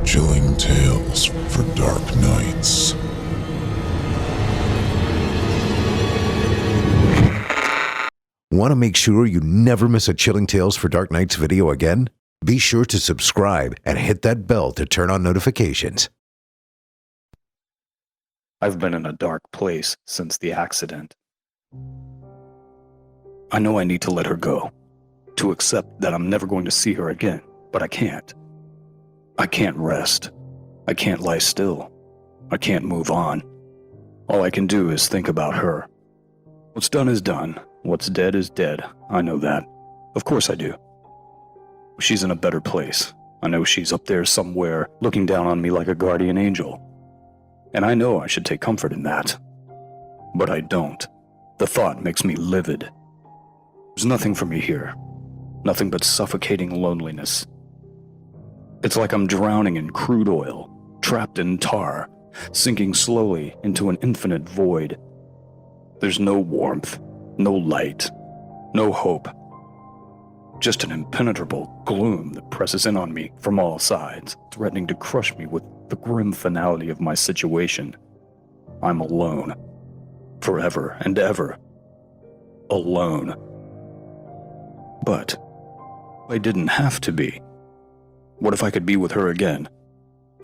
Chilling tales for dark nights. Want to make sure you never miss a Chilling Tales for Dark Nights video again? Be sure to subscribe and hit that bell to turn on notifications. I've been in a dark place since the accident. I know I need to let her go, to accept that I'm never going to see her again, but I can't. I can't rest. I can't lie still. I can't move on. All I can do is think about her. What's done is done. What's dead is dead. I know that. Of course I do. She's in a better place. I know she's up there somewhere, looking down on me like a guardian angel. And I know I should take comfort in that. But I don't. The thought makes me livid. There's nothing for me here. Nothing but suffocating loneliness. It's like I'm drowning in crude oil, trapped in tar, sinking slowly into an infinite void. There's no warmth, no light, no hope. Just an impenetrable gloom that presses in on me from all sides, threatening to crush me with the grim finality of my situation. I'm alone. Forever and ever. Alone. But I didn't have to be. What if I could be with her again?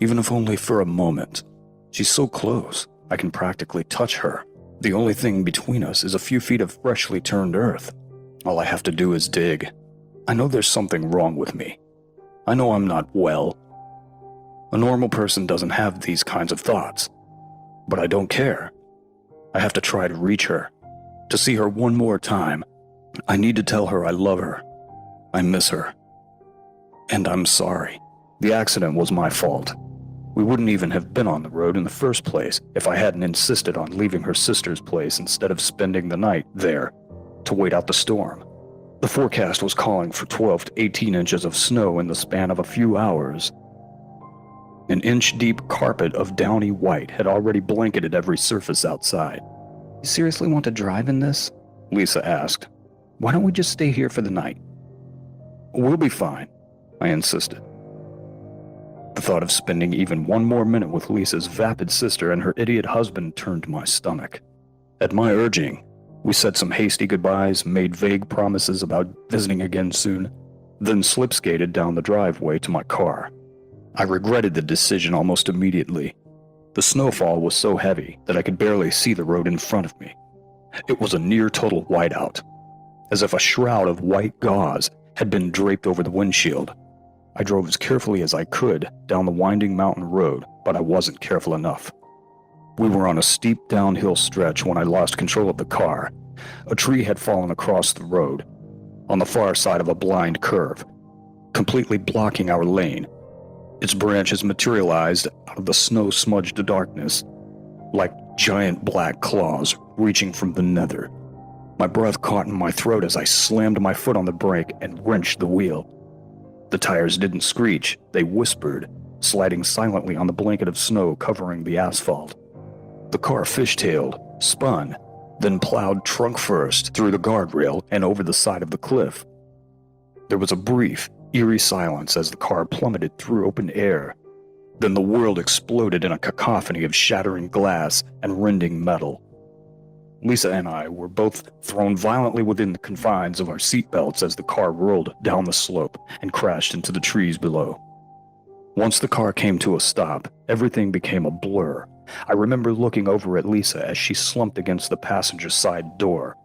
Even if only for a moment. She's so close, I can practically touch her. The only thing between us is a few feet of freshly turned earth. All I have to do is dig. I know there's something wrong with me. I know I'm not well. A normal person doesn't have these kinds of thoughts. But I don't care. I have to try to reach her. To see her one more time. I need to tell her I love her. I miss her. And I'm sorry. The accident was my fault. We wouldn't even have been on the road in the first place if I hadn't insisted on leaving her sister's place instead of spending the night there to wait out the storm. The forecast was calling for 12 to 18 inches of snow in the span of a few hours. An inch-deep carpet of downy white had already blanketed every surface outside. "You seriously want to drive in this?" Lisa asked. "Why don't we just stay here for the night?" "We'll be fine," I insisted. The thought of spending even one more minute with Lisa's vapid sister and her idiot husband turned my stomach. At my urging, we said some hasty goodbyes, made vague promises about visiting again soon, then slip-skated down the driveway to my car. I regretted the decision almost immediately. The snowfall was so heavy that I could barely see the road in front of me. It was a near-total whiteout, as if a shroud of white gauze had been draped over the windshield. I drove as carefully as I could down the winding mountain road, but I wasn't careful enough. We were on a steep downhill stretch when I lost control of the car. A tree had fallen across the road, on the far side of a blind curve, completely blocking our lane. Its branches materialized out of the snow-smudged darkness, like giant black claws reaching from the nether. My breath caught in my throat as I slammed my foot on the brake and wrenched the wheel. The tires didn't screech, they whispered, sliding silently on the blanket of snow covering the asphalt. The car fishtailed, spun, then plowed trunk first through the guardrail and over the side of the cliff. There was a brief, eerie silence as the car plummeted through open air. Then the world exploded in a cacophony of shattering glass and rending metal. Lisa and I were both thrown violently within the confines of our seatbelts as the car rolled down the slope and crashed into the trees below. Once the car came to a stop, everything became a blur. I remember looking over at Lisa as she slumped against the passenger side door,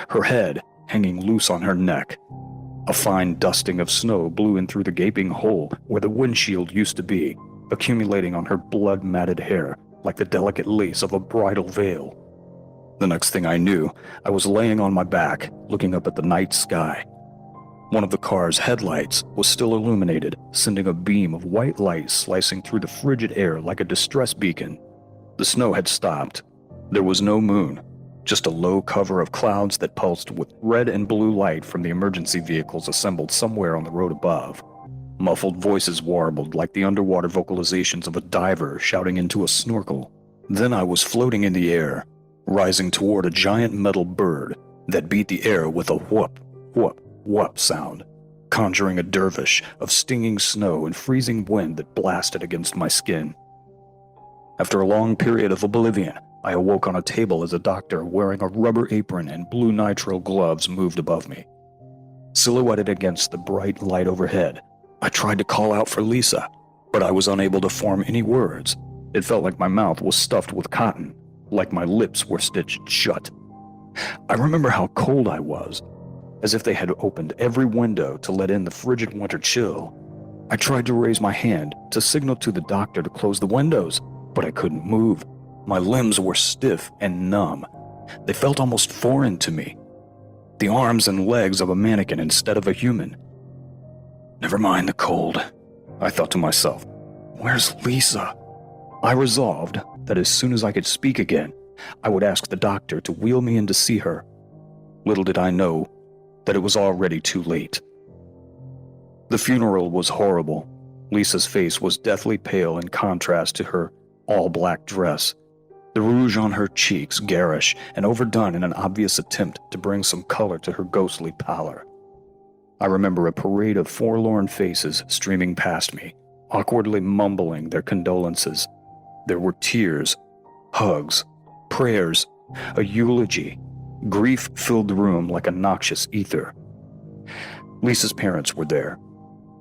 her head hanging loose on her neck. A fine dusting of snow blew in through the gaping hole where the windshield used to be, accumulating on her blood-matted hair like the delicate lace of a bridal veil. The next thing I knew, I was laying on my back, looking up at the night sky. One of the car's headlights was still illuminated, sending a beam of white light slicing through the frigid air like a distress beacon. The snow had stopped. There was no moon, just a low cover of clouds that pulsed with red and blue light from the emergency vehicles assembled somewhere on the road above. Muffled voices warbled like the underwater vocalizations of a diver shouting into a snorkel. Then I was floating in the air, rising toward a giant metal bird that beat the air with a whoop, whoop, whoop sound. conjuring a dervish of stinging snow and freezing wind that blasted against my skin. After a long period of oblivion, I awoke on a table as a doctor wearing a rubber apron and blue nitrile gloves moved above me. Silhouetted against the bright light overhead, I tried to call out for Lisa, but I was unable to form any words. It felt like my mouth was stuffed with cotton, like my lips were stitched shut. I remember how cold I was, as if they had opened every window to let in the frigid winter chill. I tried to raise my hand to signal to the doctor to close the windows, but I couldn't move. My limbs were stiff and numb. They felt almost foreign to me. The arms and legs of a mannequin instead of a human. Never mind the cold, I thought to myself. Where's Lisa? I resolved that as soon as I could speak again, I would ask the doctor to wheel me in to see her. Little did I know that it was already too late. The funeral was horrible. Lisa's face was deathly pale in contrast to her all-black dress, the rouge on her cheeks garish and overdone in an obvious attempt to bring some color to her ghostly pallor. I remember a parade of forlorn faces streaming past me, awkwardly mumbling their condolences. There were tears, hugs, prayers, a eulogy. Grief filled the room like a noxious ether. Lisa's parents were there.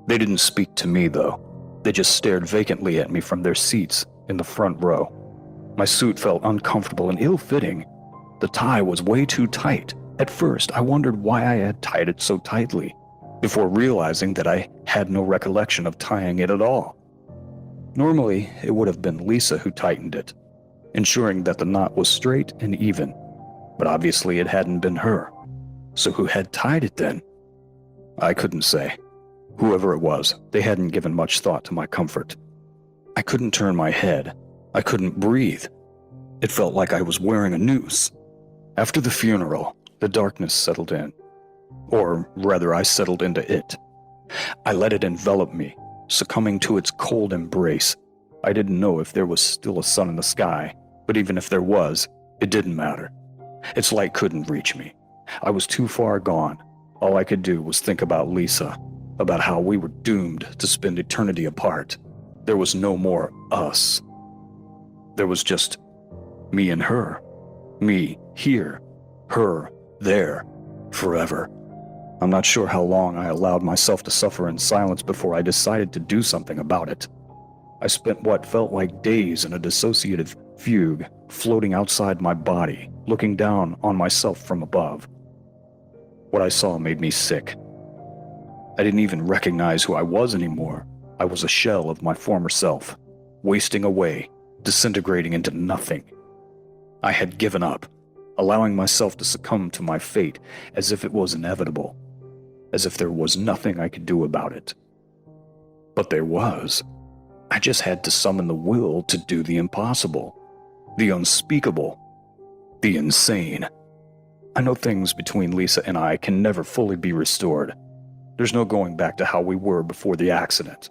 They didn't speak to me, though. They just stared vacantly at me from their seats in the front row. My suit felt uncomfortable and ill-fitting. The tie was way too tight. At first, I wondered why I had tied it so tightly, before realizing that I had no recollection of tying it at all. Normally, it would have been Lisa who tightened it, ensuring that the knot was straight and even. But obviously it hadn't been her. So who had tied it then? I couldn't say. Whoever it was, they hadn't given much thought to my comfort. I couldn't turn my head. I couldn't breathe. It felt like I was wearing a noose. After the funeral, the darkness settled in. Or rather, I settled into it. I let it envelop me, succumbing to its cold embrace. I didn't know if there was still a sun in the sky, but even if there was, it didn't matter. Its light couldn't reach me. I was too far gone. All I could do was think about Lisa, about how we were doomed to spend eternity apart. There was no more us. There was just me and her. Me here, her there, forever. I'm not sure how long I allowed myself to suffer in silence before I decided to do something about it. I spent what felt like days in a dissociative fugue, floating outside my body, looking down on myself from above. What I saw made me sick. I didn't even recognize who I was anymore. I was a shell of my former self, wasting away, disintegrating into nothing. I had given up, allowing myself to succumb to my fate as if it was inevitable, as if there was nothing I could do about it. But there was. I just had to summon the will to do the impossible, the unspeakable, the insane. I know things between Lisa and I can never fully be restored. There's no going back to how we were before the accident.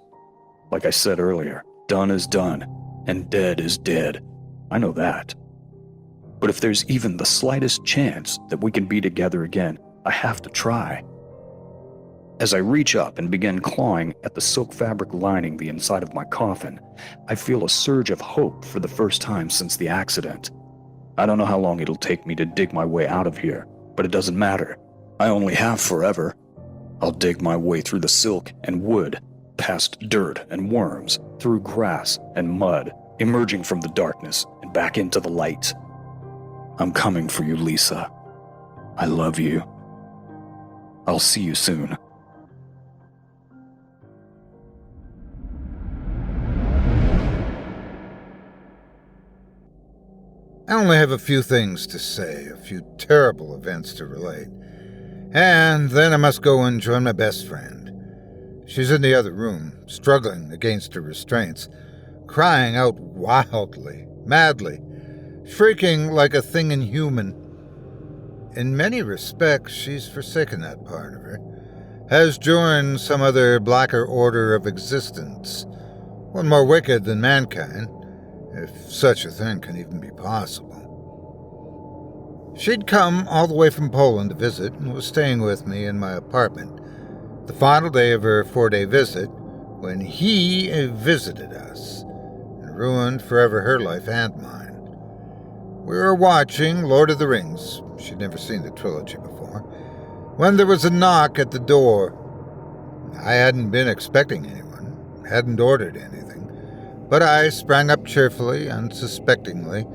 Like I said earlier, done is done, and dead is dead. I know that. But if there's even the slightest chance that we can be together again, I have to try. As I reach up and begin clawing at the silk fabric lining the inside of my coffin, I feel a surge of hope for the first time since the accident. I don't know how long it'll take me to dig my way out of here, but it doesn't matter. I only have forever. I'll dig my way through the silk and wood, past dirt and worms, through grass and mud, emerging from the darkness and back into the light. I'm coming for you, Lisa. I love you. I'll see you soon. I only have a few things to say, a few terrible events to relate. And then I must go and join my best friend. She's in the other room, struggling against her restraints, crying out wildly, madly, shrieking like a thing inhuman. In many respects, she's forsaken that part of her, has joined some other blacker order of existence, one more wicked than mankind, if such a thing can even be possible. She'd come all the way from Poland to visit and was staying with me in my apartment. The final day of her 4-day visit, when he visited us and ruined forever her life and mine. We were watching Lord of the Rings. She'd never seen the trilogy before. When there was a knock at the door. I hadn't been expecting anyone, hadn't ordered anything, but I sprang up cheerfully, unsuspectingly,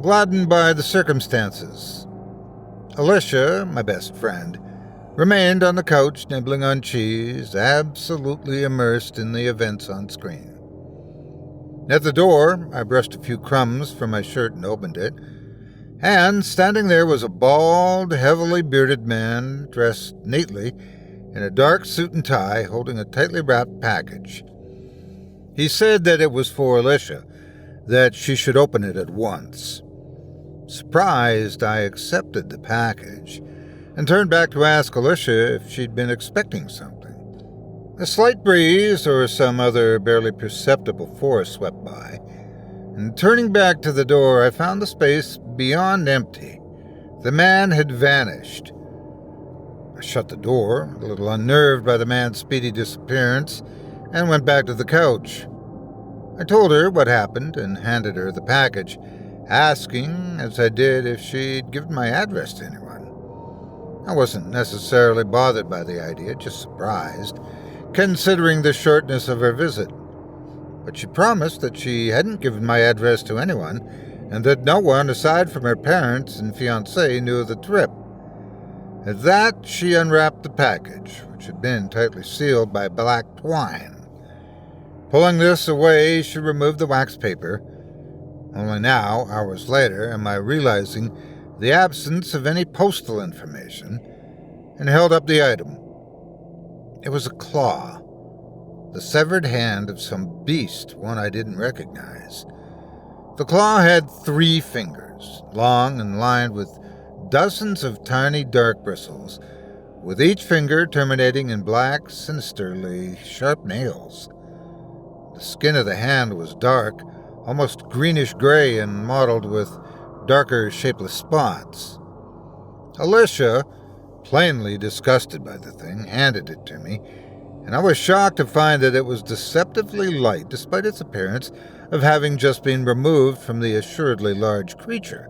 gladdened by the circumstances. Illythia, my best friend, remained on the couch nibbling on cheese, absolutely immersed in the events on screen. At the door, I brushed a few crumbs from my shirt and opened it, and standing there was a bald, heavily bearded man dressed neatly in a dark suit and tie, holding a tightly wrapped package. He said that it was for Illythia, that she should open it at once. Surprised, I accepted the package and turned back to ask Illythia if she'd been expecting something. A slight breeze or some other barely perceptible force swept by, and turning back to the door, I found the space beyond empty. The man had vanished. I shut the door, a little unnerved by the man's speedy disappearance, and went back to the couch. I told her what happened and handed her the package, asking, as I did, if she'd given my address to anyone. I wasn't necessarily bothered by the idea, just surprised, considering the shortness of her visit. But she promised that she hadn't given my address to anyone, and that no one aside from her parents and fiancé knew of the trip. At that, she unwrapped the package, which had been tightly sealed by black twine. Pulling this away, she removed the wax paper. Only now, hours later, am I realizing the absence of any postal information, and held up the item. It was a claw, the severed hand of some beast, one I didn't recognize. The claw had 3 fingers, long and lined with dozens of tiny dark bristles, with each finger terminating in black, sinisterly sharp nails. The skin of the hand was dark, almost greenish-gray and mottled with darker, shapeless spots. Illythia, plainly disgusted by the thing, handed it to me, and I was shocked to find that it was deceptively light despite its appearance of having just been removed from the assuredly large creature.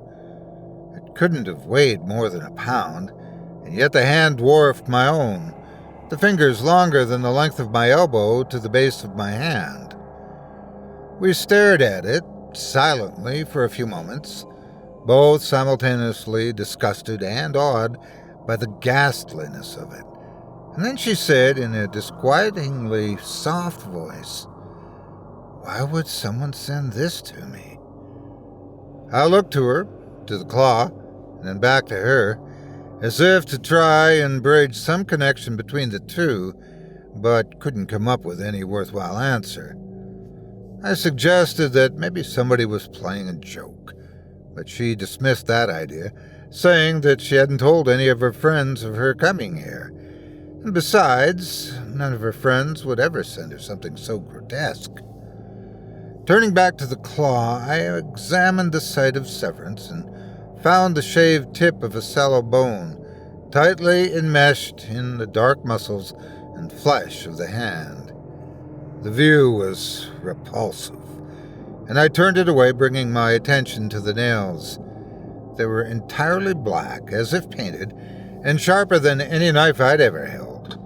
It couldn't have weighed more than a pound, and yet the hand dwarfed my own, the fingers longer than the length of my elbow to the base of my hand. We stared at it, silently, for a few moments, both simultaneously disgusted and awed by the ghastliness of it. And then she said in a disquietingly soft voice, "Why would someone send this to me?" I looked to her, to the claw, and then back to her, as if to try and bridge some connection between the two, but couldn't come up with any worthwhile answer. I suggested that maybe somebody was playing a joke, but she dismissed that idea, saying that she hadn't told any of her friends of her coming here. And besides, none of her friends would ever send her something so grotesque. Turning back to the claw, I examined the site of severance and found the shaved tip of a sallow bone, tightly enmeshed in the dark muscles and flesh of the hand. The view was repulsive, and I turned it away, bringing my attention to the nails. They were entirely black, as if painted, and sharper than any knife I'd ever held.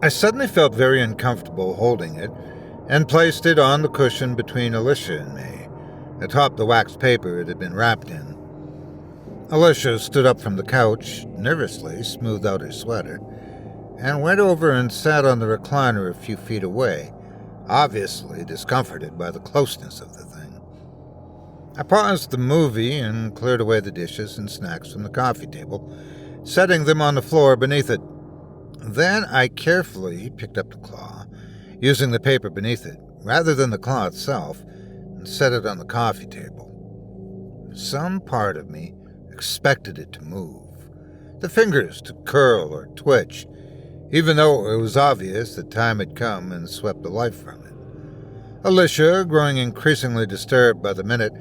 I suddenly felt very uncomfortable holding it, and placed it on the cushion between Illythia and me, atop the wax paper it had been wrapped in. Illythia stood up from the couch, nervously smoothed out her sweater, and went over and sat on the recliner a few feet away, obviously discomforted by the closeness of the thing. I paused the movie and cleared away the dishes and snacks from the coffee table, setting them on the floor beneath it. Then I carefully picked up the claw, using the paper beneath it, rather than the claw itself, and set it on the coffee table. Some part of me expected it to move, the fingers to curl or twitch, even though it was obvious that time had come and swept the life from it. Illythia, growing increasingly disturbed by the minute,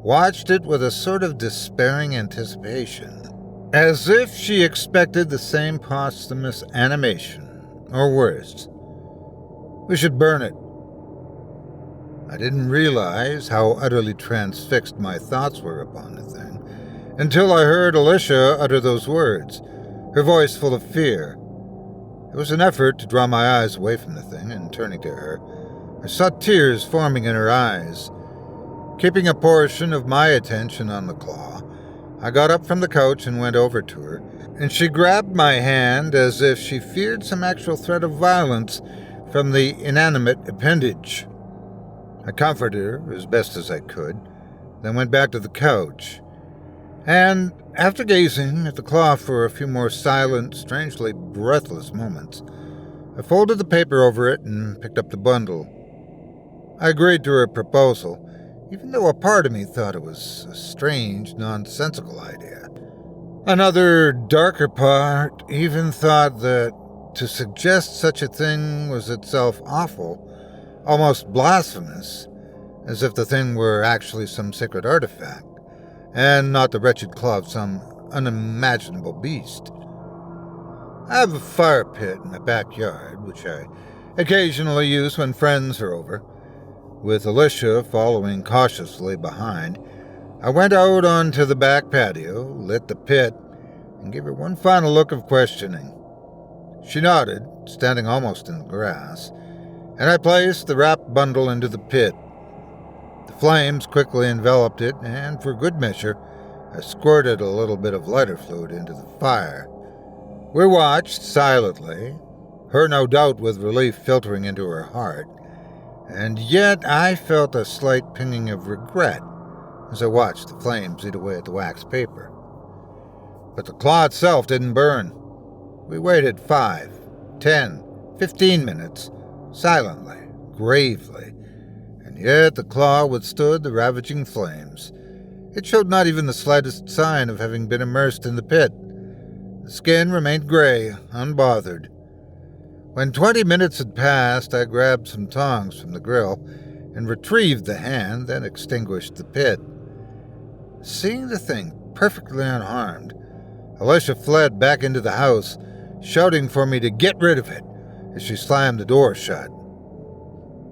watched it with a sort of despairing anticipation, as if she expected the same posthumous animation or worse. We should burn it. I didn't realize how utterly transfixed my thoughts were upon the thing until I heard Illythia utter those words, her voice full of fear. It was an effort to draw my eyes away from the thing, and turning to her, I saw tears forming in her eyes. Keeping a portion of my attention on the claw, I got up from the couch and went over to her, and she grabbed my hand as if she feared some actual threat of violence from the inanimate appendage. I comforted her as best as I could, then went back to the couch. And after gazing at the claw for a few more silent, strangely breathless moments, I folded the paper over it and picked up the bundle. I agreed to her proposal, even though a part of me thought it was a strange, nonsensical idea. Another darker part even thought that to suggest such a thing was itself awful, almost blasphemous, as if the thing were actually some sacred artifact, and not the wretched claw of some unimaginable beast. I have a fire pit in my backyard, which I occasionally use when friends are over. With Illythia following cautiously behind, I went out onto the back patio, lit the pit, and gave her one final look of questioning. She nodded, standing almost in the grass, and I placed the wrapped bundle into the pit. The flames quickly enveloped it, and for good measure, I squirted a little bit of lighter fluid into the fire. We watched silently, her no doubt with relief filtering into her heart, and yet I felt a slight pinging of regret as I watched the flames eat away at the wax paper. But the claw itself didn't burn. We waited 5, 10, 15 minutes, silently, gravely, and yet the claw withstood the ravaging flames. It showed not even the slightest sign of having been immersed in the pit. The skin remained gray, unbothered. When 20 minutes had passed, I grabbed some tongs from the grill and retrieved the hand, then extinguished the pit. Seeing the thing perfectly unharmed, Illythia fled back into the house, shouting for me to get rid of it as she slammed the door shut.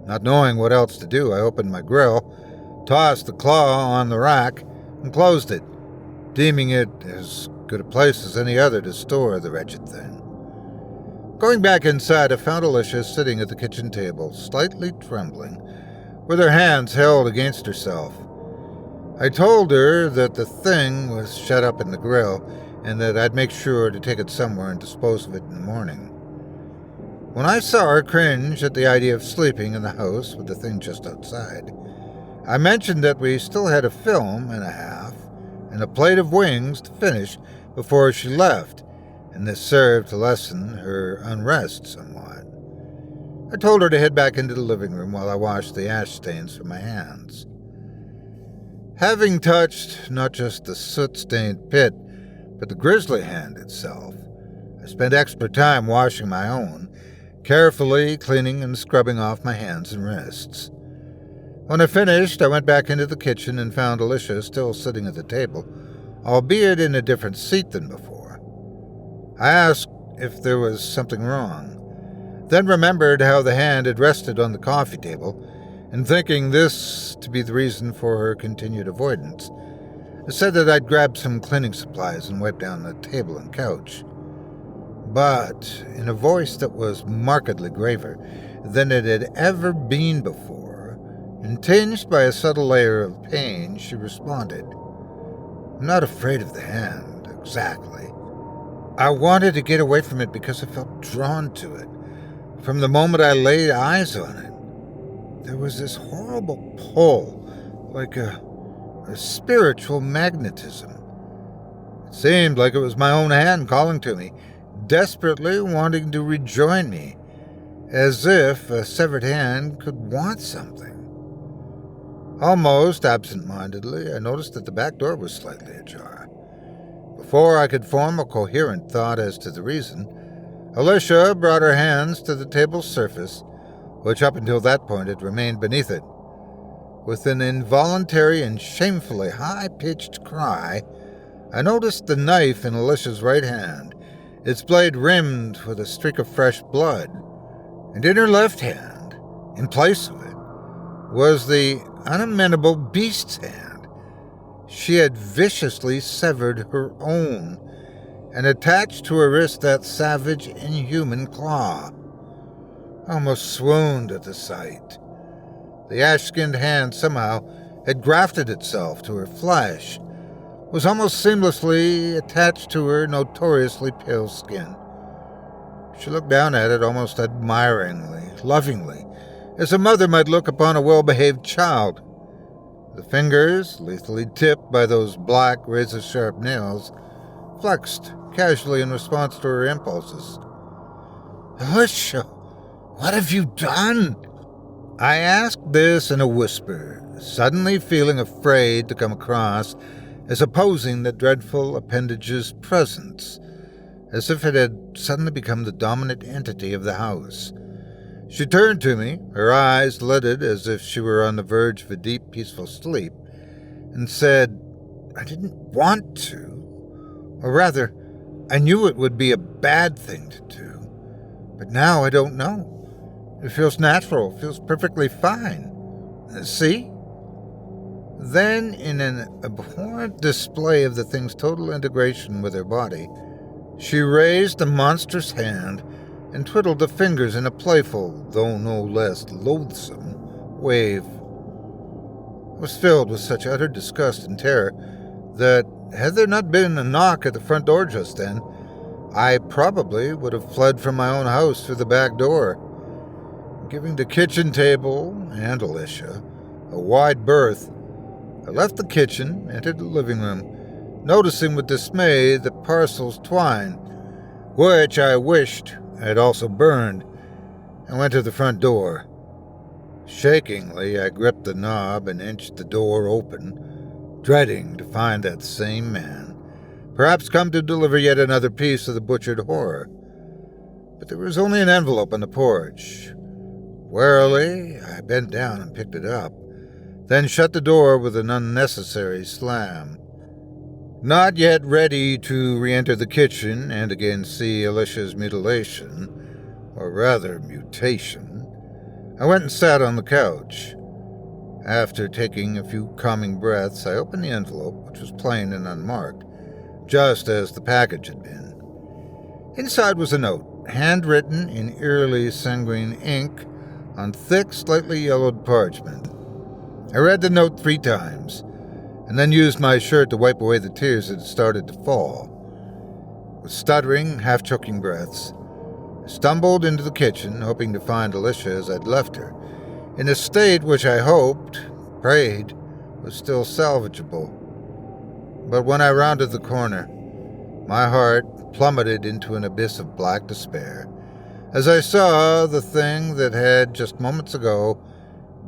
Not knowing what else to do, I opened my grill, tossed the claw on the rack, and closed it, deeming it as good a place as any other to store the wretched thing. Going back inside, I found Illythia sitting at the kitchen table, slightly trembling, with her hands held against herself. I told her that the thing was shut up in the grill, and that I'd make sure to take it somewhere and dispose of it in the morning. When I saw her cringe at the idea of sleeping in the house with the thing just outside, I mentioned that we still had a film and a half and a plate of wings to finish before she left, and this served to lessen her unrest somewhat. I told her to head back into the living room while I washed the ash stains from my hands. Having touched not just the soot-stained pit, but the grisly hand itself, I spent extra time washing my own, carefully cleaning and scrubbing off my hands and wrists. When I finished, I went back into the kitchen and found Illythia still sitting at the table, albeit in a different seat than before. I asked if there was something wrong, then remembered how the hand had rested on the coffee table, and thinking this to be the reason for her continued avoidance, I said that I'd grab some cleaning supplies and wipe down the table and couch. But in a voice that was markedly graver than it had ever been before, and tinged by a subtle layer of pain, she responded, "I'm not afraid of the hand, exactly. I wanted to get away from it because I felt drawn to it. From the moment I laid eyes on it, there was this horrible pull, like a spiritual magnetism. It seemed like it was my own hand calling to me, desperately wanting to rejoin me, as if a severed hand could want something." Almost absent-mindedly, I noticed that the back door was slightly ajar. Before I could form a coherent thought as to the reason, Illythia brought her hands to the table's surface, which up until that point had remained beneath it. With an involuntary and shamefully high-pitched cry, I noticed the knife in Illythia's right hand its blade rimmed with a streak of fresh blood. And in her left hand, in place of it, was the unamenable beast's hand. She had viciously severed her own and attached to her wrist that savage, inhuman claw. I almost swooned at the sight. The ash-skinned hand somehow had grafted itself to her flesh, was almost seamlessly attached to her notoriously pale skin. She looked down at it almost admiringly, lovingly, as a mother might look upon a well-behaved child. The fingers, lethally tipped by those black, razor-sharp nails, flexed casually in response to her impulses. "Illythia, what have you done?" I asked this in a whisper, suddenly feeling afraid to come across as opposing the dreadful appendage's presence, as if it had suddenly become the dominant entity of the house. She turned to me, her eyes lidded as if she were on the verge of a deep, peaceful sleep, and said, "I didn't want to. Or rather, I knew it would be a bad thing to do. But now I don't know. It feels natural, feels perfectly fine. See?" Then, in an abhorrent display of the thing's total integration with her body, she raised a monstrous hand and twiddled the fingers in a playful, though no less loathsome, wave. I was filled with such utter disgust and terror that, had there not been a knock at the front door just then, I probably would have fled from my own house through the back door. Giving the kitchen table and Illythia a wide berth, I left the kitchen, entered the living room, noticing with dismay the parcels twine, which I wished I had also burned, and went to the front door. Shakingly, I gripped the knob and inched the door open, dreading to find that same man, perhaps come to deliver yet another piece of the butchered horror. But there was only an envelope on the porch. Warily, I bent down and picked it up, then shut the door with an unnecessary slam. Not yet ready to re-enter the kitchen and again see Illythia's mutilation, or rather mutation, I went and sat on the couch. After taking a few calming breaths, I opened the envelope, which was plain and unmarked, just as the package had been. Inside was a note, handwritten in eerily sanguine ink on thick, slightly yellowed parchment. I read the note 3 times, and then used my shirt to wipe away the tears that had started to fall. With stuttering, half-choking breaths, I stumbled into the kitchen, hoping to find Illythia as I'd left her, in a state which I hoped, prayed, was still salvageable. But when I rounded the corner, my heart plummeted into an abyss of black despair, as I saw the thing that had, just moments ago,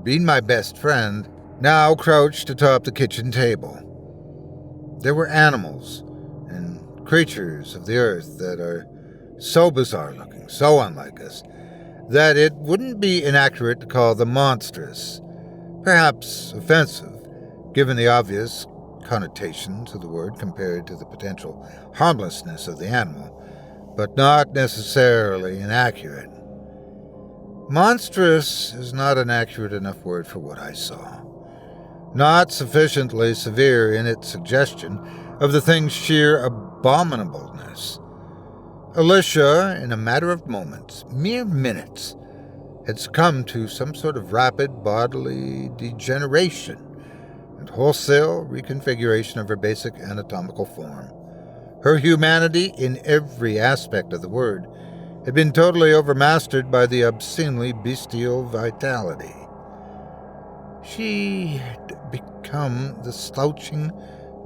been my best friend, now crouched atop the kitchen table. There were animals and creatures of the earth that are so bizarre-looking, so unlike us, that it wouldn't be inaccurate to call them monstrous, perhaps offensive, given the obvious connotations of the word compared to the potential harmlessness of the animal, but not necessarily inaccurate. Monstrous is not an accurate enough word for what I saw. Not sufficiently severe in its suggestion of the thing's sheer abominableness. Illythia, in a matter of moments, mere minutes, had succumbed to some sort of rapid bodily degeneration and wholesale reconfiguration of her basic anatomical form. Her humanity, in every aspect of the word, had been totally overmastered by the obscenely bestial vitality. She had become the slouching,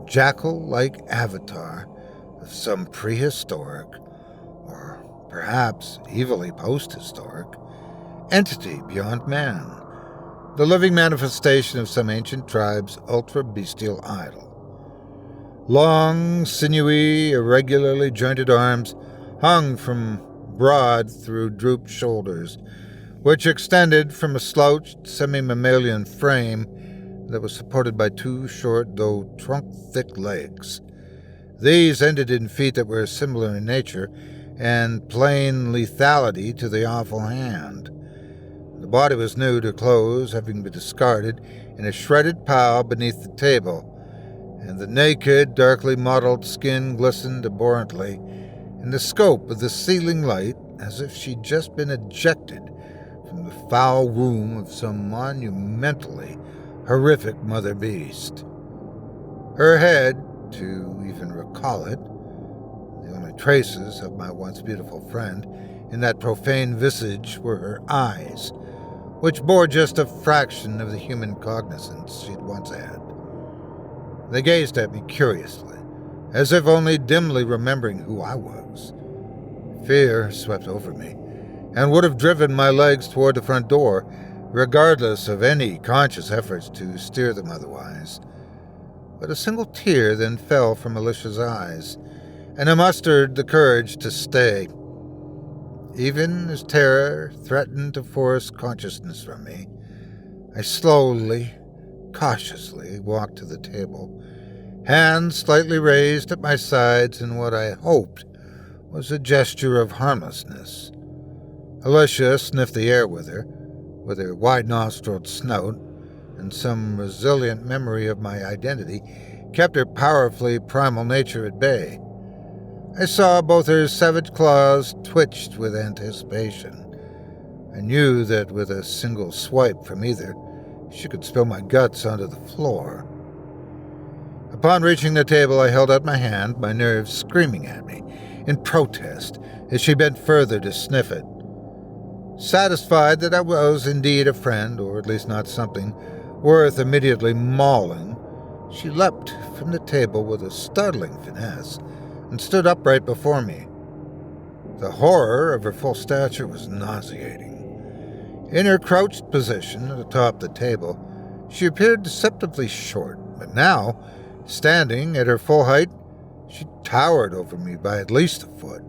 jackal-like avatar of some prehistoric, or perhaps evilly post-historic, entity beyond man, the living manifestation of some ancient tribe's ultra-bestial idol. Long, sinewy, irregularly jointed arms hung from broad through drooped shoulders, which extended from a slouched, semi-mammalian frame that was supported by 2 short, though trunk-thick legs. These ended in feet that were similar in nature, and plain lethality to the awful hand. The body was nude, her clothes having been discarded in a shredded pile beneath the table, and the naked, darkly mottled skin glistened abhorrently in the scope of the ceiling light as if she'd just been ejected from the foul womb of some monumentally horrific mother beast. Her head, to even recall it, the only traces of my once beautiful friend in that profane visage were her eyes, which bore just a fraction of the human cognizance she'd once had. They gazed at me curiously, as if only dimly remembering who I was. Fear swept over me, and would have driven my legs toward the front door, regardless of any conscious efforts to steer them otherwise. But a single tear then fell from Alicia's eyes, and I mustered the courage to stay. Even as terror threatened to force consciousness from me, I slowly, cautiously walked to the table, hands slightly raised at my sides in what I hoped was a gesture of harmlessness. Alicia sniffed the air with her wide-nostrilled snout, and some resilient memory of my identity kept her powerfully primal nature at bay. I saw both her savage claws twitched with anticipation. I knew that with a single swipe from either, she could spill my guts onto the floor. Upon reaching the table, I held out my hand, my nerves screaming at me in protest as she bent further to sniff it. Satisfied that I was indeed a friend, or at least not something worth immediately mauling, she leapt from the table with a startling finesse and stood upright before me. The horror of her full stature was nauseating. In her crouched position atop the table, she appeared deceptively short, but now, standing at her full height, she towered over me by at least a foot.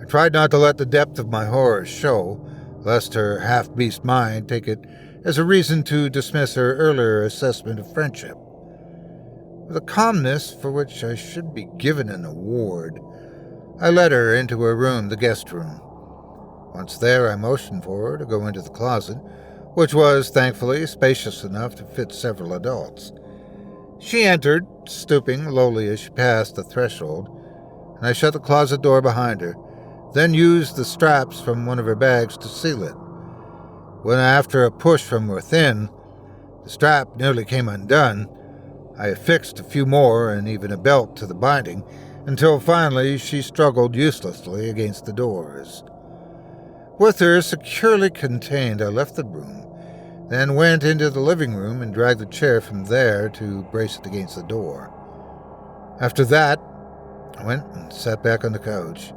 I tried not to let the depth of my horror show, lest her half-beast mind take it as a reason to dismiss her earlier assessment of friendship. With a calmness for which I should be given an award, I led her into her room, the guest room. Once there, I motioned for her to go into the closet, which was, thankfully, spacious enough to fit several adults. She entered, stooping lowly as she passed the threshold, and I shut the closet door behind her, then used the straps from one of her bags to seal it. When, after a push from within, the strap nearly came undone, I affixed a few more and even a belt to the binding, until finally she struggled uselessly against the doors. With her securely contained, I left the room, then went into the living room and dragged the chair from there to brace it against the door. After that, I went and sat back on the couch,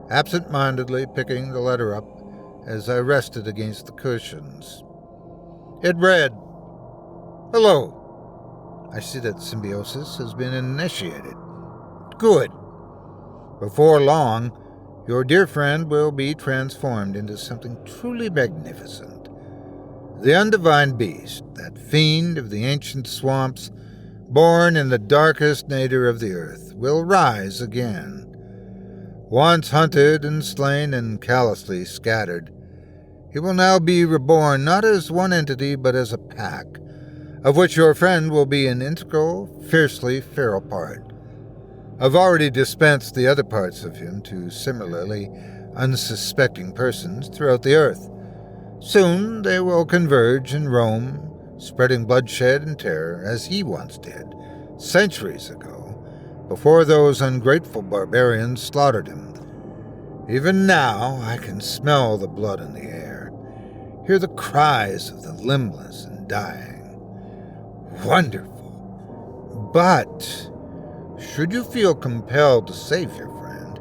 absent-mindedly picking the letter up as I rested against the cushions. It read, "Hello. I see that symbiosis has been initiated. Good. Before long, your dear friend will be transformed into something truly magnificent. The Undivine beast, that fiend of the ancient swamps, born in the darkest nadir of the earth, will rise again. Once hunted and slain and callously scattered, he will now be reborn not as one entity but as a pack, of which your friend will be an integral, fiercely feral part. I've already dispensed the other parts of him to similarly unsuspecting persons throughout the earth. Soon they will converge and roam, spreading bloodshed and terror as he once did, centuries ago, before those ungrateful barbarians slaughtered him. Even now I can smell the blood in the air, hear the cries of the limbless and dying. Wonderful. But should you feel compelled to save your friend,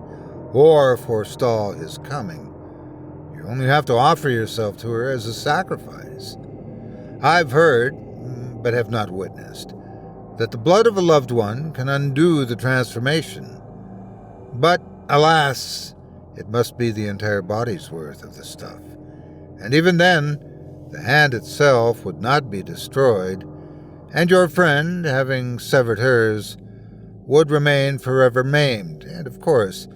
or forestall his coming, you only have to offer yourself to her as a sacrifice. I've heard, but have not witnessed, that the blood of a loved one can undo the transformation. But, alas, it must be the entire body's worth of the stuff. And even then, the hand itself would not be destroyed, and your friend, having severed hers, would remain forever maimed, and of course,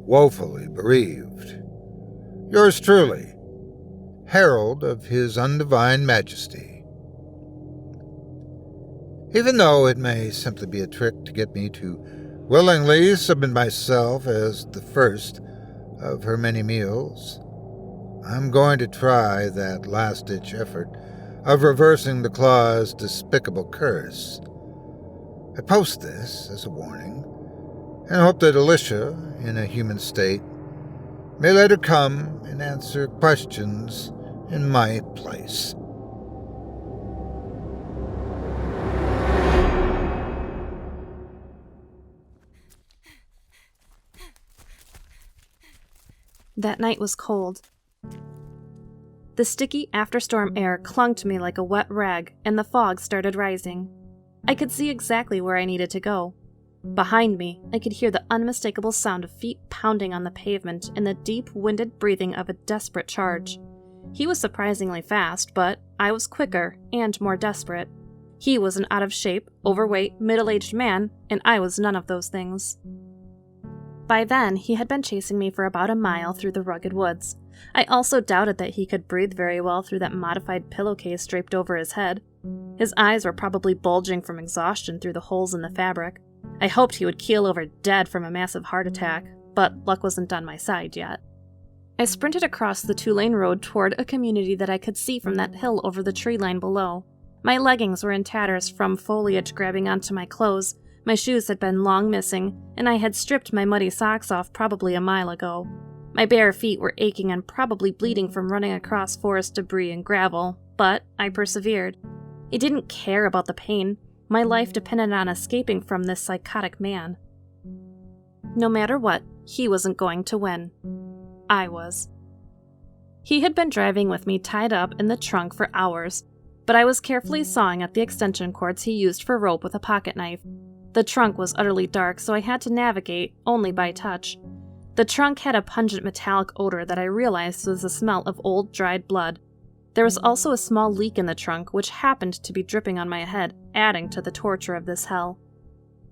woefully bereaved. Yours truly, Herald of His Undivine Majesty. Even though it may simply be a trick to get me to willingly submit myself as the first of her many meals, I'm going to try that last-ditch effort of reversing the claw's despicable curse. I post this as a warning, and hope that Illythia, in a human state, may later come and answer questions in my place. That night was cold. The sticky after-storm air clung to me like a wet rag, and the fog started rising. I could see exactly where I needed to go. Behind me, I could hear the unmistakable sound of feet pounding on the pavement and the deep, winded breathing of a desperate charge. He was surprisingly fast, but I was quicker and more desperate. He was an out-of-shape, overweight, middle-aged man, and I was none of those things. By then, he had been chasing me for about a mile through the rugged woods. I also doubted that he could breathe very well through that modified pillowcase draped over his head. His eyes were probably bulging from exhaustion through the holes in the fabric. I hoped he would keel over dead from a massive heart attack, but luck wasn't on my side yet. I sprinted across the 2-lane road toward a community that I could see from that hill over the tree line below. My leggings were in tatters from foliage grabbing onto my clothes. My shoes had been long missing, and I had stripped my muddy socks off probably a mile ago. My bare feet were aching and probably bleeding from running across forest debris and gravel, but I persevered. I didn't care about the pain. My life depended on escaping from this psychotic man. No matter what, he wasn't going to win. I was. He had been driving with me tied up in the trunk for hours, but I was carefully sawing at the extension cords he used for rope with a pocket knife. The trunk was utterly dark, so I had to navigate only by touch. The trunk had a pungent metallic odor that I realized was the smell of old, dried blood. There was also a small leak in the trunk, which happened to be dripping on my head, adding to the torture of this hell.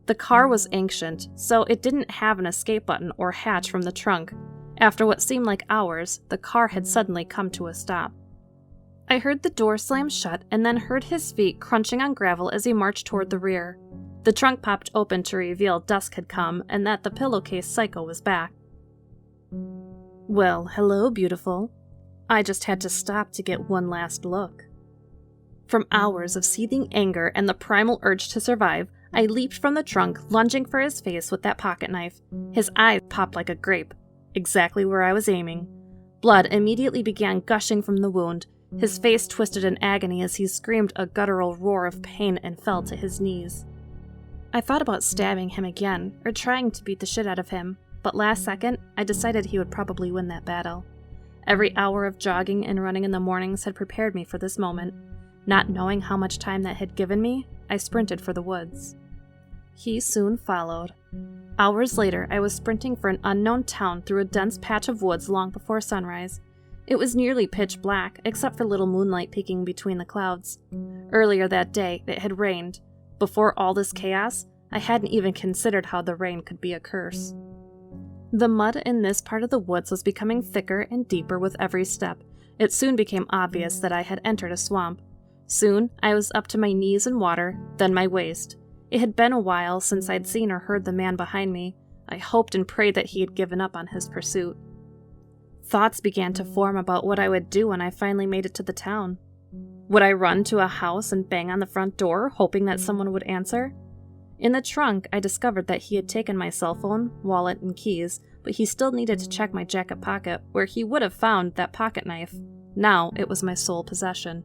The car was ancient, so it didn't have an escape button or hatch from the trunk. After what seemed like hours, the car had suddenly come to a stop. I heard the door slam shut and then heard his feet crunching on gravel as he marched toward the rear. The trunk popped open to reveal dusk had come and that the pillowcase psycho was back. Well, hello, beautiful. I just had to stop to get one last look. From hours of seething anger and the primal urge to survive, I leaped from the trunk, lunging for his face with that pocket knife. His eyes popped like a grape, exactly where I was aiming. Blood immediately began gushing from the wound. His face twisted in agony as he screamed a guttural roar of pain and fell to his knees. I thought about stabbing him again, or trying to beat the shit out of him, but last second, I decided he would probably win that battle. Every hour of jogging and running in the mornings had prepared me for this moment. Not knowing how much time that had given me, I sprinted for the woods. He soon followed. Hours later, I was sprinting for an unknown town through a dense patch of woods long before sunrise. It was nearly pitch black, except for little moonlight peeking between the clouds. Earlier that day, it had rained. Before all this chaos, I hadn't even considered how the rain could be a curse. The mud in this part of the woods was becoming thicker and deeper with every step. It soon became obvious that I had entered a swamp. Soon, I was up to my knees in water, then my waist. It had been a while since I'd seen or heard the man behind me. I hoped and prayed that he had given up on his pursuit. Thoughts began to form about what I would do when I finally made it to the town. Would I run to a house and bang on the front door, hoping that someone would answer? In the trunk, I discovered that he had taken my cell phone, wallet, and keys, but he still needed to check my jacket pocket, where he would have found that pocket knife. Now it was my sole possession.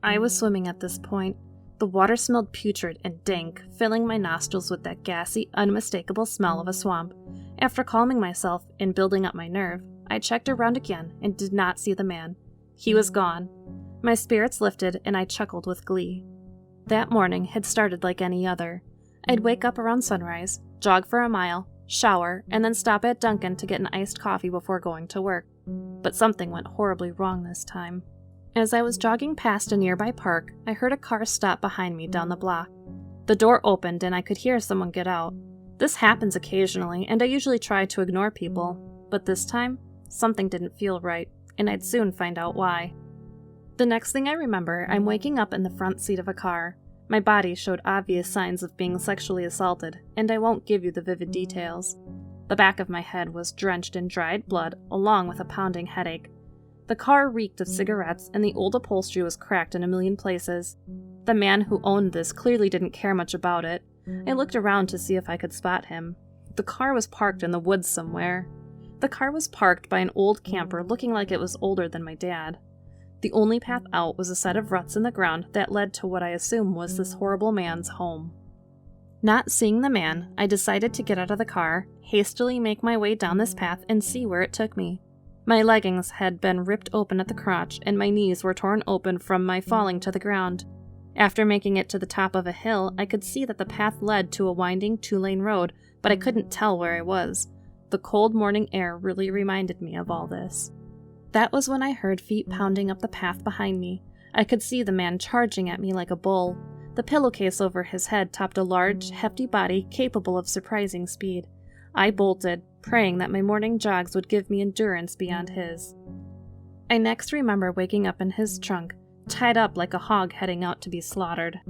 I was swimming at this point. The water smelled putrid and dank, filling my nostrils with that gassy, unmistakable smell of a swamp. After calming myself and building up my nerve, I checked around again and did not see the man. He was gone. My spirits lifted and I chuckled with glee. That morning had started like any other. I'd wake up around sunrise, jog for a mile, shower, and then stop at Dunkin' to get an iced coffee before going to work. But something went horribly wrong this time. As I was jogging past a nearby park, I heard a car stop behind me down the block. The door opened and I could hear someone get out. This happens occasionally, and I usually try to ignore people, but this time, something didn't feel right, and I'd soon find out why. The next thing I remember, I'm waking up in the front seat of a car. My body showed obvious signs of being sexually assaulted, and I won't give you the vivid details. The back of my head was drenched in dried blood, along with a pounding headache. The car reeked of cigarettes, and the old upholstery was cracked in a million places. The man who owned this clearly didn't care much about it. I looked around to see if I could spot him. The car was parked in the woods somewhere. The car was parked by an old camper looking like it was older than my dad. The only path out was a set of ruts in the ground that led to what I assume was this horrible man's home. Not seeing the man, I decided to get out of the car, hastily make my way down this path, and see where it took me. My leggings had been ripped open at the crotch, and my knees were torn open from my falling to the ground. After making it to the top of a hill, I could see that the path led to a winding 2-lane road, but I couldn't tell where I was. The cold morning air really reminded me of all this. That was when I heard feet pounding up the path behind me. I could see the man charging at me like a bull. The pillowcase over his head topped a large, hefty body capable of surprising speed. I bolted, praying that my morning jogs would give me endurance beyond his. I next remember waking up in his trunk, tied up like a hog heading out to be slaughtered.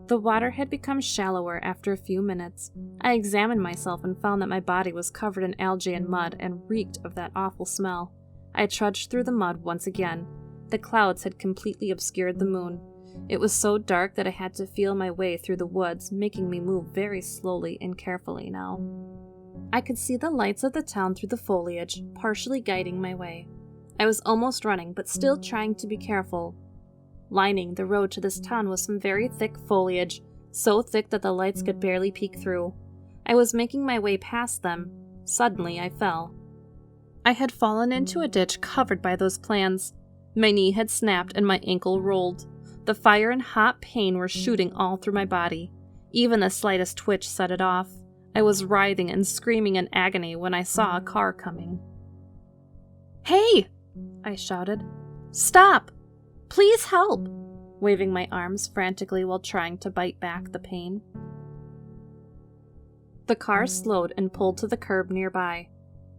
The water had become shallower after a few minutes. I examined myself and found that my body was covered in algae and mud and reeked of that awful smell. I trudged through the mud once again. The clouds had completely obscured the moon. It was so dark that I had to feel my way through the woods, making me move very slowly and carefully now. I could see the lights of the town through the foliage, partially guiding my way. I was almost running, but still trying to be careful. Lining the road to this town was some very thick foliage, so thick that the lights could barely peek through. I was making my way past them. Suddenly, I fell. I had fallen into a ditch covered by those plants. My knee had snapped and my ankle rolled. The fire and hot pain were shooting all through my body. Even the slightest twitch set it off. I was writhing and screaming in agony when I saw a car coming. "Hey!" I shouted. "Stop! Please help!" waving my arms frantically while trying to bite back the pain. The car slowed and pulled to the curb nearby.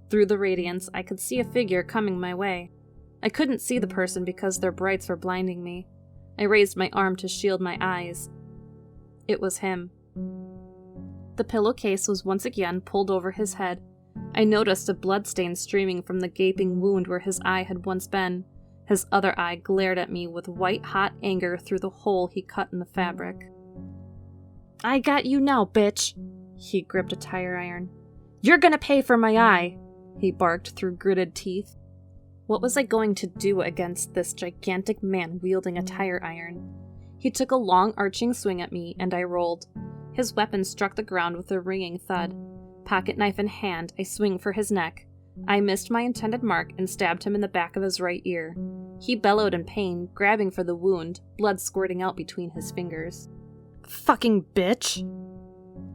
Through the radiance, I could see a figure coming my way. I couldn't see the person because their brights were blinding me. I raised my arm to shield my eyes. It was him. The pillowcase was once again pulled over his head. I noticed a bloodstain streaming from the gaping wound where his eye had once been. His other eye glared at me with white-hot anger through the hole he cut in the fabric. "I got you now, bitch!" He gripped a tire iron. "You're gonna pay for my eye!" He barked through gritted teeth. What was I going to do against this gigantic man wielding a tire iron? He took a long arching swing at me, and I rolled. His weapon struck the ground with a ringing thud. Pocket knife in hand, I swing for his neck. I missed my intended mark and stabbed him in the back of his right ear. He bellowed in pain, grabbing for the wound, blood squirting out between his fingers. "Fucking bitch!"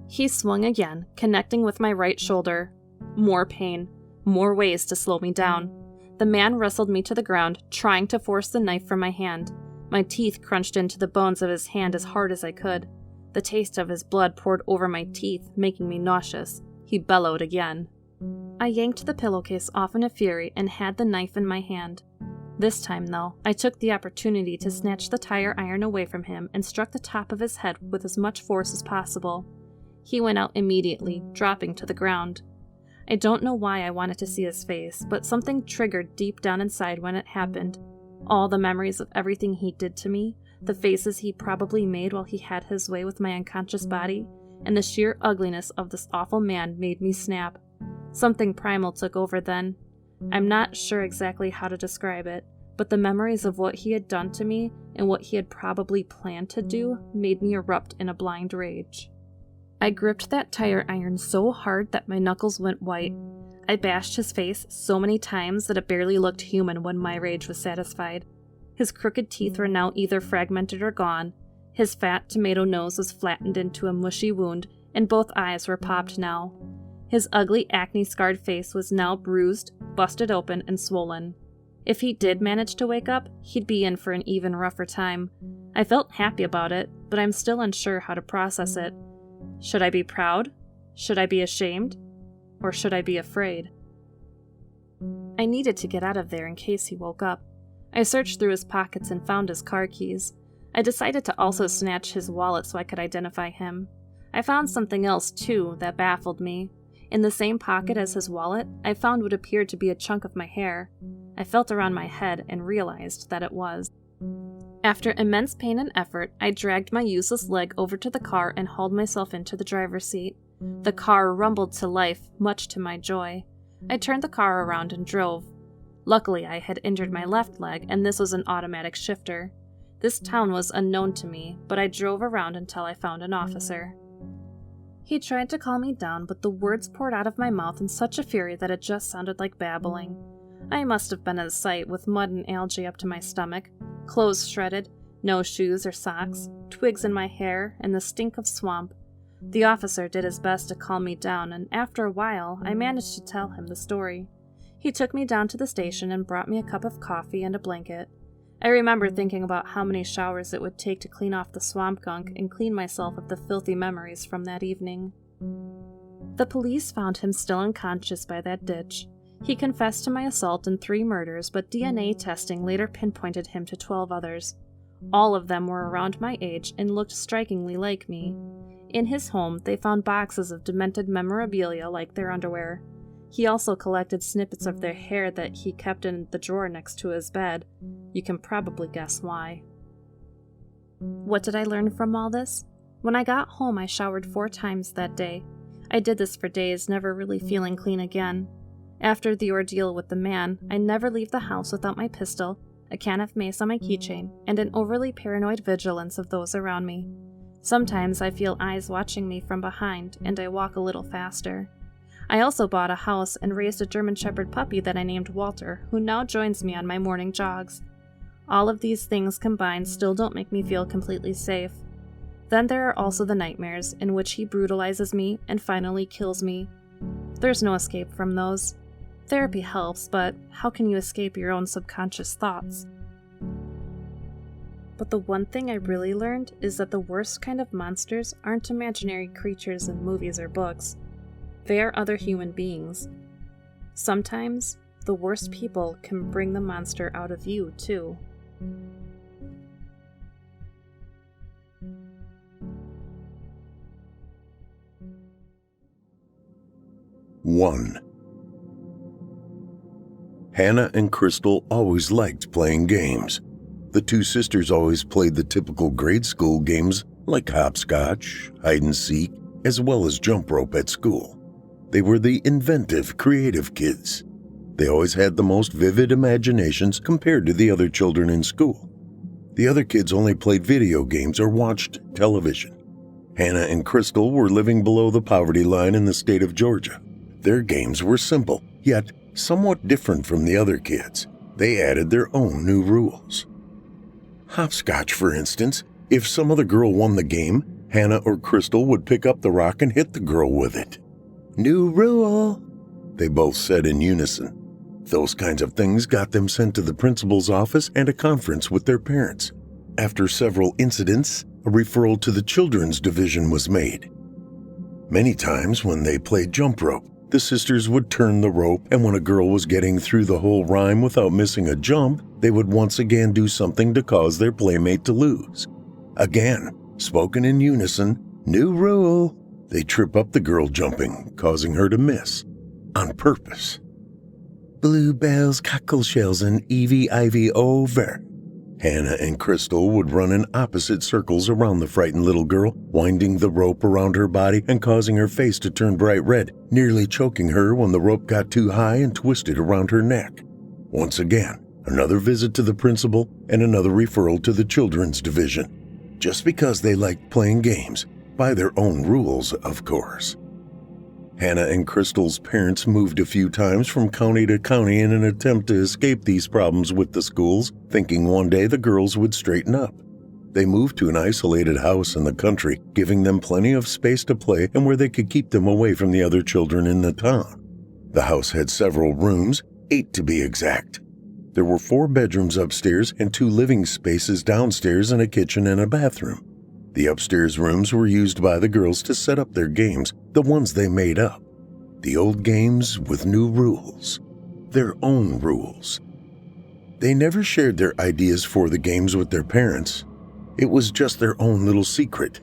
He swung again, connecting with my right shoulder. More pain. More ways to slow me down. The man wrestled me to the ground, trying to force the knife from my hand. My teeth crunched into the bones of his hand as hard as I could. The taste of his blood poured over my teeth, making me nauseous. He bellowed again. I yanked the pillowcase off in a fury and had the knife in my hand. This time, though, I took the opportunity to snatch the tire iron away from him and struck the top of his head with as much force as possible. He went out immediately, dropping to the ground. I don't know why I wanted to see his face, but something triggered deep down inside when it happened. All the memories of everything he did to me, the faces he probably made while he had his way with my unconscious body, and the sheer ugliness of this awful man made me snap. Something primal took over then. I'm not sure exactly how to describe it, but the memories of what he had done to me and what he had probably planned to do made me erupt in a blind rage. I gripped that tire iron so hard that my knuckles went white. I bashed his face so many times that it barely looked human when my rage was satisfied. His crooked teeth were now either fragmented or gone. His fat tomato nose was flattened into a mushy wound, and both eyes were popped now. His ugly acne-scarred face was now bruised, busted open, and swollen. If he did manage to wake up, he'd be in for an even rougher time. I felt happy about it, but I'm still unsure how to process it. Should I be proud? Should I be ashamed? Or should I be afraid? I needed to get out of there in case he woke up. I searched through his pockets and found his car keys. I decided to also snatch his wallet so I could identify him. I found something else, too, that baffled me. In the same pocket as his wallet, I found what appeared to be a chunk of my hair. I felt around my head and realized that it was. After immense pain and effort, I dragged my useless leg over to the car and hauled myself into the driver's seat. The car rumbled to life, much to my joy. I turned the car around and drove. Luckily, I had injured my left leg, and this was an automatic shifter. This town was unknown to me, but I drove around until I found an officer. He tried to calm me down, but the words poured out of my mouth in such a fury that it just sounded like babbling. I must have been a sight, with mud and algae up to my stomach, clothes shredded, no shoes or socks, twigs in my hair, and the stink of swamp. The officer did his best to calm me down, and after a while, I managed to tell him the story. He took me down to the station and brought me a cup of coffee and a blanket. I remember thinking about how many showers it would take to clean off the swamp gunk and clean myself of the filthy memories from that evening. The police found him still unconscious by that ditch. He confessed to my assault and 3 murders, but DNA testing later pinpointed him to 12 others. All of them were around my age and looked strikingly like me. In his home, they found boxes of demented memorabilia like their underwear. He also collected snippets of their hair that he kept in the drawer next to his bed. You can probably guess why. What did I learn from all this? When I got home, I showered 4 times that day. I did this for days, never really feeling clean again. After the ordeal with the man, I never leave the house without my pistol, a can of mace on my keychain, and an overly paranoid vigilance of those around me. Sometimes I feel eyes watching me from behind, and I walk a little faster. I also bought a house and raised a German Shepherd puppy that I named Walter, who now joins me on my morning jogs. All of these things combined still don't make me feel completely safe. Then there are also the nightmares, in which he brutalizes me and finally kills me. There's no escape from those. Therapy helps, but how can you escape your own subconscious thoughts? But the one thing I really learned is that the worst kind of monsters aren't imaginary creatures in movies or books. They are other human beings. Sometimes, the worst people can bring the monster out of you, too. One. Hannah and Crystal always liked playing games. The 2 sisters always played the typical grade school games like hopscotch, hide and seek, as well as jump rope at school. They were the inventive, creative kids. They always had the most vivid imaginations compared to the other children in school. The other kids only played video games or watched television. Hannah and Crystal were living below the poverty line in the state of Georgia. Their games were simple, yet somewhat different from the other kids. They added their own new rules. Hopscotch, for instance, if some other girl won the game, Hannah or Crystal would pick up the rock and hit the girl with it. "New rule," they both said in unison. Those kinds of things got them sent to the principal's office and a conference with their parents. After several incidents, a referral to the children's division was made. Many times when they played jump rope, the sisters would turn the rope, and when a girl was getting through the whole rhyme without missing a jump, they would once again do something to cause their playmate to lose. Again, spoken in unison, "New rule." They trip up the girl jumping, causing her to miss. On purpose. "Bluebells, cockleshells, and Evie Ivy over." Hannah and Crystal would run in opposite circles around the frightened little girl, winding the rope around her body and causing her face to turn bright red, nearly choking her when the rope got too high and twisted around her neck. Once again, another visit to the principal and another referral to the children's division. Just because they liked playing games, by their own rules, of course. Hannah and Crystal's parents moved a few times from county to county in an attempt to escape these problems with the schools, thinking one day the girls would straighten up. They moved to an isolated house in the country, giving them plenty of space to play and where they could keep them away from the other children in the town. The house had several rooms, 8 to be exact. There were 4 bedrooms upstairs and 2 living spaces downstairs and a kitchen and a bathroom. The upstairs rooms were used by the girls to set up their games, the ones they made up. The old games with new rules. Their own rules. They never shared their ideas for the games with their parents. It was just their own little secret.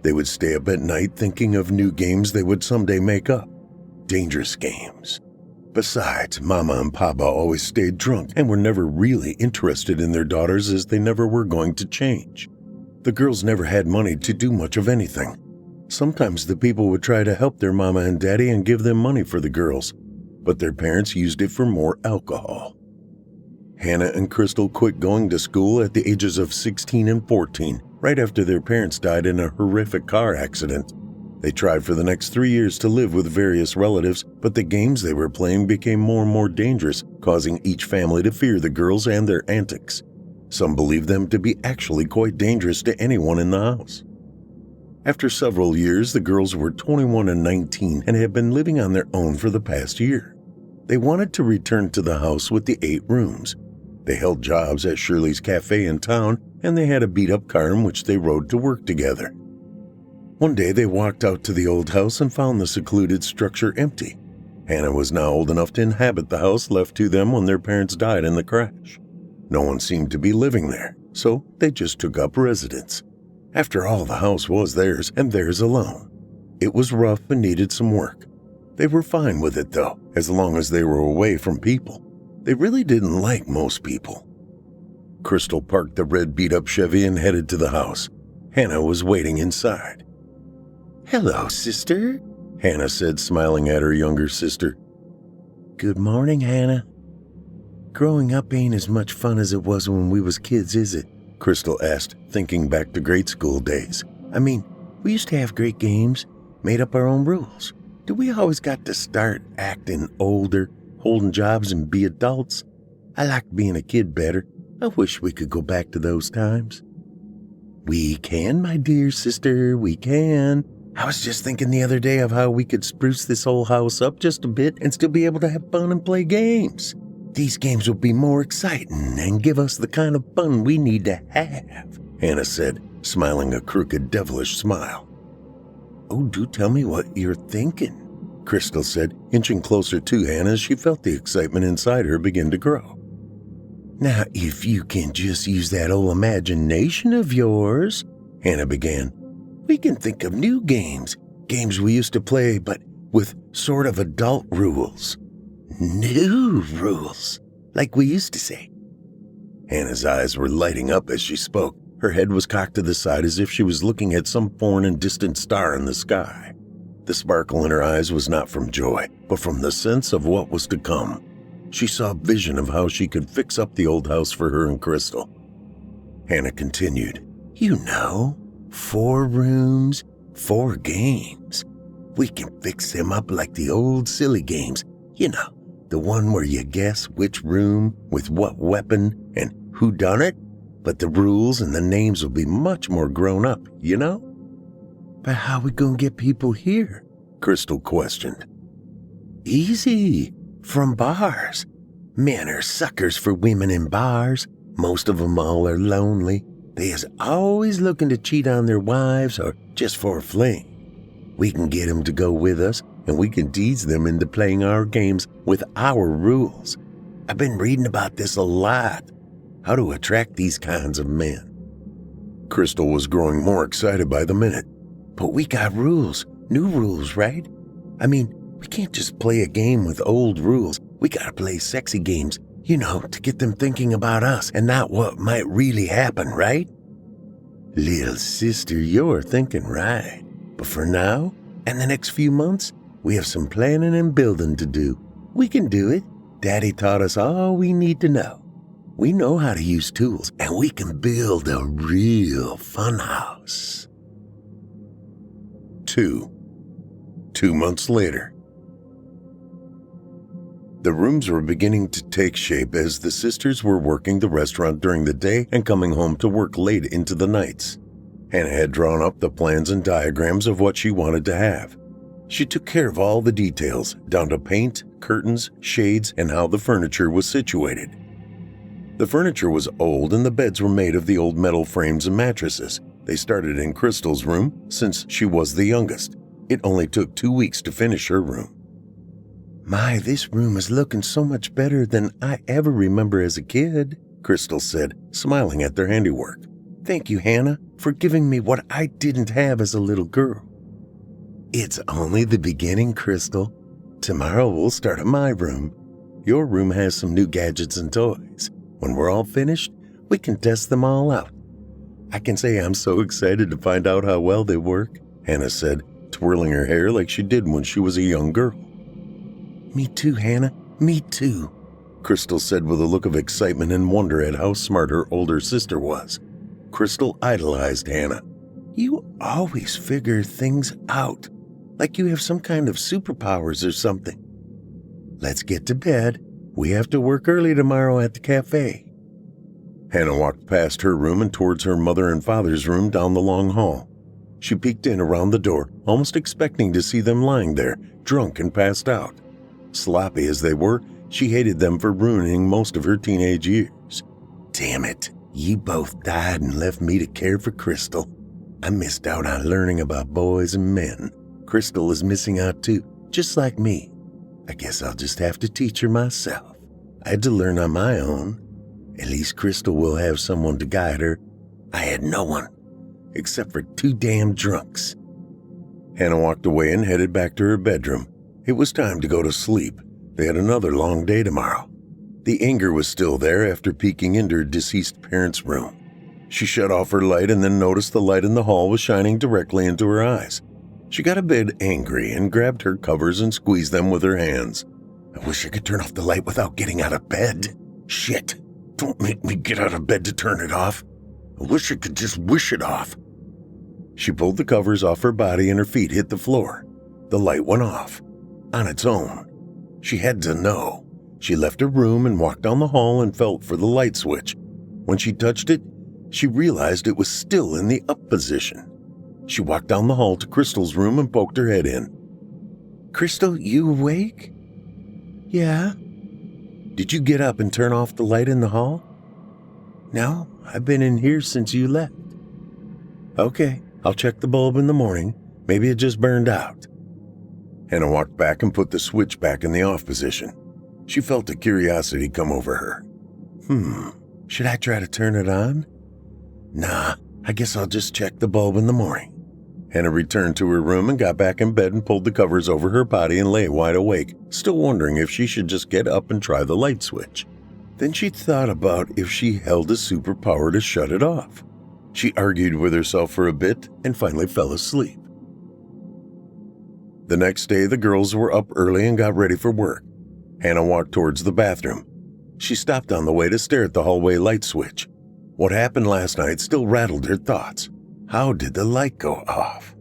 They would stay up at night thinking of new games they would someday make up. Dangerous games. Besides, Mama and Papa always stayed drunk and were never really interested in their daughters, as they never were going to change. The girls never had money to do much of anything. Sometimes the people would try to help their mama and daddy and give them money for the girls, but their parents used it for more alcohol. Hannah and Crystal quit going to school at the ages of 16 and 14, right after their parents died in a horrific car accident. They tried for the next 3 years to live with various relatives, but the games they were playing became more and more dangerous, causing each family to fear the girls and their antics. Some believed them to be actually quite dangerous to anyone in the house. After several years, the girls were 21 and 19 and had been living on their own for the past year. They wanted to return to the house with the 8 rooms. They held jobs at Shirley's Cafe in town, and they had a beat-up car in which they rode to work together. One day they walked out to the old house and found the secluded structure empty. Hannah was now old enough to inhabit the house left to them when their parents died in the crash. No one seemed to be living there, so they just took up residence. After all, the house was theirs and theirs alone. It was rough and needed some work. They were fine with it, though, as long as they were away from people. They really didn't like most people. Crystal parked the red beat-up Chevy and headed to the house. Hannah was waiting inside. "Hello, sister," Hannah said, smiling at her younger sister. "Good morning, Hannah." "Growing up ain't as much fun as it was when we was kids, is it?" Crystal asked, thinking back to grade school days. "I mean, we used to have great games, made up our own rules. Do we always got to start acting older, holding jobs and be adults? I liked being a kid better. I wish we could go back to those times." "We can, my dear sister, we can. I was just thinking the other day of how we could spruce this whole house up just a bit and still be able to have fun and play games. These games will be more exciting and give us the kind of fun we need to have," Hannah said, smiling a crooked, devilish smile. "Oh, do tell me what you're thinking," Crystal said, inching closer to Hannah as she felt the excitement inside her begin to grow. "Now, if you can just use that old imagination of yours," Hannah began, "we can think of new games we used to play, but with sort of adult rules. New rules, like we used to say." Hannah's eyes were lighting up as she spoke. Her head was cocked to the side as if she was looking at some foreign and distant star in the sky. The sparkle in her eyes was not from joy, but from the sense of what was to come. She saw a vision of how she could fix up the old house for her and Crystal. Hannah continued, "You know, 4 rooms, 4 games. We can fix them up like the old silly games. You know, the one where you guess which room with what weapon and who done it, but the rules and the names will be much more grown up, you know?" "But how we gonna get people here?" Crystal questioned. "Easy. From bars. Men are suckers for women in bars. Most of them all are lonely. They is always looking to cheat on their wives or just for a fling. We can get them to go with us, and we can tease them into playing our games with our rules. I've been reading about this a lot. How to attract these kinds of men." Crystal was growing more excited by the minute. "But we got rules. New rules, right? I mean, we can't just play a game with old rules. We gotta play sexy games, you know, to get them thinking about us and not what might really happen, right?" "Little sister, you're thinking right. But for now, and the next few months, we have some planning and building to do. We can do it. Daddy taught us all we need to know. We know how to use tools, and we can build a real fun house." 2 months later. The rooms were beginning to take shape as the sisters were working the restaurant during the day and coming home to work late into the nights. Hannah had drawn up the plans and diagrams of what she wanted to have. She took care of all the details, down to paint, curtains, shades, and how the furniture was situated. The furniture was old and the beds were made of the old metal frames and mattresses. They started in Crystal's room since she was the youngest. It only took 2 weeks to finish her room. "My, this room is looking so much better than I ever remember as a kid," Crystal said, smiling at their handiwork. "Thank you, Hannah, for giving me what I didn't have as a little girl." "It's only the beginning, Crystal. Tomorrow we'll start at my room. Your room has some new gadgets and toys. When we're all finished, we can test them all out. I can say I'm so excited to find out how well they work," Hannah said, twirling her hair like she did when she was a young girl. "Me too, Hannah, me too," Crystal said with a look of excitement and wonder at how smart her older sister was. Crystal idolized Hannah. "You always figure things out, like you have some kind of superpowers or something. Let's get to bed. We have to work early tomorrow at the cafe." Hannah walked past her room and towards her mother and father's room down the long hall. She peeked in around the door, almost expecting to see them lying there, drunk and passed out. Sloppy as they were, she hated them for ruining most of her teenage years. "Damn it, you both died and left me to care for Crystal. I missed out on learning about boys and men. Crystal is missing out too, just like me. I guess I'll just have to teach her myself. I had to learn on my own. At least Crystal will have someone to guide her. I had no one, except for 2 damn drunks." Hannah walked away and headed back to her bedroom. It was time to go to sleep. They had another long day tomorrow. The anger was still there after peeking into her deceased parents' room. She shut off her light and then noticed the light in the hall was shining directly into her eyes. She got a bit angry and grabbed her covers and squeezed them with her hands. "I wish I could turn off the light without getting out of bed. Shit, don't make me get out of bed to turn it off. I wish I could just wish it off." She pulled the covers off her body and her feet hit the floor. The light went off. On its own. She had to know. She left her room and walked down the hall and felt for the light switch. When she touched it, she realized it was still in the up position. She walked down the hall to Crystal's room and poked her head in. "Crystal, you awake?" "Yeah." "Did you get up and turn off the light in the hall?" "No, I've been in here since you left." "Okay, I'll check the bulb in the morning. Maybe it just burned out." Hannah walked back and put the switch back in the off position. She felt a curiosity come over her. Should I try to turn it on? Nah, I guess I'll just check the bulb in the morning." Hannah returned to her room and got back in bed and pulled the covers over her body and lay wide awake, still wondering if she should just get up and try the light switch. Then she thought about if she held a superpower to shut it off. She argued with herself for a bit and finally fell asleep. The next day, the girls were up early and got ready for work. Hannah walked towards the bathroom. She stopped on the way to stare at the hallway light switch. What happened last night still rattled her thoughts. How did the light go off?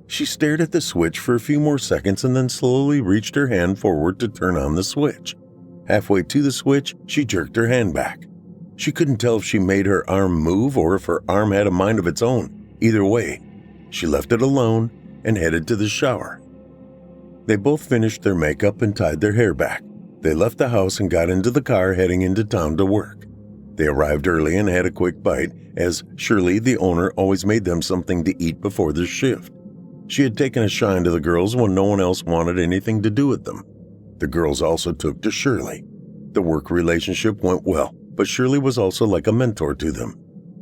She stared at the switch for a few more seconds and then slowly reached her hand forward to turn on the switch. Halfway to the switch, she jerked her hand back. She couldn't tell if she made her arm move or if her arm had a mind of its own. Either way, she left it alone and headed to the shower. They both finished their makeup and tied their hair back. They left the house and got into the car heading into town to work. They arrived early and had a quick bite, as Shirley, the owner, always made them something to eat before their shift. She had taken a shine to the girls when no one else wanted anything to do with them. The girls also took to Shirley. The work relationship went well, but Shirley was also like a mentor to them.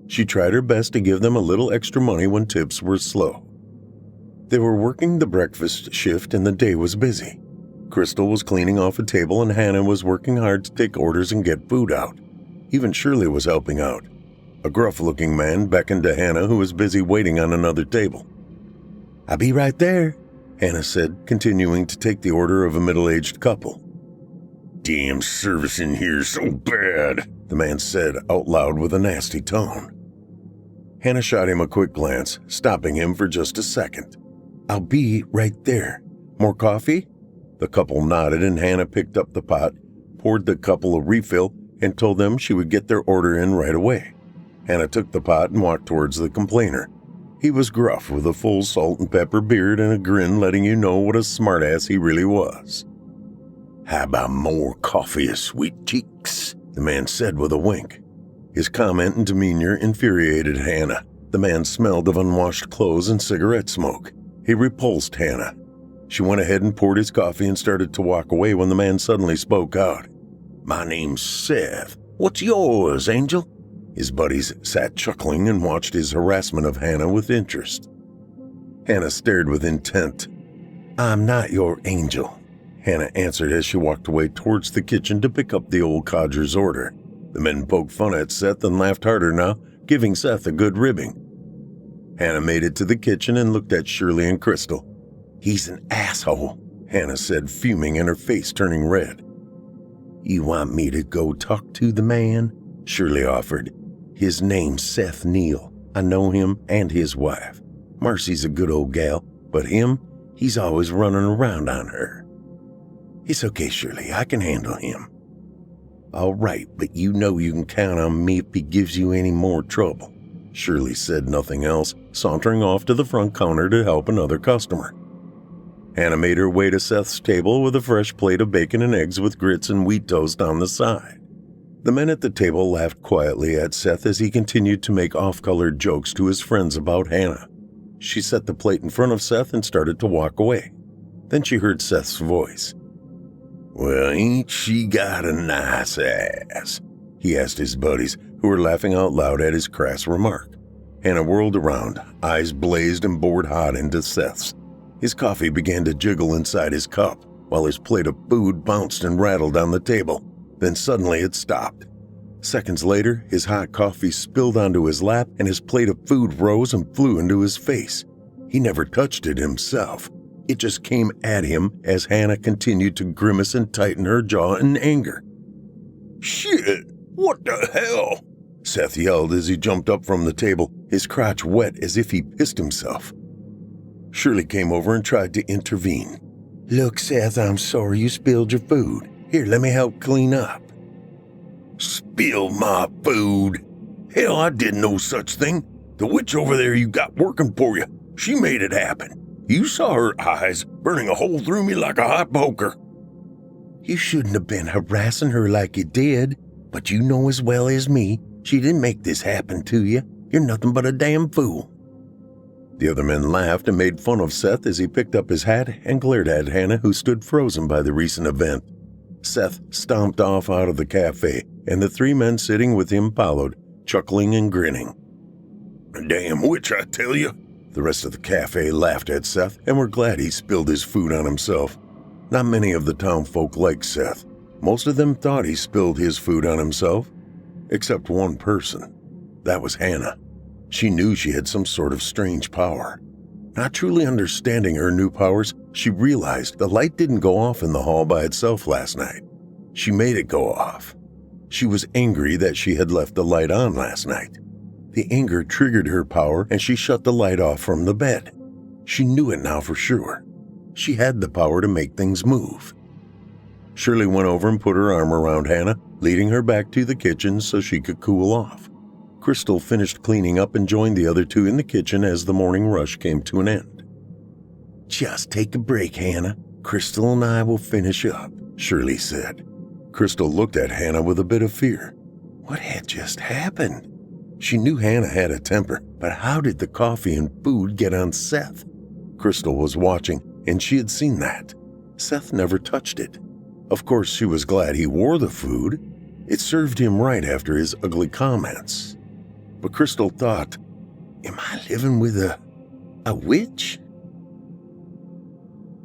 She tried her best to give them a little extra money when tips were slow. They were working the breakfast shift and the day was busy. Crystal was cleaning off a table and Hannah was working hard to take orders and get food out. Even Shirley was helping out. A gruff-looking man beckoned to Hannah, who was busy waiting on another table. "I'll be right there," Hannah said, continuing to take the order of a middle-aged couple. "Damn service in here so bad," the man said out loud with a nasty tone. Hannah shot him a quick glance, stopping him for just a second. "I'll be right there. More coffee?" The couple nodded and Hannah picked up the pot, poured the couple a refill, and told them she would get their order in right away. Hannah took the pot and walked towards the complainer. He was gruff with a full salt and pepper beard and a grin letting you know what a smartass he really was. "How about more coffee, sweet cheeks?" the man said with a wink. His comment and demeanor infuriated Hannah. The man smelled of unwashed clothes and cigarette smoke. He repulsed Hannah. She went ahead and poured his coffee and started to walk away when the man suddenly spoke out. "My name's Seth. What's yours, Angel?" His buddies sat chuckling and watched his harassment of Hannah with interest. Hannah stared with intent. "I'm not your angel," Hannah answered as she walked away towards the kitchen to pick up the old codger's order. The men poked fun at Seth and laughed harder now, giving Seth a good ribbing. Hannah made it to the kitchen and looked at Shirley and Crystal. "He's an asshole," Hannah said, fuming and her face turning red. "You want me to go talk to the man?" Shirley offered. "His name's Seth Neal. I know him and his wife. Marcy's a good old gal, but him, he's always running around on her." "It's okay, Shirley. I can handle him." "All right, but you know you can count on me if he gives you any more trouble." Shirley said nothing else, sauntering off to the front counter to help another customer. Hannah made her way to Seth's table with a fresh plate of bacon and eggs with grits and wheat toast on the side. The men at the table laughed quietly at Seth as he continued to make off-colored jokes to his friends about Hannah. She set the plate in front of Seth and started to walk away. Then she heard Seth's voice. "Well, ain't she got a nice ass?" he asked his buddies, who were laughing out loud at his crass remark. Hannah whirled around, eyes blazed and bored hot into Seth's. His coffee began to jiggle inside his cup, while his plate of food bounced and rattled on the table. Then suddenly it stopped. Seconds later, his hot coffee spilled onto his lap and his plate of food rose and flew into his face. He never touched it himself. It just came at him as Hannah continued to grimace and tighten her jaw in anger. "Shit! What the hell?" Seth yelled as he jumped up from the table, his crotch wet as if he pissed himself. Shirley came over and tried to intervene. "Look, Seth, I'm sorry you spilled your food. Here, let me help clean up." "Spill my food? Hell, I did no such thing. The witch over there you got working for you, she made it happen. You saw her eyes burning a hole through me like a hot poker." "You shouldn't have been harassing her like you did, but you know as well as me, she didn't make this happen to you. You're nothing but a damn fool." The other men laughed and made fun of Seth as he picked up his hat and glared at Hannah, who stood frozen by the recent event. Seth stomped off out of the cafe, and the three men sitting with him followed, chuckling and grinning. "Damn witch, I tell you." The rest of the cafe laughed at Seth and were glad he spilled his food on himself. Not many of the town folk liked Seth. Most of them thought he spilled his food on himself, except one person. That was Hannah. She knew she had some sort of strange power. Not truly understanding her new powers, she realized the light didn't go off in the hall by itself last night. She made it go off. She was angry that she had left the light on last night. The anger triggered her power and she shut the light off from the bed. She knew it now for sure. She had the power to make things move. Shirley went over and put her arm around Hannah, leading her back to the kitchen so she could cool off. Crystal finished cleaning up and joined the other two in the kitchen as the morning rush came to an end. "Just take a break, Hannah. Crystal and I will finish up," Shirley said. Crystal looked at Hannah with a bit of fear. What had just happened? She knew Hannah had a temper, but how did the coffee and food get on Seth? Crystal was watching, and she had seen that. Seth never touched it. Of course, she was glad he wore the food. It served him right after his ugly comments. But Crystal thought, am I living with a witch?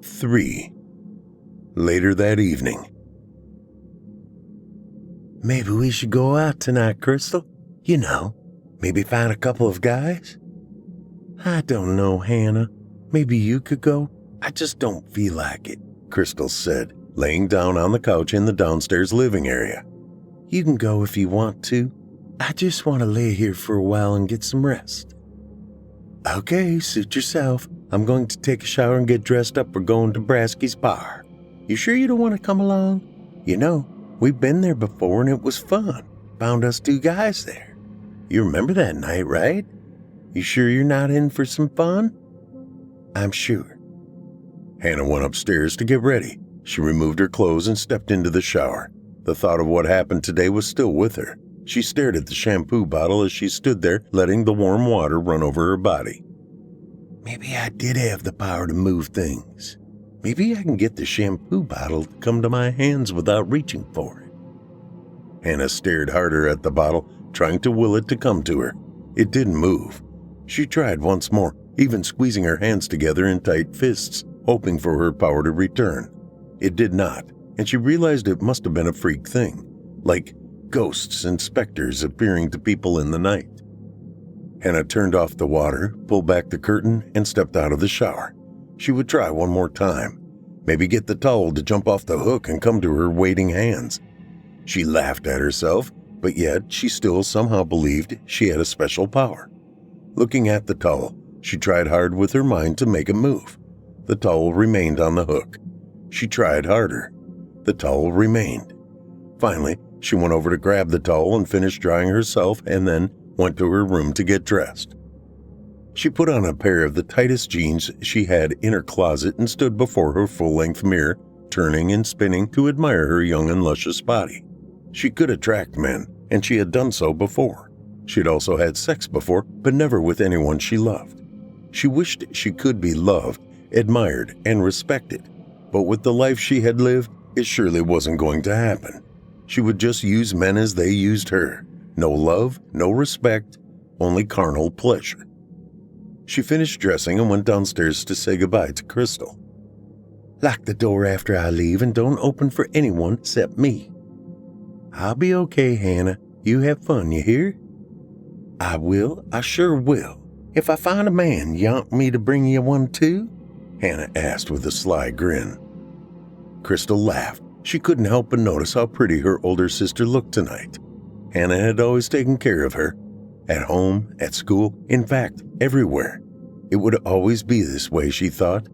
3. Later that evening. Maybe we should go out tonight, Crystal. You know, maybe find a couple of guys. I don't know, Hannah. Maybe you could go. I just don't feel like it, Crystal said, laying down on the couch in the downstairs living area. You can go if you want to. I just want to lay here for a while and get some rest. Okay, suit yourself. I'm going to take a shower and get dressed up for going to Brasky's bar. You sure you don't want to come along? You know, we've been there before and it was fun. Found us 2 guys there. You remember that night, right? You sure you're not in for some fun? I'm sure. Hannah went upstairs to get ready. She removed her clothes and stepped into the shower. The thought of what happened today was still with her. She stared at the shampoo bottle as she stood there, letting the warm water run over her body. Maybe I did have the power to move things. Maybe I can get the shampoo bottle to come to my hands without reaching for it. Hannah stared harder at the bottle, trying to will it to come to her. It didn't move. She tried once more, even squeezing her hands together in tight fists, hoping for her power to return. It did not, and she realized it must have been a freak thing, like ghosts and specters appearing to people in the night. Hannah turned off the water, pulled back the curtain, and stepped out of the shower. She would try one more time, maybe get the towel to jump off the hook and come to her waiting hands. She laughed at herself, but yet she still somehow believed she had a special power. Looking at the towel, she tried hard with her mind to make it move. The towel remained on the hook. She tried harder. The towel remained. Finally, she went over to grab the towel and finished drying herself and then went to her room to get dressed. She put on a pair of the tightest jeans she had in her closet and stood before her full-length mirror, turning and spinning to admire her young and luscious body. She could attract men, and she had done so before. She had also had sex before, but never with anyone she loved. She wished she could be loved, admired, and respected, but with the life she had lived, it surely wasn't going to happen. She would just use men as they used her. No love, no respect, only carnal pleasure. She finished dressing and went downstairs to say goodbye to Crystal. Lock the door after I leave and don't open for anyone except me. I'll be okay, Hannah. You have fun, you hear? I will. I sure will. If I find a man, you want me to bring you one too? Hannah asked with a sly grin. Crystal laughed. She couldn't help but notice how pretty her older sister looked tonight. Hannah had always taken care of her. At home, at school, in fact, everywhere. It would always be this way, she thought.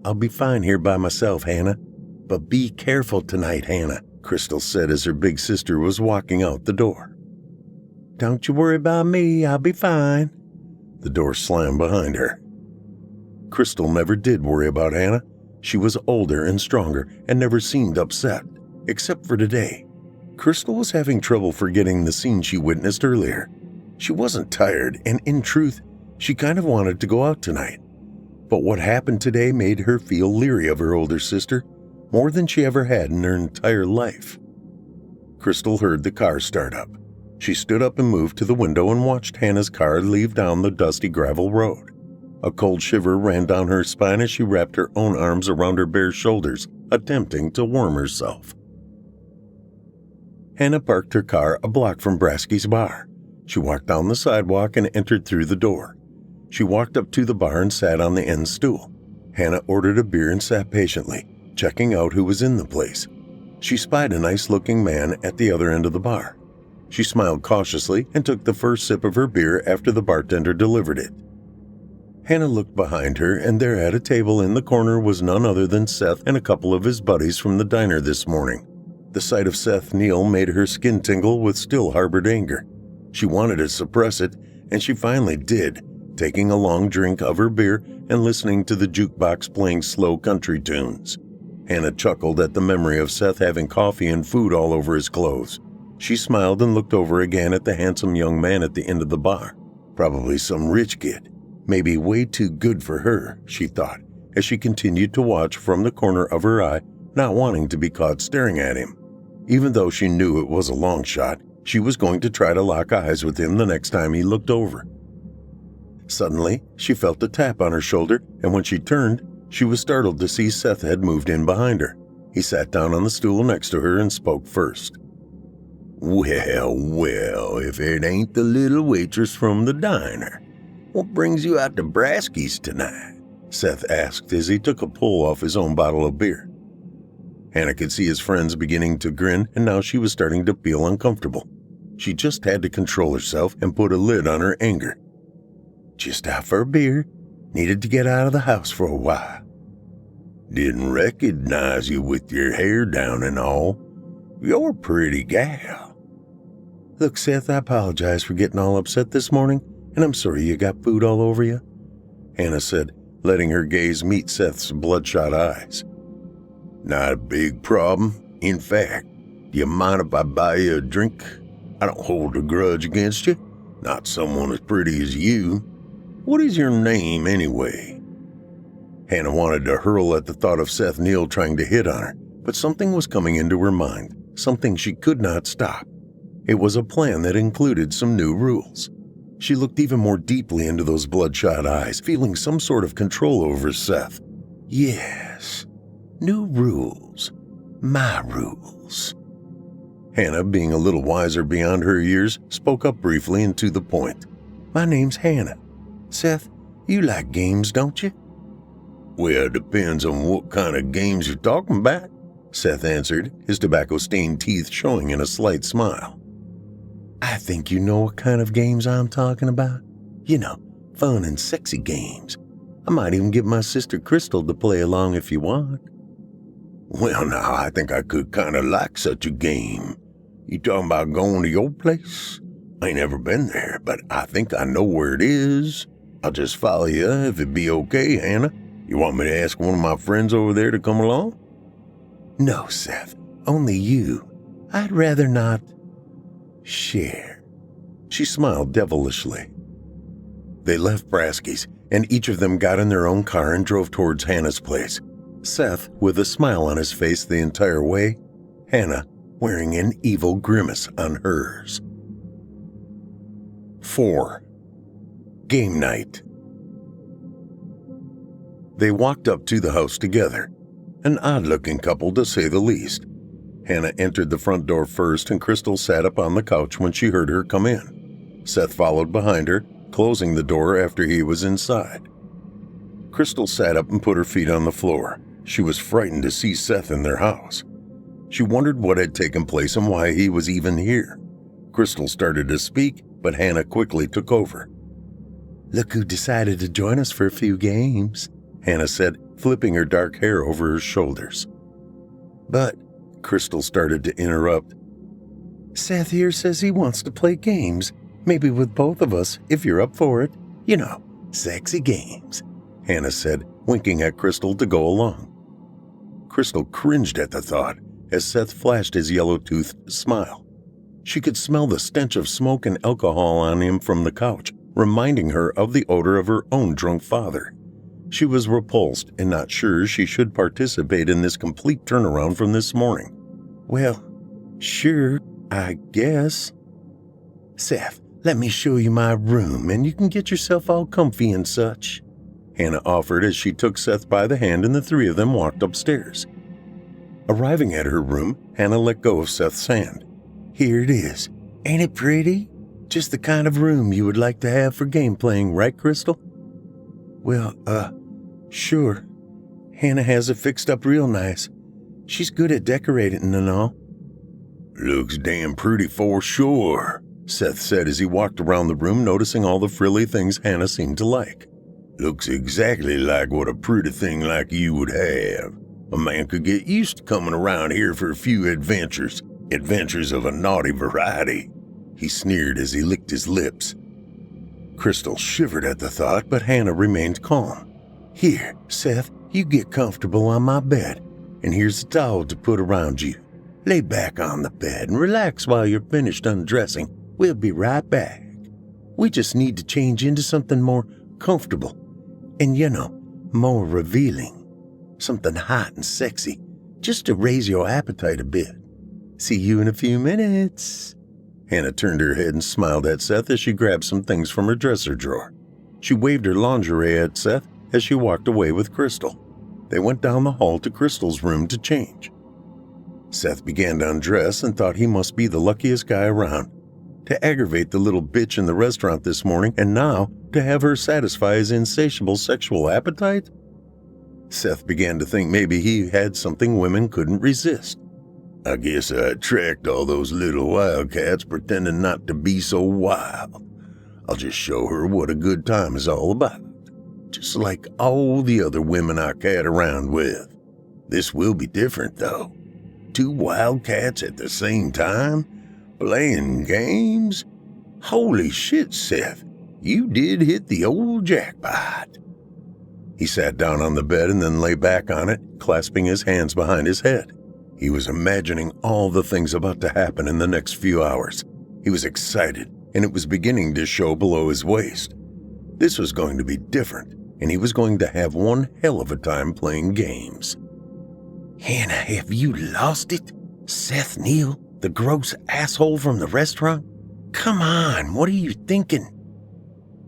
I'll be fine here by myself, Hannah. But be careful tonight, Hannah, Crystal said as her big sister was walking out the door. Don't you worry about me, I'll be fine. The door slammed behind her. Crystal never did worry about Hannah. She was older and stronger and never seemed upset, except for today. Crystal was having trouble forgetting the scene she witnessed earlier. She wasn't tired, and in truth, she kind of wanted to go out tonight. But what happened today made her feel leery of her older sister, more than she ever had in her entire life. Crystal heard the car start up. She stood up and moved to the window and watched Hannah's car leave down the dusty gravel road. A cold shiver ran down her spine as she wrapped her own arms around her bare shoulders, attempting to warm herself. Hannah parked her car a block from Brasky's bar. She walked down the sidewalk and entered through the door. She walked up to the bar and sat on the end stool. Hannah ordered a beer and sat patiently, checking out who was in the place. She spied a nice-looking man at the other end of the bar. She smiled cautiously and took the first sip of her beer after the bartender delivered it. Hannah looked behind her, and there at a table in the corner was none other than Seth and a couple of his buddies from the diner this morning. The sight of Seth kneel made her skin tingle with still harbored anger. She wanted to suppress it, and she finally did, taking a long drink of her beer and listening to the jukebox playing slow country tunes. Hannah chuckled at the memory of Seth having coffee and food all over his clothes. She smiled and looked over again at the handsome young man at the end of the bar. Probably some rich kid. Maybe way too good for her, she thought, as she continued to watch from the corner of her eye, not wanting to be caught staring at him. Even though she knew it was a long shot, she was going to try to lock eyes with him the next time he looked over. Suddenly, she felt a tap on her shoulder, and when she turned, she was startled to see Seth had moved in behind her. He sat down on the stool next to her and spoke first. Well, if it ain't the little waitress from the diner. What brings you out to Brasky's tonight? Seth asked as he took a pull off his own bottle of beer. Hannah could see his friends beginning to grin, and now she was starting to feel uncomfortable. She just had to control herself and put a lid on her anger. Just out for a beer. Needed to get out of the house for a while. Didn't recognize you with your hair down and all. You're a pretty gal. Look, Seth, I apologize for getting all upset this morning, and I'm sorry you got food all over you, Hannah said, letting her gaze meet Seth's bloodshot eyes. Not a big problem. In fact, do you mind if I buy you a drink? I don't hold a grudge against you. Not someone as pretty as you. What is your name, anyway? Hannah wanted to hurl at the thought of Seth Neal trying to hit on her, but something was coming into her mind, something she could not stop. It was a plan that included some new rules. She looked even more deeply into those bloodshot eyes, feeling some sort of control over Seth. Yes, new rules. My rules. Hannah, being a little wiser beyond her years, spoke up briefly and to the point. My name's Hannah. Seth, you like games, don't you? Well, it depends on what kind of games you're talking about, Seth answered, his tobacco-stained teeth showing in a slight smile. I think you know what kind of games I'm talking about. You know, fun and sexy games. I might even get my sister Crystal to play along if you want. Well, now, I think I could kind of like such a game. You talking about going to your place? I ain't never been there, but I think I know where it is. I'll just follow you if it be okay, Hannah. You want me to ask one of my friends over there to come along? No, Seth, only you. I'd rather not share. She smiled devilishly. They left Brasky's, and each of them got in their own car and drove towards Hannah's place. Seth with a smile on his face the entire way, Hannah wearing an evil grimace on hers. 4. Game night. They walked up to the house together, an odd-looking couple to say the least. Hannah entered the front door first, and Crystal sat up on the couch when she heard her come in. Seth followed behind her, closing the door after he was inside. Crystal sat up and put her feet on the floor. She was frightened to see Seth in their house. She wondered what had taken place and why he was even here. Crystal started to speak, but Hannah quickly took over. Look who decided to join us for a few games, Hannah said, flipping her dark hair over her shoulders. But, Crystal started to interrupt. Seth here says he wants to play games, maybe with both of us, if you're up for it. You know, sexy games, Hannah said, winking at Crystal to go along. Crystal cringed at the thought as Seth flashed his yellow-toothed smile. She could smell the stench of smoke and alcohol on him from the couch, reminding her of the odor of her own drunk father. She was repulsed and not sure she should participate in this complete turnaround from this morning. Well, sure, I guess. Seth, let me show you my room and you can get yourself all comfy and such, Hannah offered as she took Seth by the hand and the three of them walked upstairs. Arriving at her room, Hannah let go of Seth's hand. Here it is. Ain't it pretty? Just the kind of room you would like to have for game playing, right, Crystal? Well, sure. Hannah has it fixed up real nice. She's good at decorating and all. Looks damn pretty for sure, Seth said as he walked around the room, noticing all the frilly things Hannah seemed to like. Looks exactly like what a pretty thing like you would have. A man could get used to coming around here for a few adventures of a naughty variety, he sneered as he licked his lips. Crystal shivered at the thought, but Hannah remained calm. Here, Seth, you get comfortable on my bed, and here's a towel to put around you. Lay back on the bed and relax while you're finished undressing. We'll be right back. We just need to change into something more comfortable and, more revealing. Something hot and sexy, just to raise your appetite a bit. See you in a few minutes. Hannah turned her head and smiled at Seth as she grabbed some things from her dresser drawer. She waved her lingerie at Seth as she walked away with Crystal. They went down the hall to Crystal's room to change. Seth began to undress and thought he must be the luckiest guy around. To aggravate the little bitch in the restaurant this morning and now to have her satisfy his insatiable sexual appetite? Seth began to think maybe he had something women couldn't resist. I guess I attract all those little wildcats pretending not to be so wild. I'll just show her what a good time is all about. Just like all the other women I cat around with. This will be different, though. 2 wildcats at the same time? Playing games? Holy shit, Seth. You did hit the old jackpot. He sat down on the bed and then lay back on it, clasping his hands behind his head. He was imagining all the things about to happen in the next few hours. He was excited, and it was beginning to show below his waist. This was going to be different, and he was going to have one hell of a time playing games. Hannah, have you lost it? Seth Neal, the gross asshole from the restaurant? Come on, what are you thinking?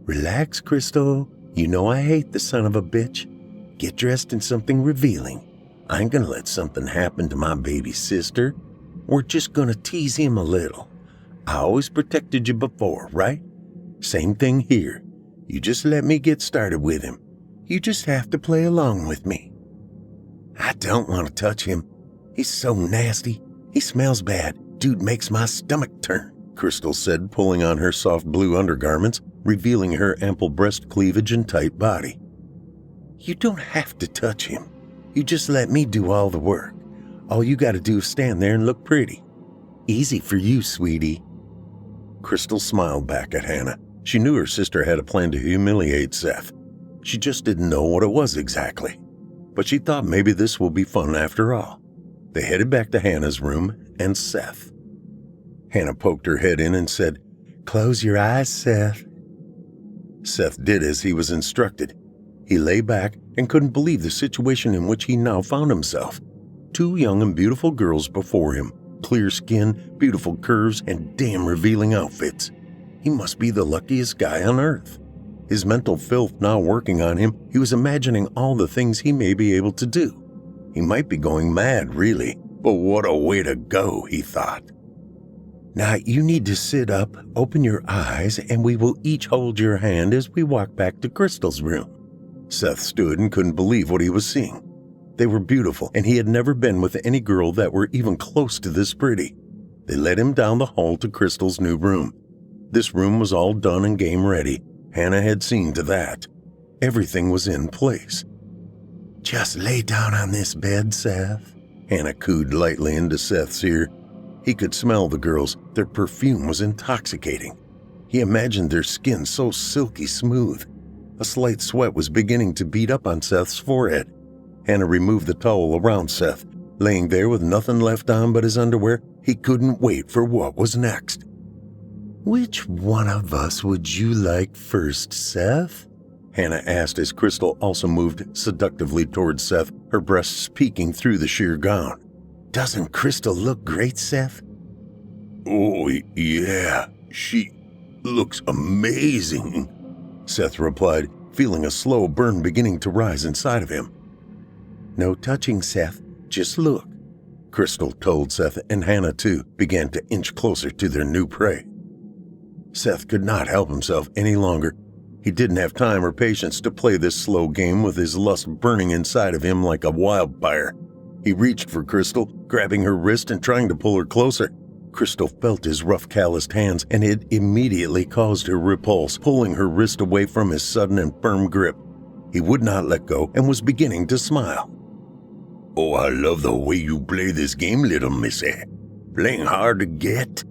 Relax, Crystal. You know I hate the son of a bitch. Get dressed in something revealing. I ain't gonna let something happen to my baby sister. We're just gonna tease him a little. I always protected you before, right? Same thing here. You just let me get started with him. You just have to play along with me. I don't want to touch him. He's so nasty. He smells bad. Dude makes my stomach turn, Crystal said, pulling on her soft blue undergarments, revealing her ample breast cleavage and tight body. You don't have to touch him. You just let me do all the work. All you gotta do is stand there and look pretty. Easy for you, sweetie. Crystal smiled back at Hannah. She knew her sister had a plan to humiliate Seth. She just didn't know what it was exactly. But she thought maybe this will be fun after all. They headed back to Hannah's room and Seth. Hannah poked her head in and said, "Close your eyes, Seth." Seth did as he was instructed. He lay back and couldn't believe the situation in which he now found himself. 2 young and beautiful girls before him, clear skin, beautiful curves, and damn revealing outfits. He must be the luckiest guy on earth. His mental filth now working on him, he was imagining all the things he may be able to do. He might be going mad, really, but what a way to go, he thought. Now you need to sit up, open your eyes, and we will each hold your hand as we walk back to Crystal's room. Seth stood and couldn't believe what he was seeing. They were beautiful, and he had never been with any girl that were even close to this pretty. They led him down the hall to Crystal's new room. This room was all done and game ready. Hannah had seen to that. Everything was in place. Just lay down on this bed, Seth. Hannah cooed lightly into Seth's ear. He could smell the girls. Their perfume was intoxicating. He imagined their skin so silky smooth. A slight sweat was beginning to beat up on Seth's forehead. Hannah removed the towel around Seth. Laying there with nothing left on but his underwear, he couldn't wait for what was next. Which one of us would you like first, Seth? Hannah asked as Crystal also moved seductively towards Seth, her breasts peeking through the sheer gown. Doesn't Crystal look great, Seth? Oh, yeah, she looks amazing, Seth replied, feeling a slow burn beginning to rise inside of him. No touching, Seth. Just look, Crystal told Seth, and Hannah, too, began to inch closer to their new prey. Seth could not help himself any longer. He didn't have time or patience to play this slow game with his lust burning inside of him like a wildfire. He reached for Crystal, grabbing her wrist and trying to pull her closer. Crystal felt his rough, calloused hands, and it immediately caused her repulse, pulling her wrist away from his sudden and firm grip. He would not let go and was beginning to smile. Oh, I love the way you play this game, little missy. Playing hard to get.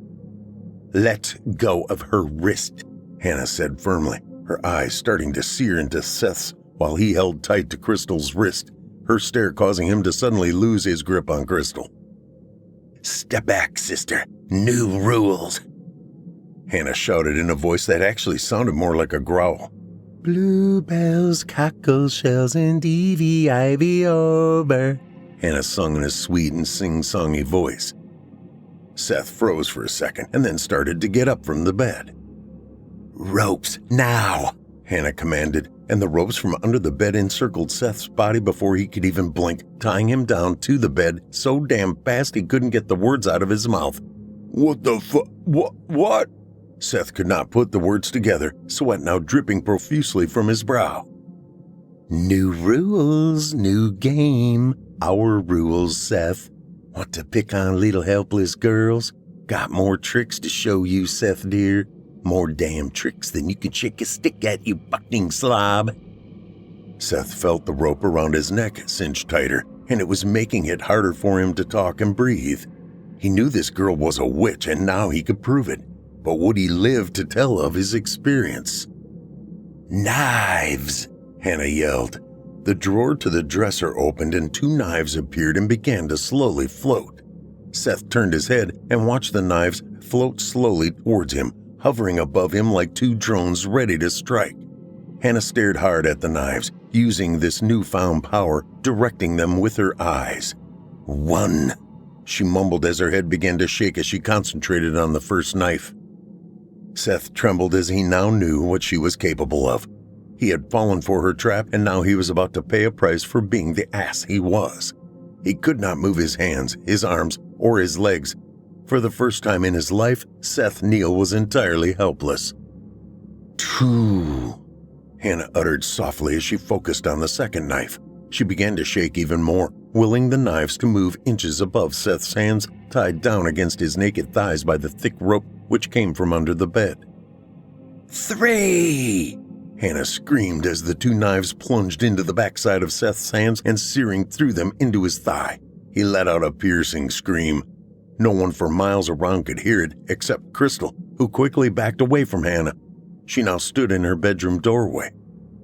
Let go of her wrist, Hannah said firmly, her eyes starting to sear into Seth's while he held tight to Crystal's wrist, her stare causing him to suddenly lose his grip on Crystal. Step back, sister. New rules, Hannah shouted in a voice that actually sounded more like a growl. Bluebells, cockle shells, and ivy over, Hannah sung in a sweet and sing-songy voice. Seth froze for a second and then started to get up from the bed. Ropes, now, Hannah commanded, and the ropes from under the bed encircled Seth's body before he could even blink, tying him down to the bed so damn fast he couldn't get the words out of his mouth. What the what? Seth could not put the words together, sweat now dripping profusely from his brow. New rules, new game. Our rules, Seth. Want to pick on little helpless girls? Got more tricks to show you, Seth dear. More damn tricks than you can shake a stick at, you bucking slob. Seth felt the rope around his neck cinch tighter, and it was making it harder for him to talk and breathe. He knew this girl was a witch, and now he could prove it. But would he live to tell of his experience? Knives, Hannah yelled. The drawer to the dresser opened and 2 knives appeared and began to slowly float. Seth turned his head and watched the knives float slowly towards him, hovering above him like two drones ready to strike. Hannah stared hard at the knives, using this newfound power, directing them with her eyes. "One," she mumbled as her head began to shake as she concentrated on the first knife. Seth trembled as he now knew what she was capable of. He had fallen for her trap, and now he was about to pay a price for being the ass he was. He could not move his hands, his arms, or his legs. For the first time in his life, Seth Neal was entirely helpless. "Two," Hannah uttered softly as she focused on the second knife. She began to shake even more, willing the knives to move inches above Seth's hands, tied down against his naked thighs by the thick rope which came from under the bed. "Three!" Hannah screamed as the two knives plunged into the backside of Seth's hands and searing through them into his thigh. He let out a piercing scream. No one for miles around could hear it except Crystal, who quickly backed away from Hannah. She now stood in her bedroom doorway.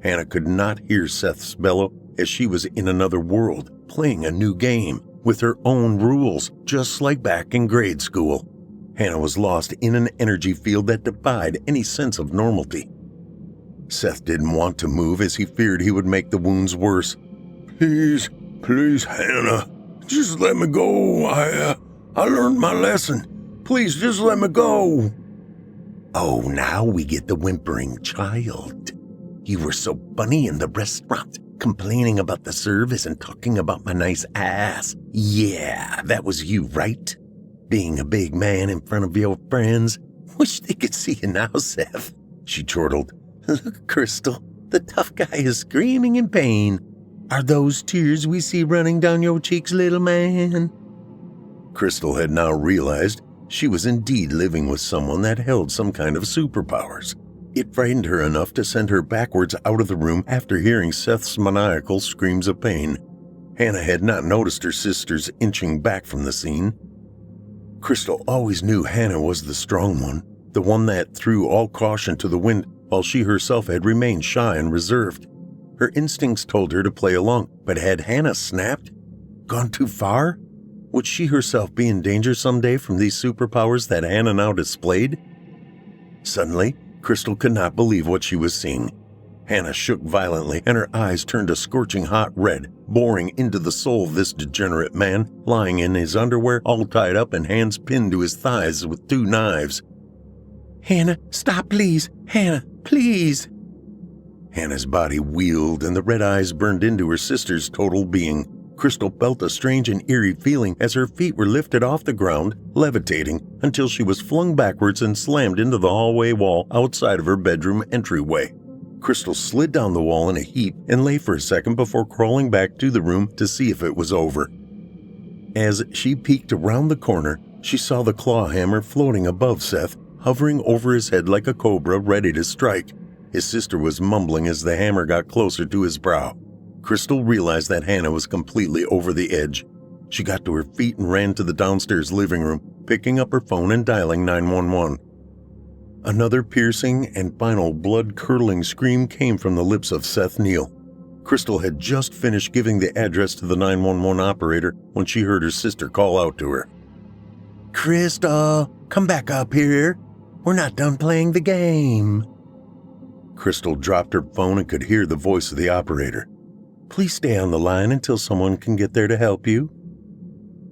Hannah could not hear Seth's bellow as she was in another world, playing a new game with her own rules, just like back in grade school. Hannah was lost in an energy field that defied any sense of normality. Seth didn't want to move as he feared he would make the wounds worse. Please, Hannah, just let me go. I learned my lesson. Please, just let me go." "Oh, now we get the whimpering child. You were so funny in the restaurant, complaining about the service and talking about my nice ass. Yeah, that was you, right? Being a big man in front of your friends. Wish they could see you now, Seth," she chortled. "Look, Crystal, the tough guy is screaming in pain. Are those tears we see running down your cheeks, little man?" Crystal had now realized she was indeed living with someone that held some kind of superpowers. It frightened her enough to send her backwards out of the room after hearing Seth's maniacal screams of pain. Hannah had not noticed her sisters inching back from the scene. Crystal always knew Hannah was the strong one, the one that threw all caution to the wind, while she herself had remained shy and reserved. Her instincts told her to play along, but had Hannah snapped? Gone too far? Would she herself be in danger someday from these superpowers that Hannah now displayed? Suddenly, Crystal could not believe what she was seeing. Hannah shook violently, and her eyes turned a scorching hot red, boring into the soul of this degenerate man, lying in his underwear, all tied up and hands pinned to his thighs with two knives. "Hannah, stop, please. Hannah, please." Hannah's body wheeled, and the red eyes burned into her sister's total being. Crystal felt a strange and eerie feeling as her feet were lifted off the ground, levitating, until she was flung backwards and slammed into the hallway wall outside of her bedroom entryway. Crystal slid down the wall in a heap and lay for a second before crawling back to the room to see if it was over. As she peeked around the corner, she saw the claw hammer floating above Seth, hovering over his head like a cobra ready to strike. His sister was mumbling as the hammer got closer to his brow. Crystal realized that Hannah was completely over the edge. She got to her feet and ran to the downstairs living room, picking up her phone and dialing 911. Another piercing and final blood-curdling scream came from the lips of Seth Neal. Crystal had just finished giving the address to the 911 operator when she heard her sister call out to her. "Crystal, come back up here. We're not done playing the game." Crystal dropped her phone and could hear the voice of the operator. "Please stay on the line until someone can get there to help you."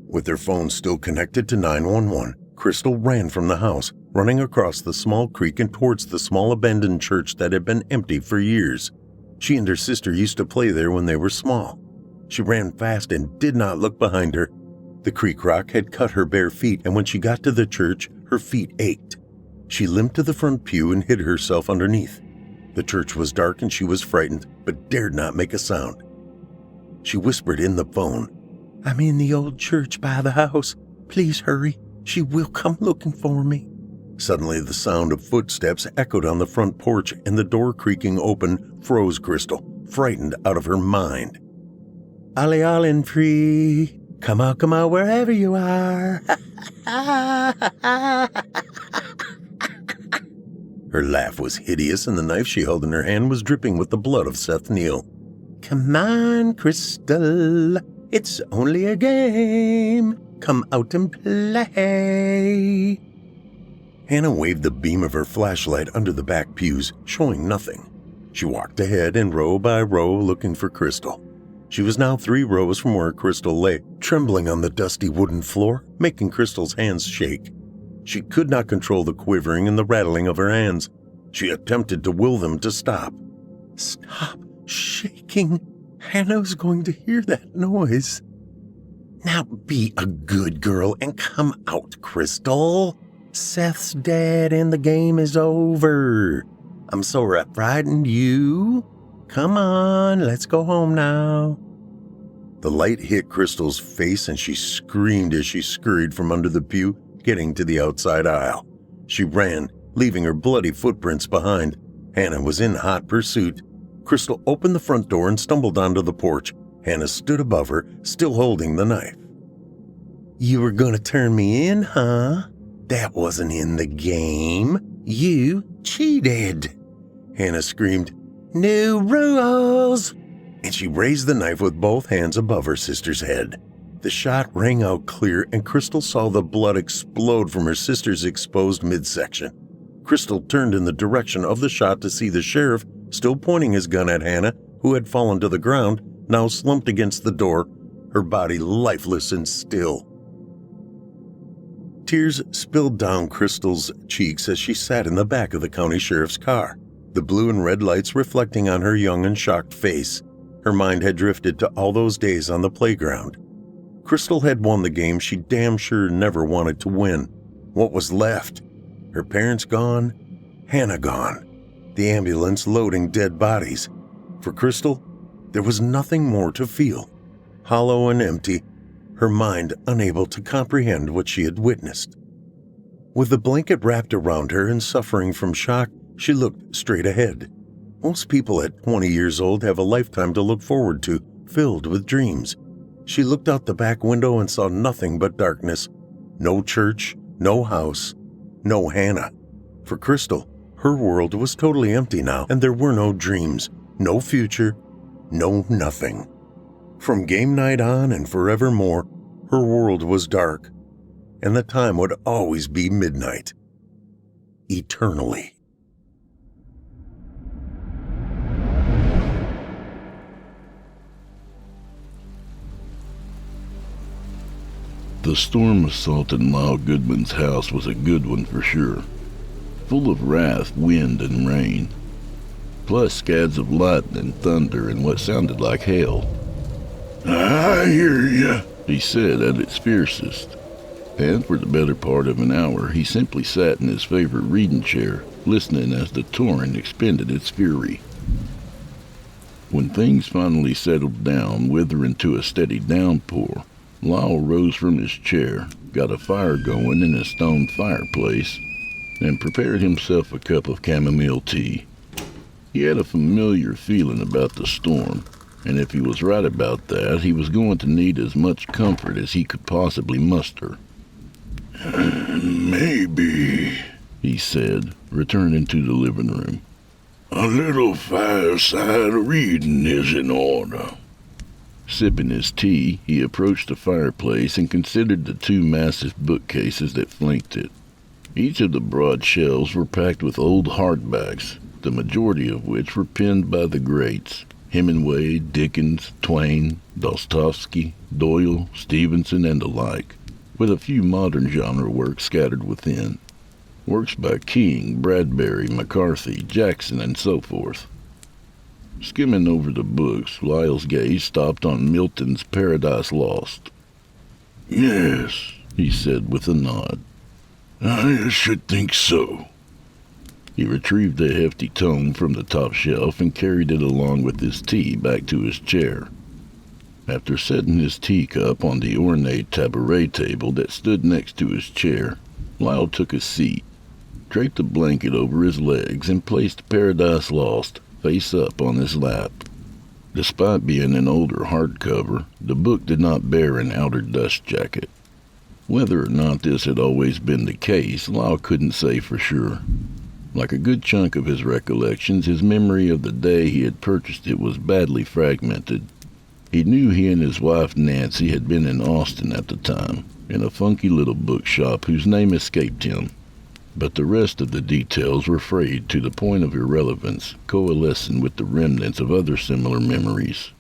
With her phone still connected to 911, Crystal ran from the house, running across the small creek and towards the small abandoned church that had been empty for years. She and her sister used to play there when they were small. She ran fast and did not look behind her. The creek rock had cut her bare feet, and when she got to the church, her feet ached. She limped to the front pew and hid herself underneath. The church was dark and she was frightened, but dared not make a sound. She whispered in the phone, "I'm in the old church by the house. Please hurry. She will come looking for me." Suddenly, the sound of footsteps echoed on the front porch, and the door creaking open froze Crystal, frightened out of her mind. "Ollie Ollin free. Come out, wherever you are." Her laugh was hideous, and the knife she held in her hand was dripping with the blood of Seth Neal. "Come on, Crystal. It's only a game. Come out and play." Hannah waved the beam of her flashlight under the back pews, showing nothing. She walked ahead and row by row looking for Crystal. She was now 3 rows from where Crystal lay, trembling on the dusty wooden floor, making Crystal's hands shake. She could not control the quivering and the rattling of her hands. She attempted to will them to stop. Stop shaking. Hannah's going to hear that noise. Now be a good girl and come out, Crystal. Seth's dead and the game is over. I'm sorry I frightened you. Come on, let's go home now. The light hit Crystal's face and she screamed as she scurried from under the pew, getting to the outside aisle. She ran, leaving her bloody footprints behind. Hannah was in hot pursuit. Crystal opened the front door and stumbled onto the porch. Hannah stood above her, still holding the knife. You were going to turn me in, huh? That wasn't in the game. You cheated. Hannah screamed, New rules! And she raised the knife with both hands above her sister's head. The shot rang out clear and Crystal saw the blood explode from her sister's exposed midsection. Crystal turned in the direction of the shot to see the sheriff still pointing his gun at Hannah, who had fallen to the ground, now slumped against the door, her body lifeless and still. Tears spilled down Crystal's cheeks as she sat in the back of the county sheriff's car, the blue and red lights reflecting on her young and shocked face. Her mind had drifted to all those days on the playground. Crystal had won the game she damn sure never wanted to win. What was left? Her parents gone, Hannah gone, the ambulance loading dead bodies. For Crystal, there was nothing more to feel. Hollow and empty, her mind unable to comprehend what she had witnessed. With the blanket wrapped around her and suffering from shock, she looked straight ahead. Most people at 20 years old have a lifetime to look forward to, filled with dreams. She looked out the back window and saw nothing but darkness. No church, no house, no Hannah. For Crystal, her world was totally empty now, and there were no dreams, no future, no nothing. From game night on and forevermore, her world was dark, and the time would always be midnight. Eternally. The storm assault in Lyle Goodman's house was a good one for sure. Full of wrath, wind, and rain. Plus scads of lightning, thunder, and what sounded like hail. I hear ya, he said at its fiercest. And for the better part of an hour, he simply sat in his favorite reading chair, listening as the torrent expended its fury. When things finally settled down, withering to a steady downpour, Lyle rose from his chair, got a fire going in a stone fireplace, and prepared himself a cup of chamomile tea. He had a familiar feeling about the storm, and if he was right about that, he was going to need as much comfort as he could possibly muster. Maybe, he said, returning to the living room. A little fireside reading is in order. Sipping his tea, he approached the fireplace and considered the 2 massive bookcases that flanked it. Each of the broad shelves were packed with old hardbacks, the majority of which were penned by the greats: Hemingway, Dickens, Twain, Dostoevsky, Doyle, Stevenson, and the like, with a few modern genre works scattered within. Works by King, Bradbury, McCarthy, Jackson, and so forth. Skimming over the books, Lyle's gaze stopped on Milton's Paradise Lost. Yes, he said with a nod. I should think so. He retrieved the hefty tome from the top shelf and carried it along with his tea back to his chair. After setting his teacup on the ornate tabouret table that stood next to his chair, Lyle took a seat, draped a blanket over his legs, and placed Paradise Lost face up on his lap. Despite being an older hardcover, the book did not bear an outer dust jacket. Whether or not this had always been the case, Lyle couldn't say for sure. Like a good chunk of his recollections, his memory of the day he had purchased it was badly fragmented. He knew he and his wife Nancy had been in Austin at the time, in a funky little bookshop whose name escaped him. but the rest of the details were frayed to the point of irrelevance, coalescing with the remnants of other similar memories,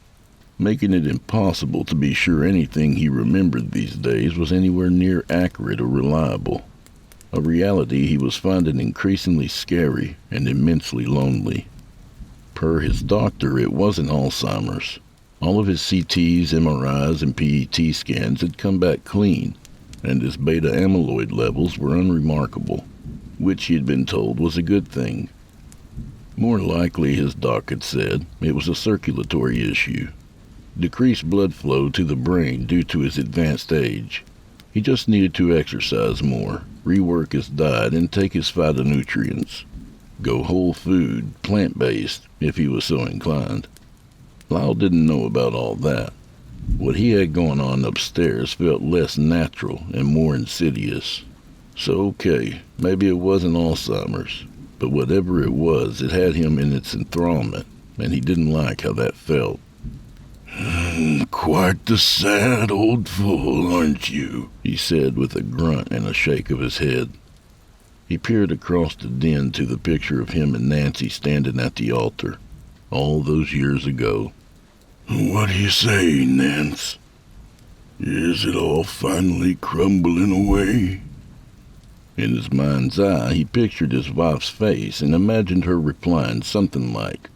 making it impossible to be sure anything he remembered these days was anywhere near accurate or reliable. A reality he was finding increasingly scary and immensely lonely. Per his doctor, it wasn't Alzheimer's. All of his CTs, MRIs, and PET scans had come back clean, and his beta amyloid levels were unremarkable, which he had been told was a good thing. More likely, his doc had said, it was a circulatory issue. Decreased blood flow to the brain due to his advanced age. He just needed to exercise more, rework his diet, and take his phytonutrients. Go whole food, plant-based, if he was so inclined. Lyle didn't know about all that. What he had going on upstairs felt less natural and more insidious. So okay, maybe it wasn't Alzheimer's, but whatever it was, it had him in its enthrallment, and he didn't like how that felt. Quite the sad old fool, aren't you? He said with a grunt and a shake of his head. He peered across the den to the picture of him and Nancy standing at the altar, all those years ago. What do you say, Nance? Is it all finally crumbling away? In his mind's eye, he pictured his wife's face and imagined her replying something like,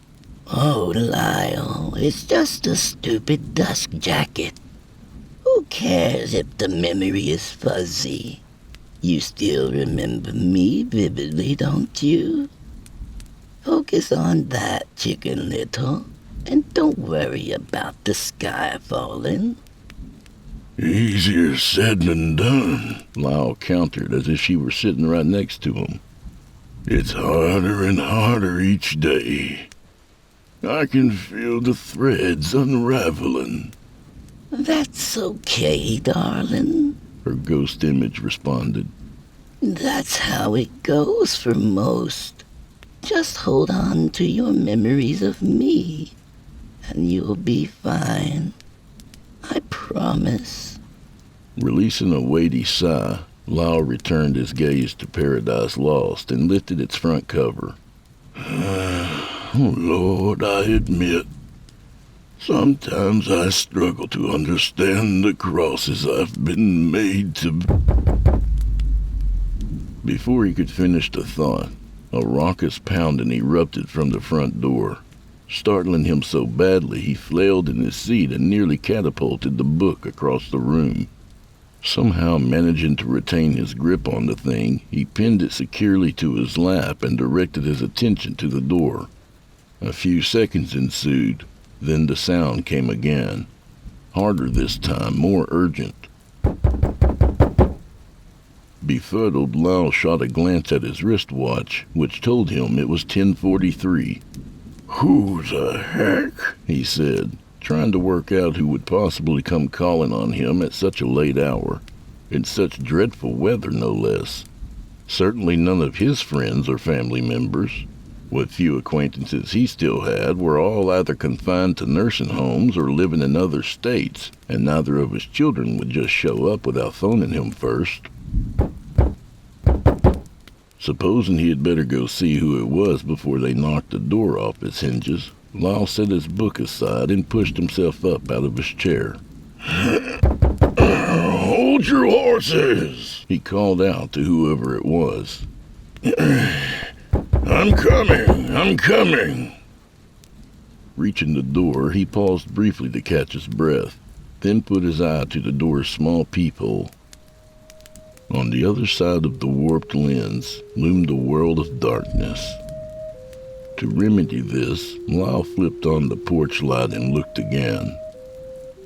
"Oh, Lyle, it's just a stupid dust jacket. Who cares if the memory is fuzzy? You still remember me vividly, don't you? Focus on that, Chicken Little, and don't worry about the sky falling." Easier said than done, Lyle countered as if she were sitting right next to him. It's harder and harder each day. I can feel the threads unraveling. "That's okay, darling," her ghost image responded. "That's how it goes for most. Just hold on to your memories of me, and you'll be fine. I promise." Releasing a weighty sigh, Lyle returned his gaze to Paradise Lost and lifted its front cover. Oh, Lord, I admit, sometimes I struggle to understand the crosses I've been made to... Before he could finish the thought, a raucous pounding erupted from the front door, startling him so badly he flailed in his seat and nearly catapulted the book across the room. Somehow managing to retain his grip on the thing, he pinned it securely to his lap and directed his attention to the door. A few seconds ensued, then the sound came again. Harder this time, more urgent. Befuddled, Lyle shot a glance at his wristwatch, which told him it was 10:43. Who the heck? He said, trying to work out who would possibly come calling on him at such a late hour, in such dreadful weather no less. Certainly none of his friends or family members. What few acquaintances he still had were all either confined to nursing homes or living in other states, and neither of his children would just show up without phoning him first. Supposing he had better go see who it was before they knocked the door off its hinges, Lyle set his book aside and pushed himself up out of his chair. Hold your horses, he called out to whoever it was. I'm coming. Reaching the door, he paused briefly to catch his breath, then put his eye to the door's small peephole. On the other side of the warped lens loomed a world of darkness. To remedy this, Lyle flipped on the porch light and looked again.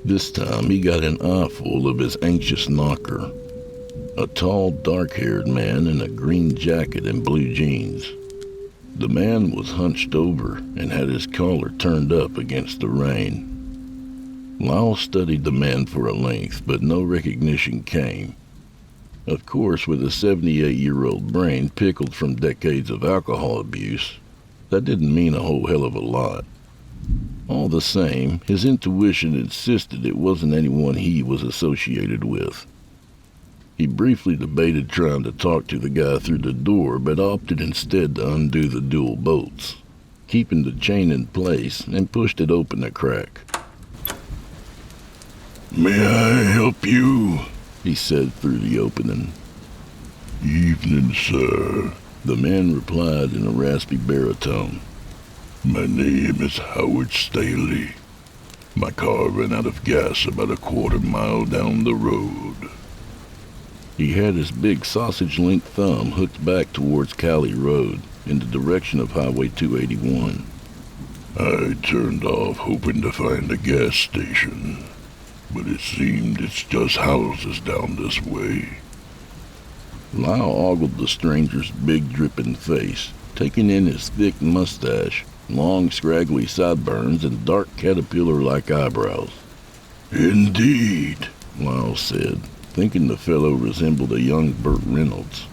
This time he got an eyeful of his anxious knocker, a tall, dark-haired man in a green jacket and blue jeans. The man was hunched over and had his collar turned up against the rain. Lyle studied the man for a length, but no recognition came. Of course, with a 78-year-old brain pickled from decades of alcohol abuse, that didn't mean a whole hell of a lot. All the same, his intuition insisted it wasn't anyone he was associated with. He briefly debated trying to talk to the guy through the door, but opted instead to undo the dual bolts, keeping the chain in place, and pushed it open a crack. "May I help you?" he said through the opening. "Evening, sir." The man replied in a raspy baritone. "My name is Howard Staley. My car ran out of gas about a quarter-mile down the road." He had his big sausage-length thumb hooked back towards Cali Road, in the direction of Highway 281. "I turned off hoping to find a gas station, but it seemed it's just houses down this way." Lyle ogled the stranger's big dripping face, taking in his thick mustache, long scraggly sideburns, and dark caterpillar-like eyebrows. "Indeed," Lyle said, thinking the fellow resembled a young Burt Reynolds.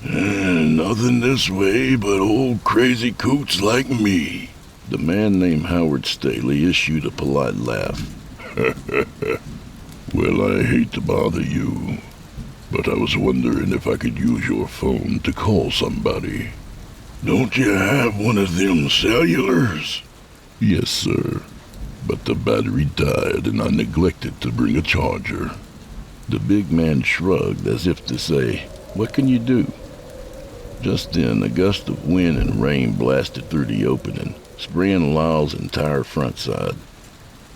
"Nothing this way but old crazy coots like me." The man named Howard Staley issued a polite laugh. "Well, I hate to bother you, but I was wondering if I could use your phone to call somebody. Don't you have one of them cellulars?" "Yes, sir, but the battery died and I neglected to bring a charger." The big man shrugged as if to say, "What can you do?" Just then, a gust of wind and rain blasted through the opening, spraying Lyle's entire front side.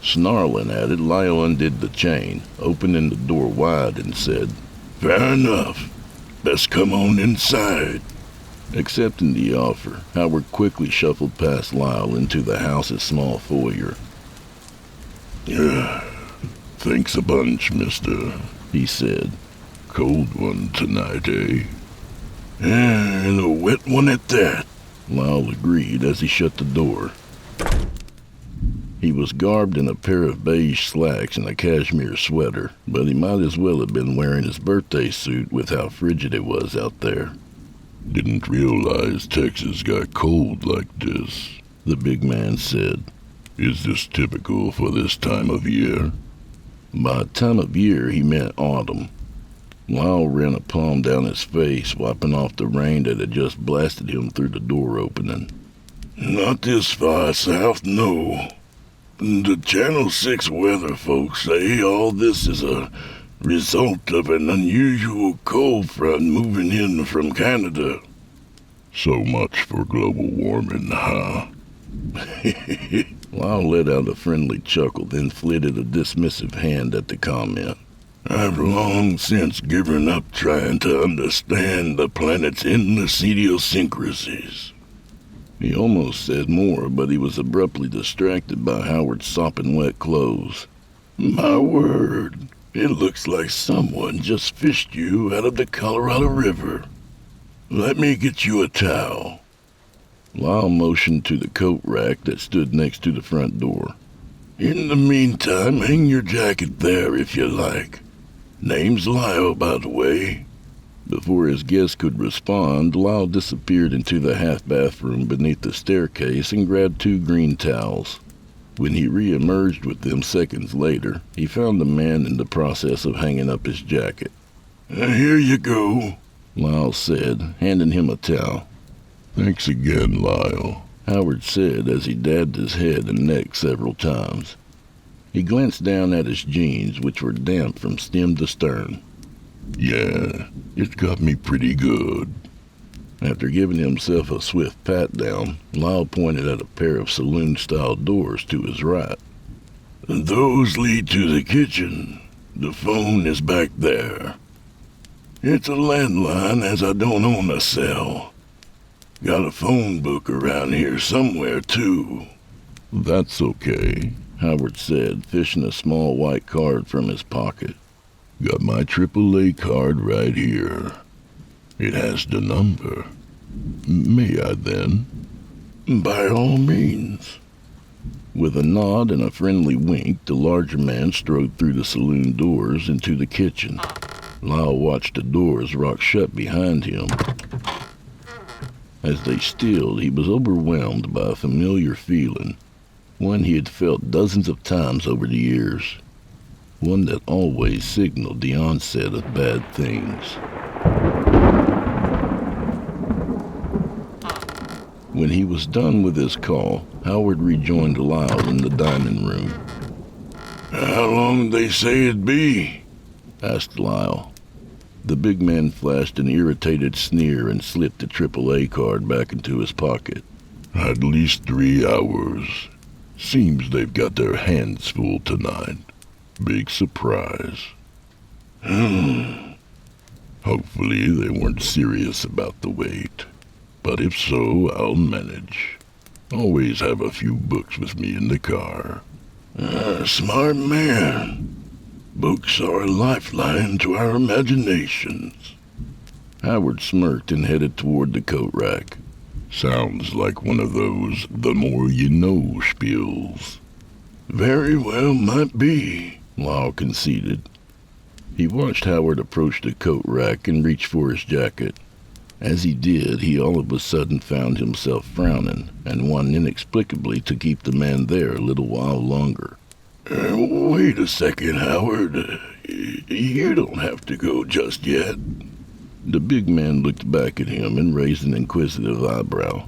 Snarling at it, Lyle undid the chain, opening the door wide, and said, "Fair enough. Best come on inside." Accepting the offer, Howard quickly shuffled past Lyle into the house's small foyer. "Thanks a bunch, mister," he said. "Cold one tonight, eh?" "And a wet one at that," Lyle agreed as he shut the door. He was garbed in a pair of beige slacks and a cashmere sweater, but he might as well have been wearing his birthday suit with how frigid it was out there. "Didn't realize Texas got cold like this," the big man said. "Is this typical for this time of year?" By time of year, he meant autumn. Lyle ran a palm down his face, wiping off the rain that had just blasted him through the door opening. "Not this far south, no. The Channel 6 weather folks say all this is a result of an unusual cold front moving in from Canada." "So much for global warming, huh?" Lyle let out a friendly chuckle, then flitted a dismissive hand at the comment. "I've long since given up trying to understand the planet's endless idiosyncrasies." He almost said more, but he was abruptly distracted by Howard's sopping wet clothes. "My word, it looks like someone just fished you out of the Colorado River. Let me get you a towel." Lyle motioned to the coat rack that stood next to the front door. "In the meantime, hang your jacket there if you like. Name's Lyle, by the way." Before his guest could respond, Lyle disappeared into the half-bathroom beneath the staircase and grabbed 2 green towels. When he re-emerged with them seconds later, he found the man in the process of hanging up his jacket. "Here you go," Lyle said, handing him a towel. "Thanks again, Lyle," Howard said as he dabbed his head and neck several times. He glanced down at his jeans, which were damp from stem to stern. "Yeah, it got me pretty good." After giving himself a swift pat-down, Lyle pointed at a pair of saloon-style doors to his right. "Those lead to the kitchen. The phone is back there. It's a landline, as I don't own a cell. Got a phone book around here somewhere, too." "That's okay," Howard said, fishing a small white card from his pocket. "Got my AAA card right here. It has the number. May I then?" "By all means." With a nod and a friendly wink, the larger man strode through the saloon doors into the kitchen. Lyle watched the doors rock shut behind him. As they stilled, he was overwhelmed by a familiar feeling, one he had felt dozens of times over the years. one that always signaled the onset of bad things. When he was done with his call, Howard rejoined Lyle in the dining room. "How long they say it be?" asked Lyle. The big man flashed an irritated sneer and slipped the AAA card back into his pocket. "At least 3 hours. Seems they've got their hands full tonight. Big surprise." Hopefully they weren't serious about the wait. But if so, I'll manage. Always have a few books with me in the car. Smart man. Books are a lifeline to our imaginations. Howard smirked and headed toward the coat rack. Sounds like one of those the more you know spiels. Very well might be, Lyle conceded. He watched Howard approach the coat rack and reach for his jacket. As he did, he all of a sudden found himself frowning and wanted inexplicably to keep the man there a little while longer. Wait a second, Howard. You don't have to go just yet. The big man looked back at him and raised an inquisitive eyebrow.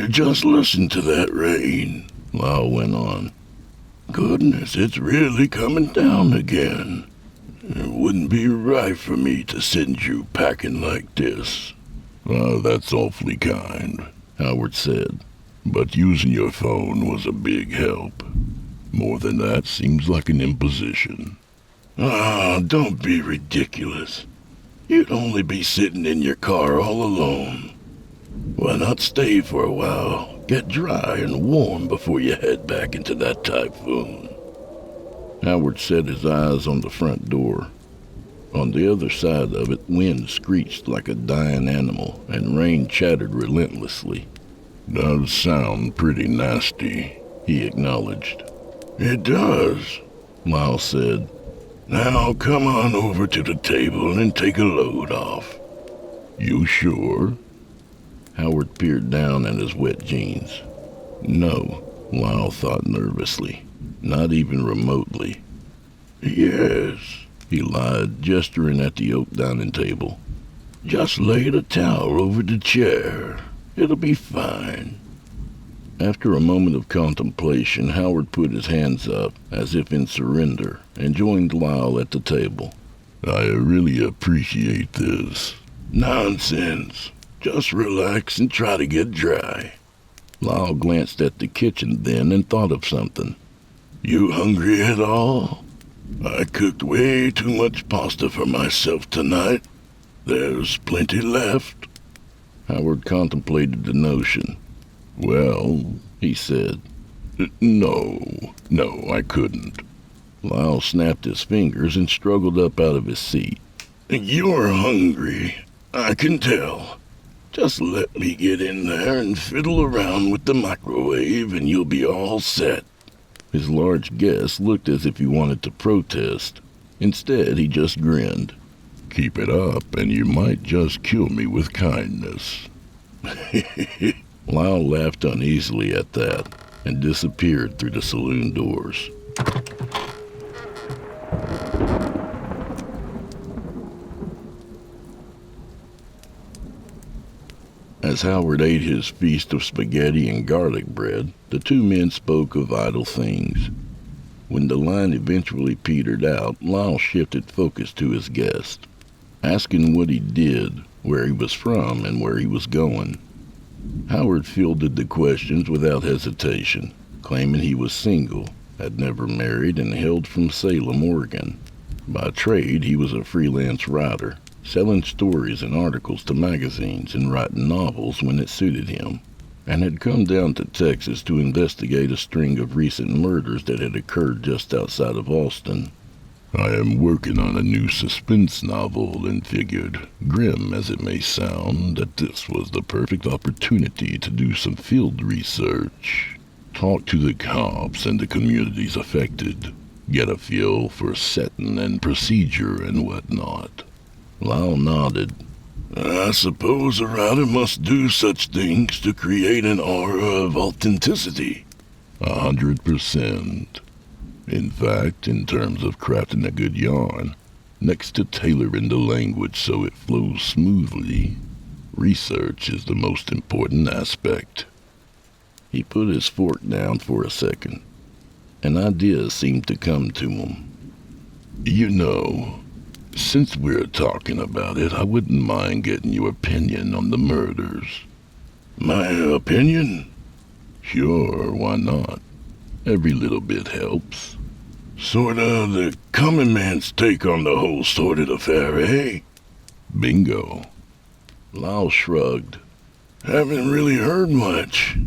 Just listen to that rain, Lyle went on. Goodness, it's really coming down again. It wouldn't be right for me to send you packing like this. That's awfully kind, Howard said. But using your phone was a big help. More than that seems like an imposition. Don't be ridiculous. You'd only be sitting in your car all alone. Why not stay for a while, get dry and warm before you head back into that typhoon? Howard set his eyes on the front door. On the other side of it, wind screeched like a dying animal, and rain chattered relentlessly. Does sound pretty nasty, he acknowledged. It does, Lyle said. Now come on over to the table and take a load off. You sure? Howard peered down at his wet jeans. No, Lyle thought nervously. Not even remotely. Yes, he lied, gesturing at the oak dining table. Just lay the towel over the chair. It'll be fine. After a moment of contemplation, Howard put his hands up, as if in surrender, and joined Lyle at the table. I really appreciate this. Nonsense. Just relax and try to get dry. Lyle glanced at the kitchen then and thought of something. You hungry at all? I cooked way too much pasta for myself tonight. There's plenty left. Howard contemplated the notion. Well, he said. No, I couldn't. Lyle snapped his fingers and struggled up out of his seat. You're hungry, I can tell. Just let me get in there and fiddle around with the microwave and you'll be all set. His large guest looked as if he wanted to protest. Instead, he just grinned. Keep it up and you might just kill me with kindness. Lyle laughed uneasily at that and disappeared through the saloon doors. As Howard ate his feast of spaghetti and garlic bread, the two men spoke of idle things. When the line eventually petered out, Lyle shifted focus to his guest, asking what he did, where he was from, and where he was going. Howard fielded the questions without hesitation, claiming he was single, had never married, and hailed from Salem, Oregon. By trade, he was a freelance writer, selling stories and articles to magazines and writing novels when it suited him, and had come down to Texas to investigate a string of recent murders that had occurred just outside of Austin. I am working on a new suspense novel and figured, grim as it may sound, that this was the perfect opportunity to do some field research. Talk to the cops and the communities affected. Get a feel for setting and procedure and whatnot. Lyle nodded. I suppose a writer must do such things to create an aura of authenticity. 100%. In fact, in terms of crafting a good yarn, next to tailoring the language so it flows smoothly, research is the most important aspect. He put his fork down for a second. An idea seemed to come to him. You know, since we're talking about it, I wouldn't mind getting your opinion on the murders. My opinion? Sure, why not? Every little bit helps. Sorta the common man's take on the whole sordid affair, eh? Bingo. Lyle shrugged. Haven't really heard much.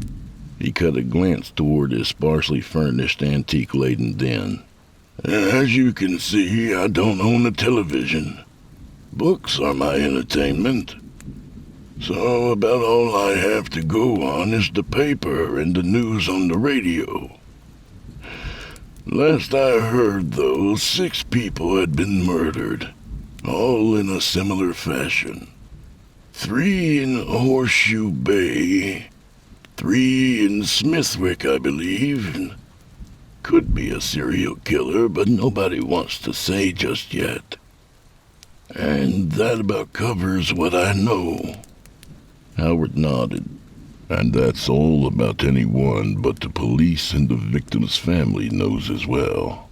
He cut a glance toward his sparsely furnished, antique-laden den. As you can see, I don't own a television. Books are my entertainment. So about all I have to go on is the paper and the news on the radio. Last I heard, though, 6 people had been murdered, all in a similar fashion. 3 in Horseshoe Bay, 3 in Smithwick, I believe. Could be a serial killer, but nobody wants to say just yet. And that about covers what I know. Howard nodded. And that's all about anyone but the police and the victim's family knows as well.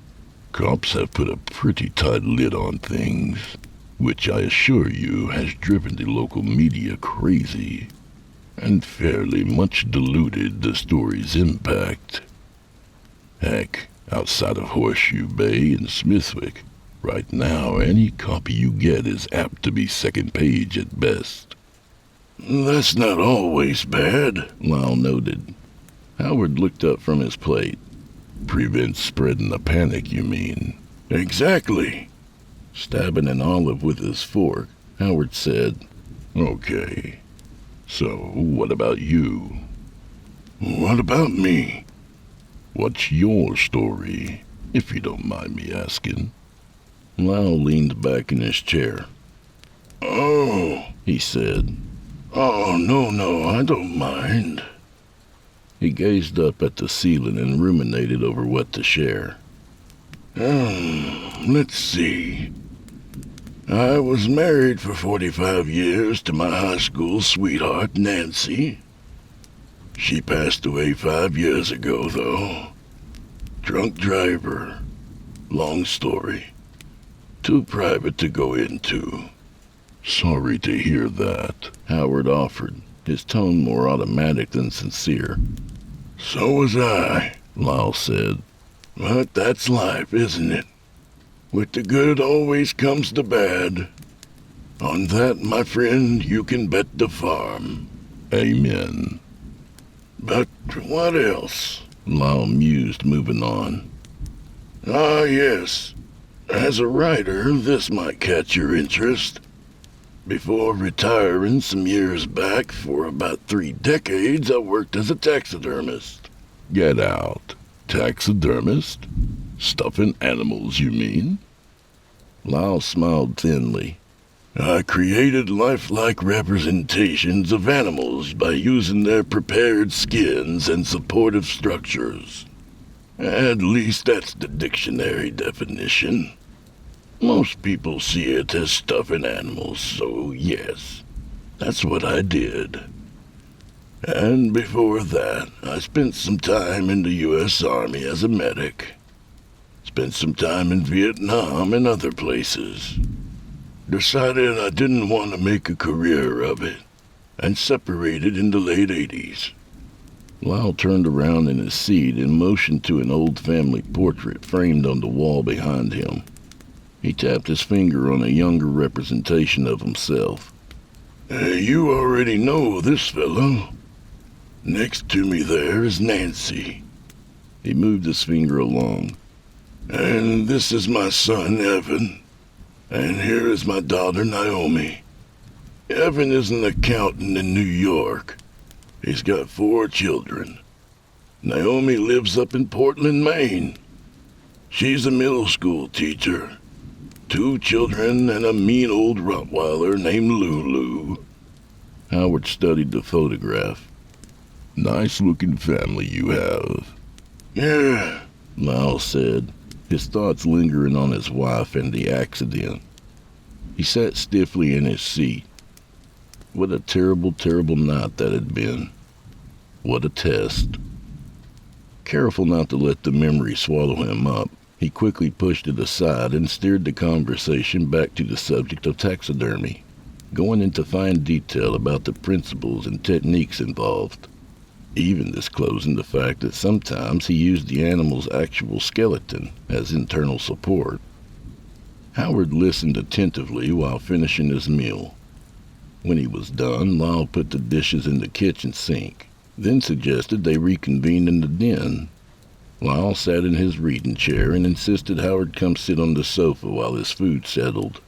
Cops have put a pretty tight lid on things, which I assure you has driven the local media crazy, and fairly much diluted the story's impact. Heck, outside of Horseshoe Bay and Smithwick, right now any copy you get is apt to be second page at best. That's not always bad, Lyle noted. Howard looked up from his plate. Prevents spreading the panic, you mean? Exactly. Stabbing an olive with his fork, Howard said, Okay, so what about you? What about me? What's your story, if you don't mind me asking? Lyle leaned back in his chair. Oh, he said. Oh, no, I don't mind. He gazed up at the ceiling and ruminated over what to share. Let's see. I was married for 45 years to my high school sweetheart, Nancy. She passed away 5 years ago, though. Drunk driver. Long story. Too private to go into. Sorry to hear that, Howard offered, his tone more automatic than sincere. So was I, Lyle said. But that's life, isn't it? With the good always comes the bad. On that, my friend, you can bet the farm. Amen. But what else? Lyle mused, moving on. Ah, yes. As a writer, this might catch your interest. Before retiring some years back, for about 3 decades, I worked as a taxidermist. Get out. Taxidermist? Stuffing animals, you mean? Lyle smiled thinly. I created lifelike representations of animals by using their prepared skins and supportive structures. At least that's the dictionary definition. Most people see it as stuffing animals, so yes, that's what I did. And before that, I spent some time in the U.S. Army as a medic. Spent some time in Vietnam and other places. Decided I didn't want to make a career of it, and separated in the late 80s. Lyle turned around in his seat and motioned to an old family portrait framed on the wall behind him. He tapped his finger on a younger representation of himself. You already know this fellow. Next to me there is Nancy. He moved his finger along. And this is my son, Evan. And here is my daughter, Naomi. Evan is an accountant in New York. He's got 4 children. Naomi lives up in Portland, Maine. She's a middle school teacher. 2 children and a mean old Rottweiler named Lulu. Howard studied the photograph. Nice-looking family you have. Yeah, Lyle said, his thoughts lingering on his wife and the accident. He sat stiffly in his seat. What a terrible, terrible night that had been. What a test. Careful not to let the memory swallow him up, he quickly pushed it aside and steered the conversation back to the subject of taxidermy, going into fine detail about the principles and techniques involved, even disclosing the fact that sometimes he used the animal's actual skeleton as internal support. Howard listened attentively while finishing his meal. When he was done, Lyle put the dishes in the kitchen sink, then suggested they reconvene in the den. Lyle sat in his reading chair and insisted Howard come sit on the sofa while his food settled.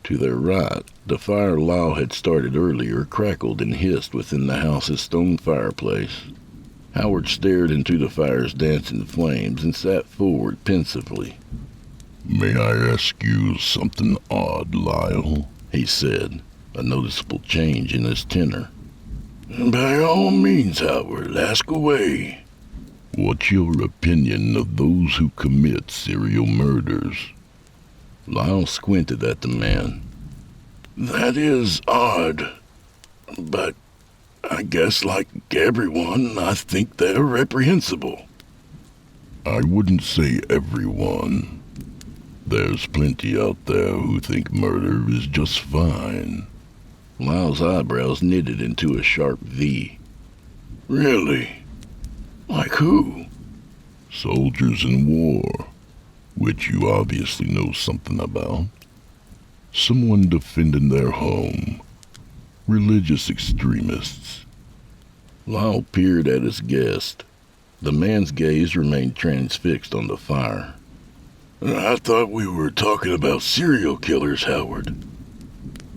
To their right, the fire Lyle had started earlier crackled and hissed within the house's stone fireplace. Howard stared into the fire's dancing flames and sat forward pensively. "May I ask you something odd, Lyle?" he said, a noticeable change in his tenor. "By all means, Howard, ask away." "What's your opinion of those who commit serial murders?" Lyle squinted at the man. "That is odd, but I guess like everyone, I think they're reprehensible." "I wouldn't say everyone. There's plenty out there who think murder is just fine." Lyle's eyebrows knitted into a sharp V. "Really? Like who?" "Soldiers in war, which you obviously know something about. Someone defending their home. Religious extremists." Lyle peered at his guest. The man's gaze remained transfixed on the fire. "I thought we were talking about serial killers, Howard.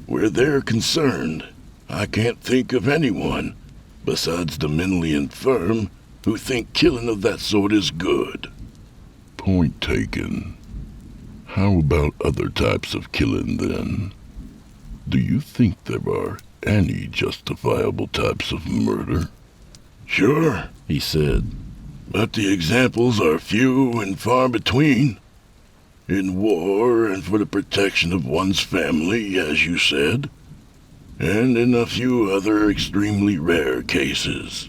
Where they're concerned, I can't think of anyone, besides the mentally infirm, who think killing of that sort is good." "Point taken. How about other types of killing, then? Do you think there are any justifiable types of murder?" "Sure," he said, "but the examples are few and far between. In war and for the protection of one's family, as you said, and in a few other extremely rare cases."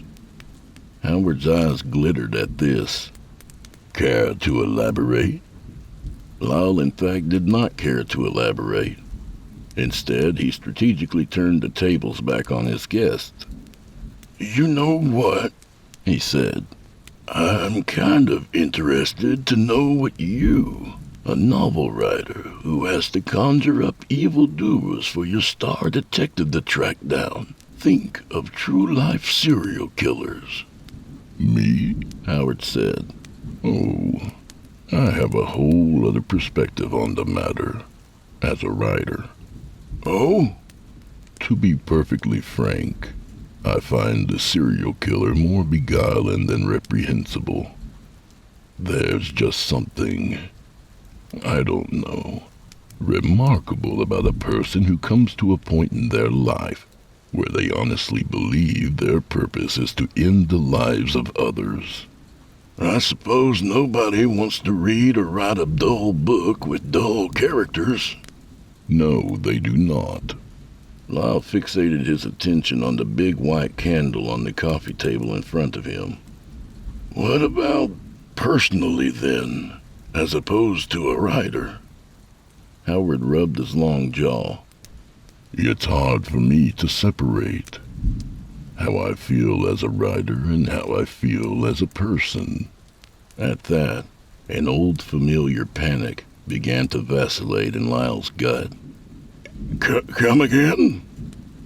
Howard's eyes glittered at this. "Care to elaborate?" Lyle, in fact, did not care to elaborate. Instead, he strategically turned the tables back on his guest. "You know what?" he said. "I'm kind of interested to know what you, a novel writer who has to conjure up evildoers for your star detective to track down, think of true-life serial killers." "Me?" Howard said. "Oh, I have a whole other perspective on the matter, as a writer." "Oh?" "To be perfectly frank, I find the serial killer more beguiling than reprehensible. There's just something, I don't know, remarkable about a person who comes to a point in their life where they honestly believe their purpose is to end the lives of others." "I suppose nobody wants to read or write a dull book with dull characters." "No, they do not." Lyle fixated his attention on the big white candle on the coffee table in front of him. "What about personally, then, as opposed to a writer?" Howard rubbed his long jaw. "It's hard for me to separate how I feel as a writer and how I feel as a person." At that, an old familiar panic began to vacillate in Lyle's gut. Come again?"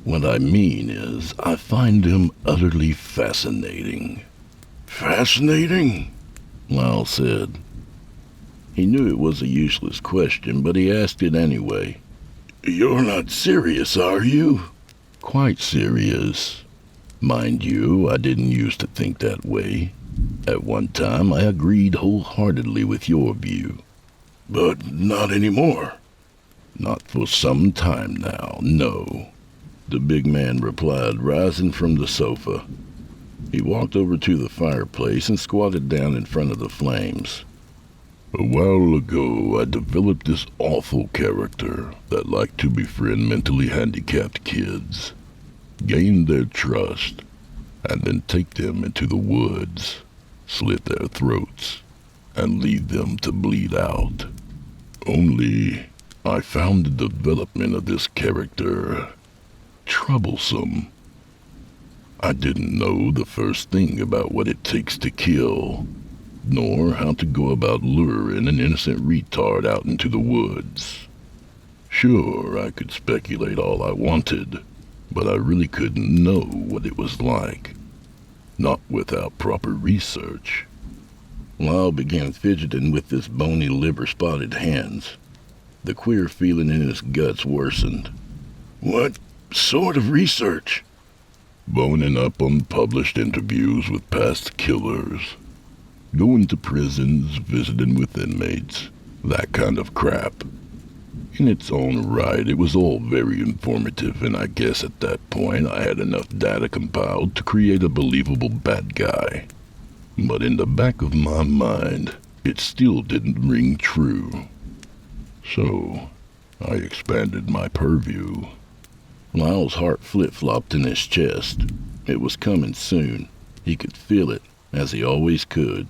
"What I mean is, I find him utterly fascinating." "Fascinating?" Lyle said. He knew it was a useless question, but he asked it anyway. "You're not serious, are you?" "Quite serious. Mind you, I didn't used to think that way. At one time, I agreed wholeheartedly with your view." "But not anymore." "Not for some time now, no," the big man replied, rising from the sofa. He walked over to the fireplace and squatted down in front of the flames. A while ago, I developed this awful character that liked to befriend mentally handicapped kids, gain their trust, and then take them into the woods, slit their throats, and leave them to bleed out. Only, I found the development of this character troublesome. I didn't know the first thing about what it takes to kill, nor how to go about luring an innocent retard out into the woods. Sure, I could speculate all I wanted, but I really couldn't know what it was like. Not without proper research. Lyle began fidgeting with his bony liver-spotted hands. The queer feeling in his guts worsened. What sort of research? Boning up unpublished interviews with past killers. Going to prisons, visiting with inmates, that kind of crap. In its own right, it was all very informative, and I guess at that point I had enough data compiled to create a believable bad guy. But in the back of my mind, it still didn't ring true. So, I expanded my purview. Lyle's heart flip-flopped in his chest. It was coming soon. He could feel it, as he always could.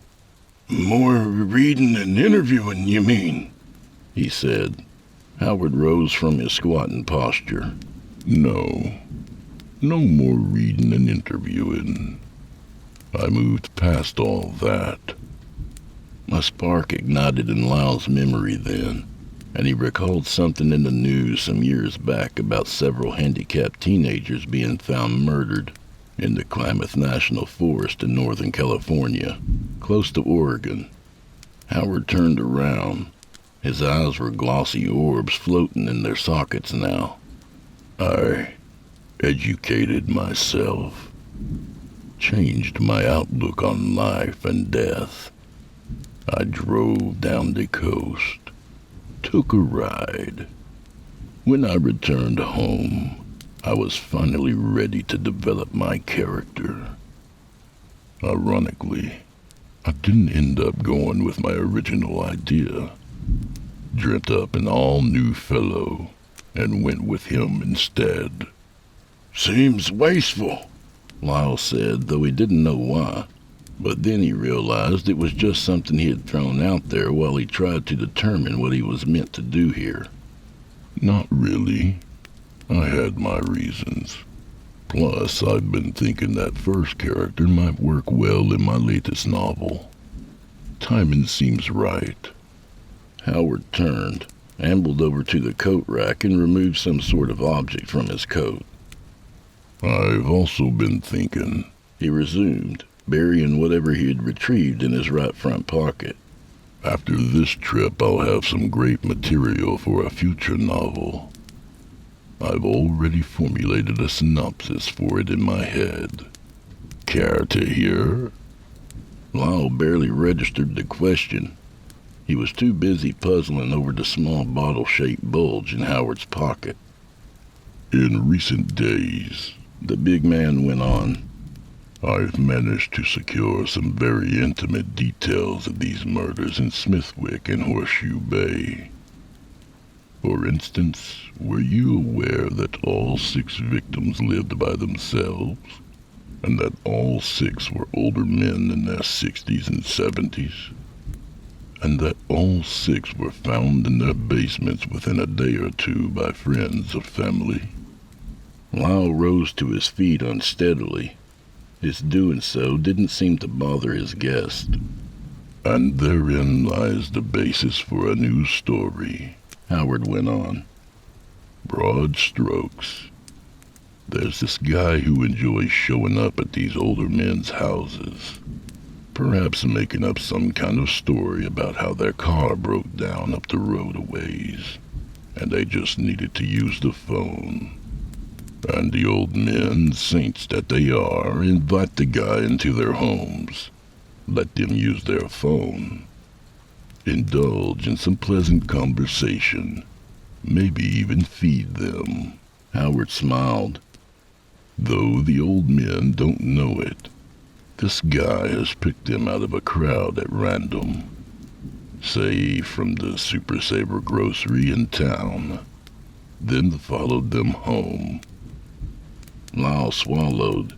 More reading and interviewing, you mean? He said. Howard rose from his squatting posture. No more reading and interviewing. I moved past all that. A spark ignited in Lyle's memory then, and he recalled something in the news some years back about several handicapped teenagers being found murdered in the Klamath National Forest in Northern California, close to Oregon. Howard turned around. His eyes were glossy orbs floating in their sockets now. I educated myself, changed my outlook on life and death. I drove down the coast, took a ride. When I returned home, I was finally ready to develop my character. Ironically, I didn't end up going with my original idea. Dreamt up an all-new fellow and went with him instead. Seems wasteful, Lyle said, though he didn't know why. But then he realized it was just something he had thrown out there while he tried to determine what he was meant to do here. Not really. I had my reasons. Plus, I've been thinking that first character might work well in my latest novel. Timing seems right. Howard turned, ambled over to the coat rack, and removed some sort of object from his coat. I've also been thinking, he resumed, burying whatever he had retrieved in his right front pocket. After this trip, I'll have some great material for a future novel. I've already formulated a synopsis for it in my head. Care to hear? Lyle barely registered the question. He was too busy puzzling over the small bottle-shaped bulge in Howard's pocket. In recent days, the big man went on, I've managed to secure some very intimate details of these murders in Smithwick and Horseshoe Bay. For instance, were you aware that all 6 victims lived by themselves, and that all 6 were older men in their 60s and 70s, and that all 6 were found in their basements within a day or two by friends or family? Lyle rose to his feet unsteadily. His doing so didn't seem to bother his guest. And therein lies the basis for a new story, Howard went on. Broad strokes. There's this guy who enjoys showing up at these older men's houses, perhaps making up some kind of story about how their car broke down up the road a ways, and they just needed to use the phone. And the old men, saints that they are, invite the guy into their homes, let them use their phone, indulge in some pleasant conversation, maybe even feed them. Howard smiled. Though the old men don't know it, this guy has picked them out of a crowd at random. say from the Super Saver grocery in town, then followed them home. Lyle swallowed.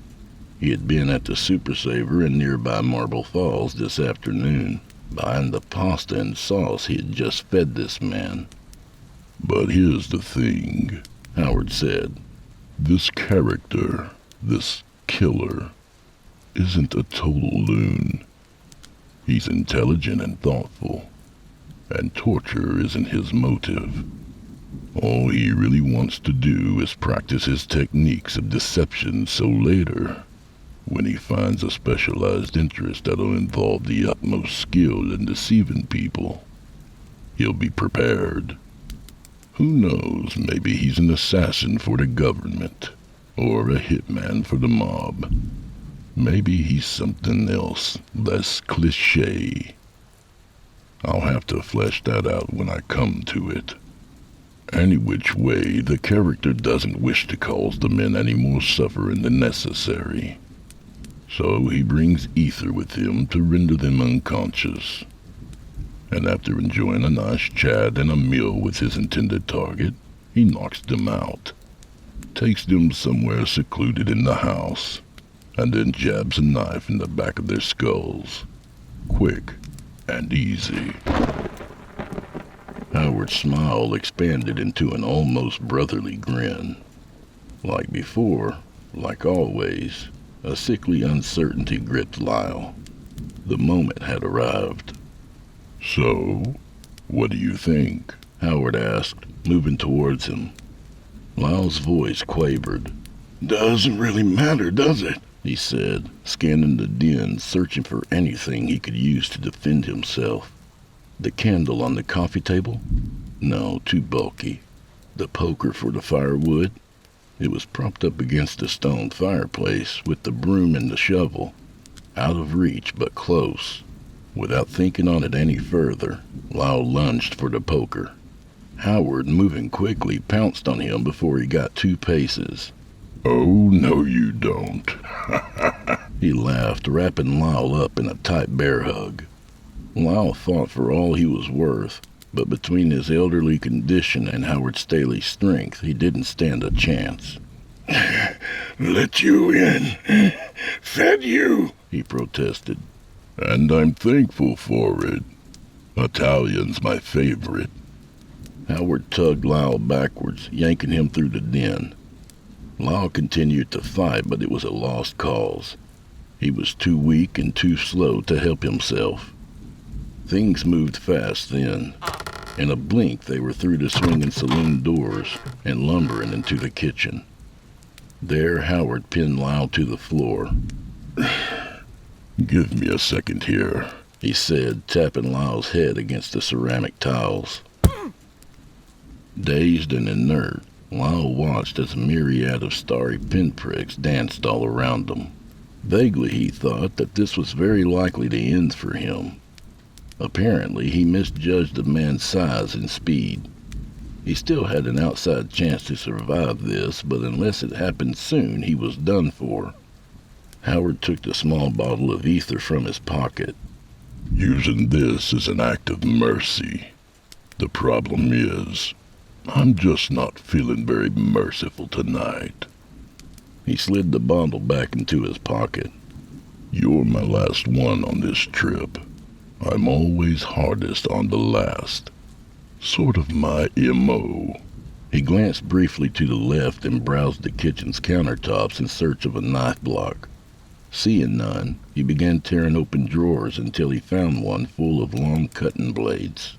He had been at the Super Saver in nearby Marble Falls this afternoon, buying the pasta and sauce he had just fed this man. But here's the thing, Howard said. This character, this killer, isn't a total loon. He's intelligent and thoughtful, and torture isn't his motive. All he really wants to do is practice his techniques of deception so later, when he finds a specialized interest that'll involve the utmost skill in deceiving people, he'll be prepared. Who knows, maybe he's an assassin for the government, or a hitman for the mob. Maybe he's something else, less cliché. I'll have to flesh that out when I come to it. Any which way, the character doesn't wish to cause the men any more suffering than necessary. So he brings ether with him to render them unconscious. And after enjoying a nice chat and a meal with his intended target, he knocks them out, takes them somewhere secluded in the house, and then jabs a knife in the back of their skulls. Quick and easy. Howard's smile expanded into an almost brotherly grin. Like before, like always, a sickly uncertainty gripped Lyle. The moment had arrived. So, what do you think? Howard asked, moving towards him. Lyle's voice quavered. Doesn't really matter, does it? He said, scanning the den, searching for anything he could use to defend himself. The candle on the coffee table? No, too bulky. The poker for the firewood? It was propped up against the stone fireplace with the broom and the shovel. Out of reach, but close. Without thinking on it any further, Lyle lunged for the poker. Howard, moving quickly, pounced on him before he got 2 paces. Oh, no you don't. He laughed, wrapping Lyle up in a tight bear hug. Lyle fought for all he was worth, but between his elderly condition and Howard Staley's strength, he didn't stand a chance. Let you in. Fed you, he protested. And I'm thankful for it. Italian's my favorite. Howard tugged Lyle backwards, yanking him through the den. Lyle continued to fight, but it was a lost cause. He was too weak and too slow to help himself. Things moved fast then. In a blink, they were through the swinging saloon doors and lumbering into the kitchen. There, Howard pinned Lyle to the floor. Give me a second here, he said, tapping Lyle's head against the ceramic tiles. Dazed and inert, Lyle watched as a myriad of starry pinpricks danced all around him. Vaguely he thought that this was very likely to end for him. Apparently, he misjudged the man's size and speed. He still had an outside chance to survive this, but unless it happened soon, he was done for. Howard took the small bottle of ether from his pocket. Using this is an act of mercy. The problem is, I'm just not feeling very merciful tonight. He slid the bottle back into his pocket. You're my last one on this trip. I'm always hardest on the last. Sort of my M.O. He glanced briefly to the left and browsed the kitchen's countertops in search of a knife block. Seeing none, he began tearing open drawers until he found one full of long cutting blades.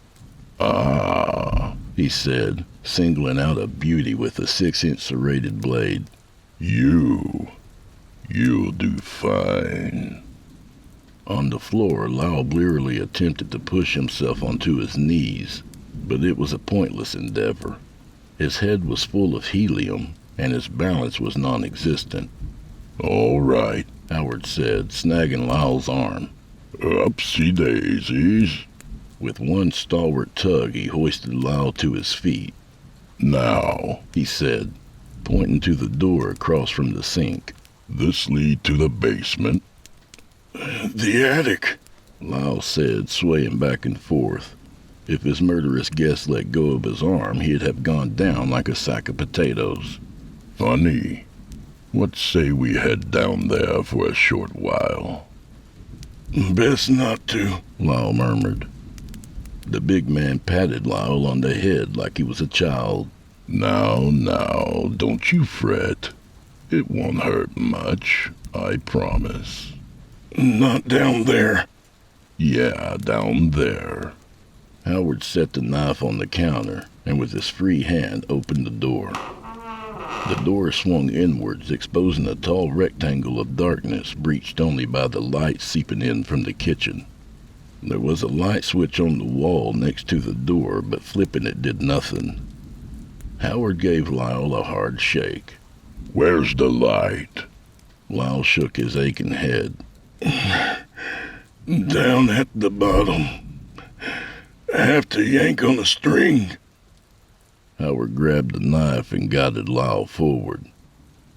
Ah, he said, singling out a beauty with a 6-inch serrated blade. You'll do fine. On the floor, Lyle blearily attempted to push himself onto his knees, but it was a pointless endeavor. His head was full of helium, and his balance was non-existent. All right, Howard said, snagging Lyle's arm. Upsy daisies. With one stalwart tug, he hoisted Lyle to his feet. Now, he said, pointing to the door across from the sink. This lead to the basement. The attic, Lyle said, swaying back and forth. If his murderous guest let go of his arm, he'd have gone down like a sack of potatoes. Funny. What say we head down there for a short while? Best not to, Lyle murmured. The big man patted Lyle on the head like he was a child. Now, don't you fret. It won't hurt much, I promise. Not down there. Yeah, down there. Howard set the knife on the counter and with his free hand opened the door. The door swung inwards, exposing a tall rectangle of darkness breached only by the light seeping in from the kitchen. There was a light switch on the wall next to the door, but flipping it did nothing. Howard gave Lyle a hard shake. Where's the light? Lyle shook his aching head. Down at the bottom. I have to yank on a string. Howard grabbed the knife and guided Lyle forward.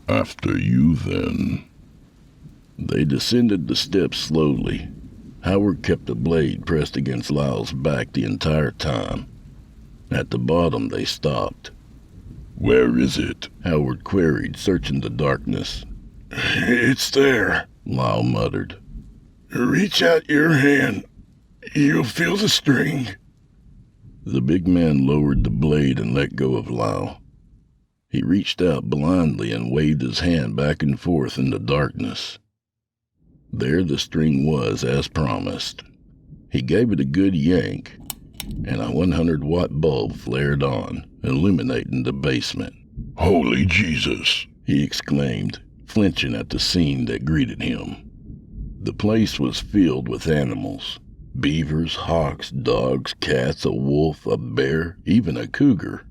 After you, then. They descended the steps slowly. Howard kept the blade pressed against Lyle's back the entire time. At the bottom, they stopped. Where is it? Howard queried, searching the darkness. It's there, Lyle muttered. Reach out your hand. You'll feel the string. The big man lowered the blade and let go of Lyle. He reached out blindly and waved his hand back and forth in the darkness. There the string was, as promised. He gave it a good yank, and a 100-watt bulb flared on, illuminating the basement. Holy Jesus! He exclaimed, flinching at the scene that greeted him. The place was filled with animals. Beavers, hawks, dogs, cats, a wolf, a bear, even a cougar.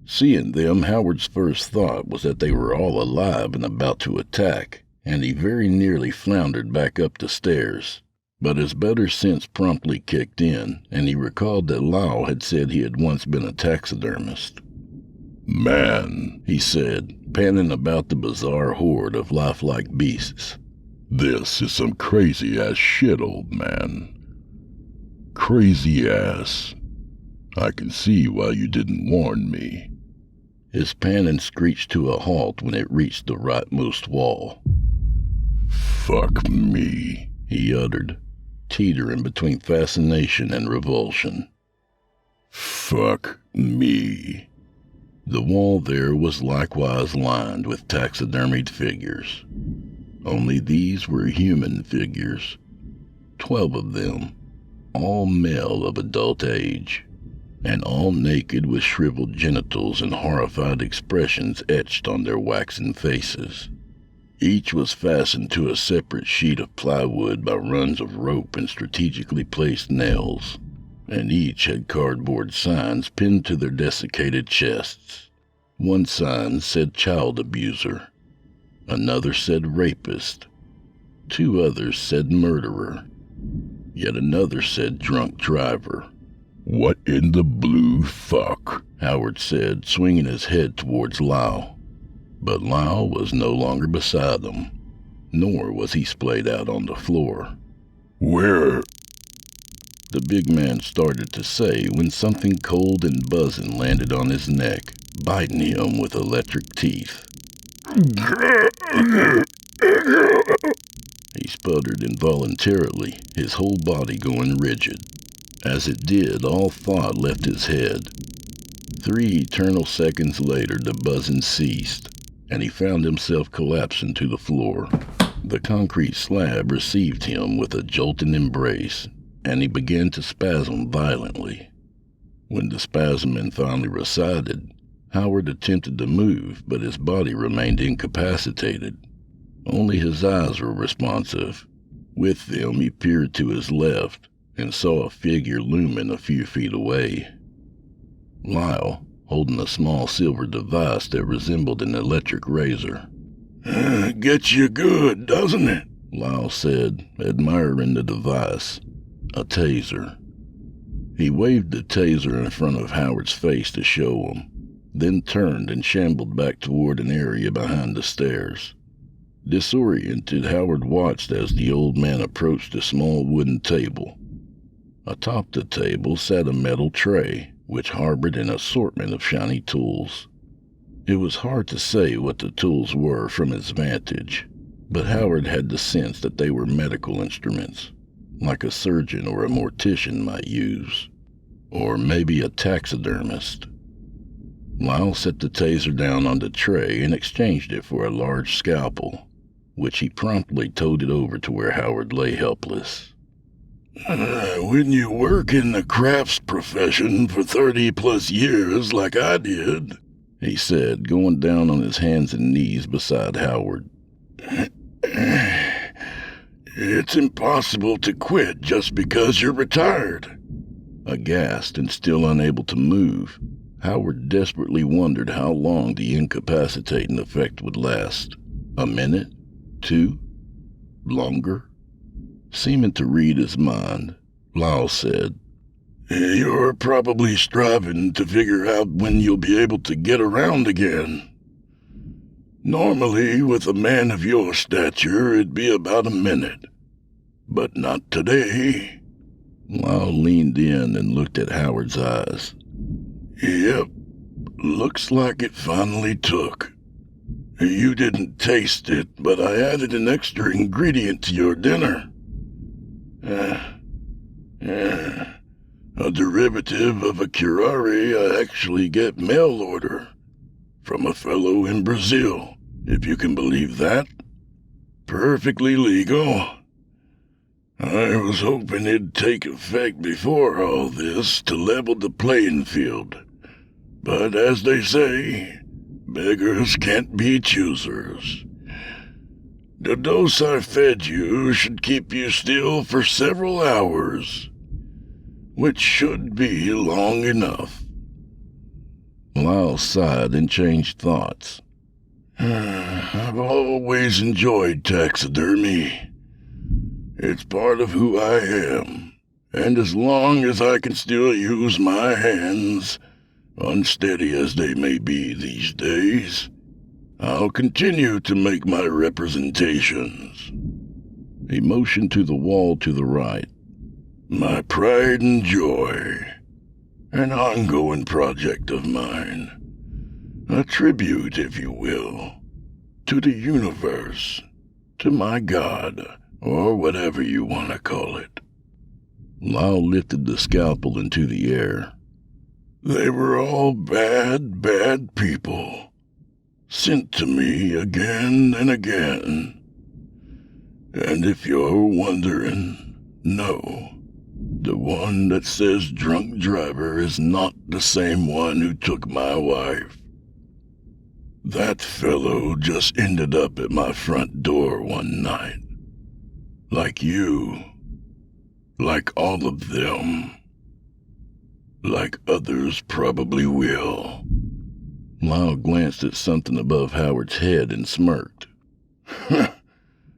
Seeing them, Howard's first thought was that they were all alive and about to attack, and he very nearly floundered back up the stairs. But his better sense promptly kicked in, and he recalled that Lyle had said he had once been a taxidermist. Man, he said, panning about the bizarre horde of lifelike beasts. This is some crazy-ass shit, old man. Crazy ass. I can see why you didn't warn me. His panning screeched to a halt when it reached the rightmost wall. Fuck me, he uttered, teetering between fascination and revulsion. Fuck me. The wall there was likewise lined with taxidermied figures. Only these were human figures. 12 of them. All male of adult age, and all naked with shriveled genitals and horrified expressions etched on their waxen faces. Each was fastened to a separate sheet of plywood by runs of rope and strategically placed nails, and each had cardboard signs pinned to their desiccated chests. One sign said child abuser, another said rapist, 2 others said murderer. Yet another said drunk driver. What in the blue fuck? Howard said, swinging his head towards Lyle. But Lyle was no longer beside them, nor was he splayed out on the floor. Where? The big man started to say when something cold and buzzing landed on his neck, biting him with electric teeth. He sputtered involuntarily, his whole body going rigid. As it did, all thought left his head. 3 eternal seconds later, the buzzing ceased, and he found himself collapsing to the floor. The concrete slab received him with a jolting embrace, and he began to spasm violently. When the spasming finally receded, Howard attempted to move, but his body remained incapacitated. Only his eyes were responsive. With them, he peered to his left and saw a figure looming a few feet away. Lyle, holding a small silver device that resembled an electric razor. Gets you good, doesn't it? Lyle said, admiring the device. A taser. He waved the taser in front of Howard's face to show him, then turned and shambled back toward an area behind the stairs. Disoriented, Howard watched as the old man approached a small wooden table. Atop the table sat a metal tray, which harbored an assortment of shiny tools. It was hard to say what the tools were from his vantage, but Howard had the sense that they were medical instruments, like a surgeon or a mortician might use, or maybe a taxidermist. Lyle set the taser down on the tray and exchanged it for a large scalpel, which he promptly toted over to where Howard lay helpless. When you work in the crafts profession for 30-plus years like I did, he said, going down on his hands and knees beside Howard, it's impossible to quit just because you're retired. Aghast and still unable to move, Howard desperately wondered how long the incapacitating effect would last. A minute? 2? Longer? Seeming to read his mind, Lyle said, You're probably striving to figure out when you'll be able to get around again. Normally, with a man of your stature, it'd be about a minute. But not today. Lyle leaned in and looked at Howard's eyes. Yep, looks like it finally took. You didn't taste it, but I added an extra ingredient to your dinner. A derivative of a curare I actually get mail order from a fellow in Brazil, if you can believe that. Perfectly legal. I was hoping it'd take effect before all this to level the playing field. But as they say, beggars can't be choosers. The dose I fed you should keep you still for several hours, which should be long enough. Lyle sighed and changed thoughts. I've always enjoyed taxidermy. It's part of who I am, and as long as I can still use my hands, unsteady as they may be these days, I'll continue to make my representations. He motioned to the wall to the right. My pride and joy, an ongoing project of mine, a tribute, if you will, to the universe, to my God, or whatever you want to call it. Lyle lifted the scalpel into the air. They were all bad, bad people, sent to me again and again. And if you're wondering, no, the one that says drunk driver is not the same one who took my wife. That fellow just ended up at my front door one night. Like you. Like all of them. Like others probably will. Lyle glanced at something above Howard's head and smirked.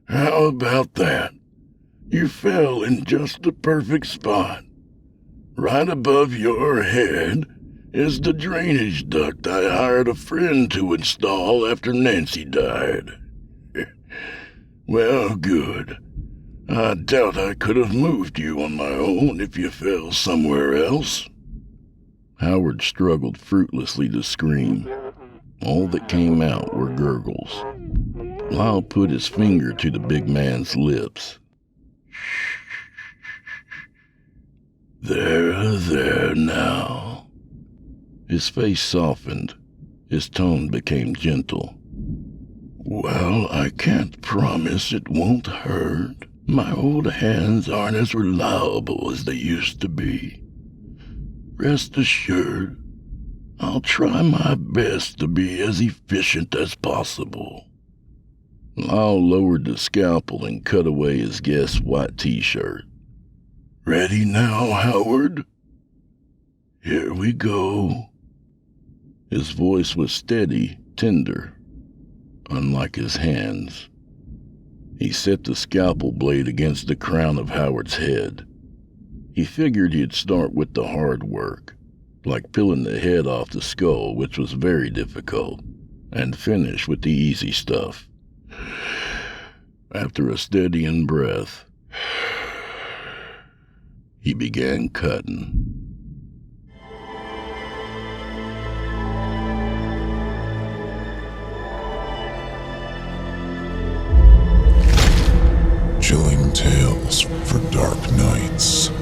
How about that? You fell in just the perfect spot. Right above your head is the drainage duct I hired a friend to install after Nancy died. Well, good. I doubt I could have moved you on my own if you fell somewhere else. Howard struggled fruitlessly to scream. All that came out were gurgles. Lyle put his finger to the big man's lips. There now. His face softened. His tone became gentle. Well, I can't promise it won't hurt. My old hands aren't as reliable as they used to be. Rest assured, I'll try my best to be as efficient as possible. Lyle lowered the scalpel and cut away his guest's white t-shirt. Ready now, Howard? Here we go. His voice was steady, tender, unlike his hands. He set the scalpel blade against the crown of Howard's head. He figured he'd start with the hard work, like peeling the head off the skull, which was very difficult, and finish with the easy stuff. After a steadying breath, he began cutting. Chilling tales for dark nights.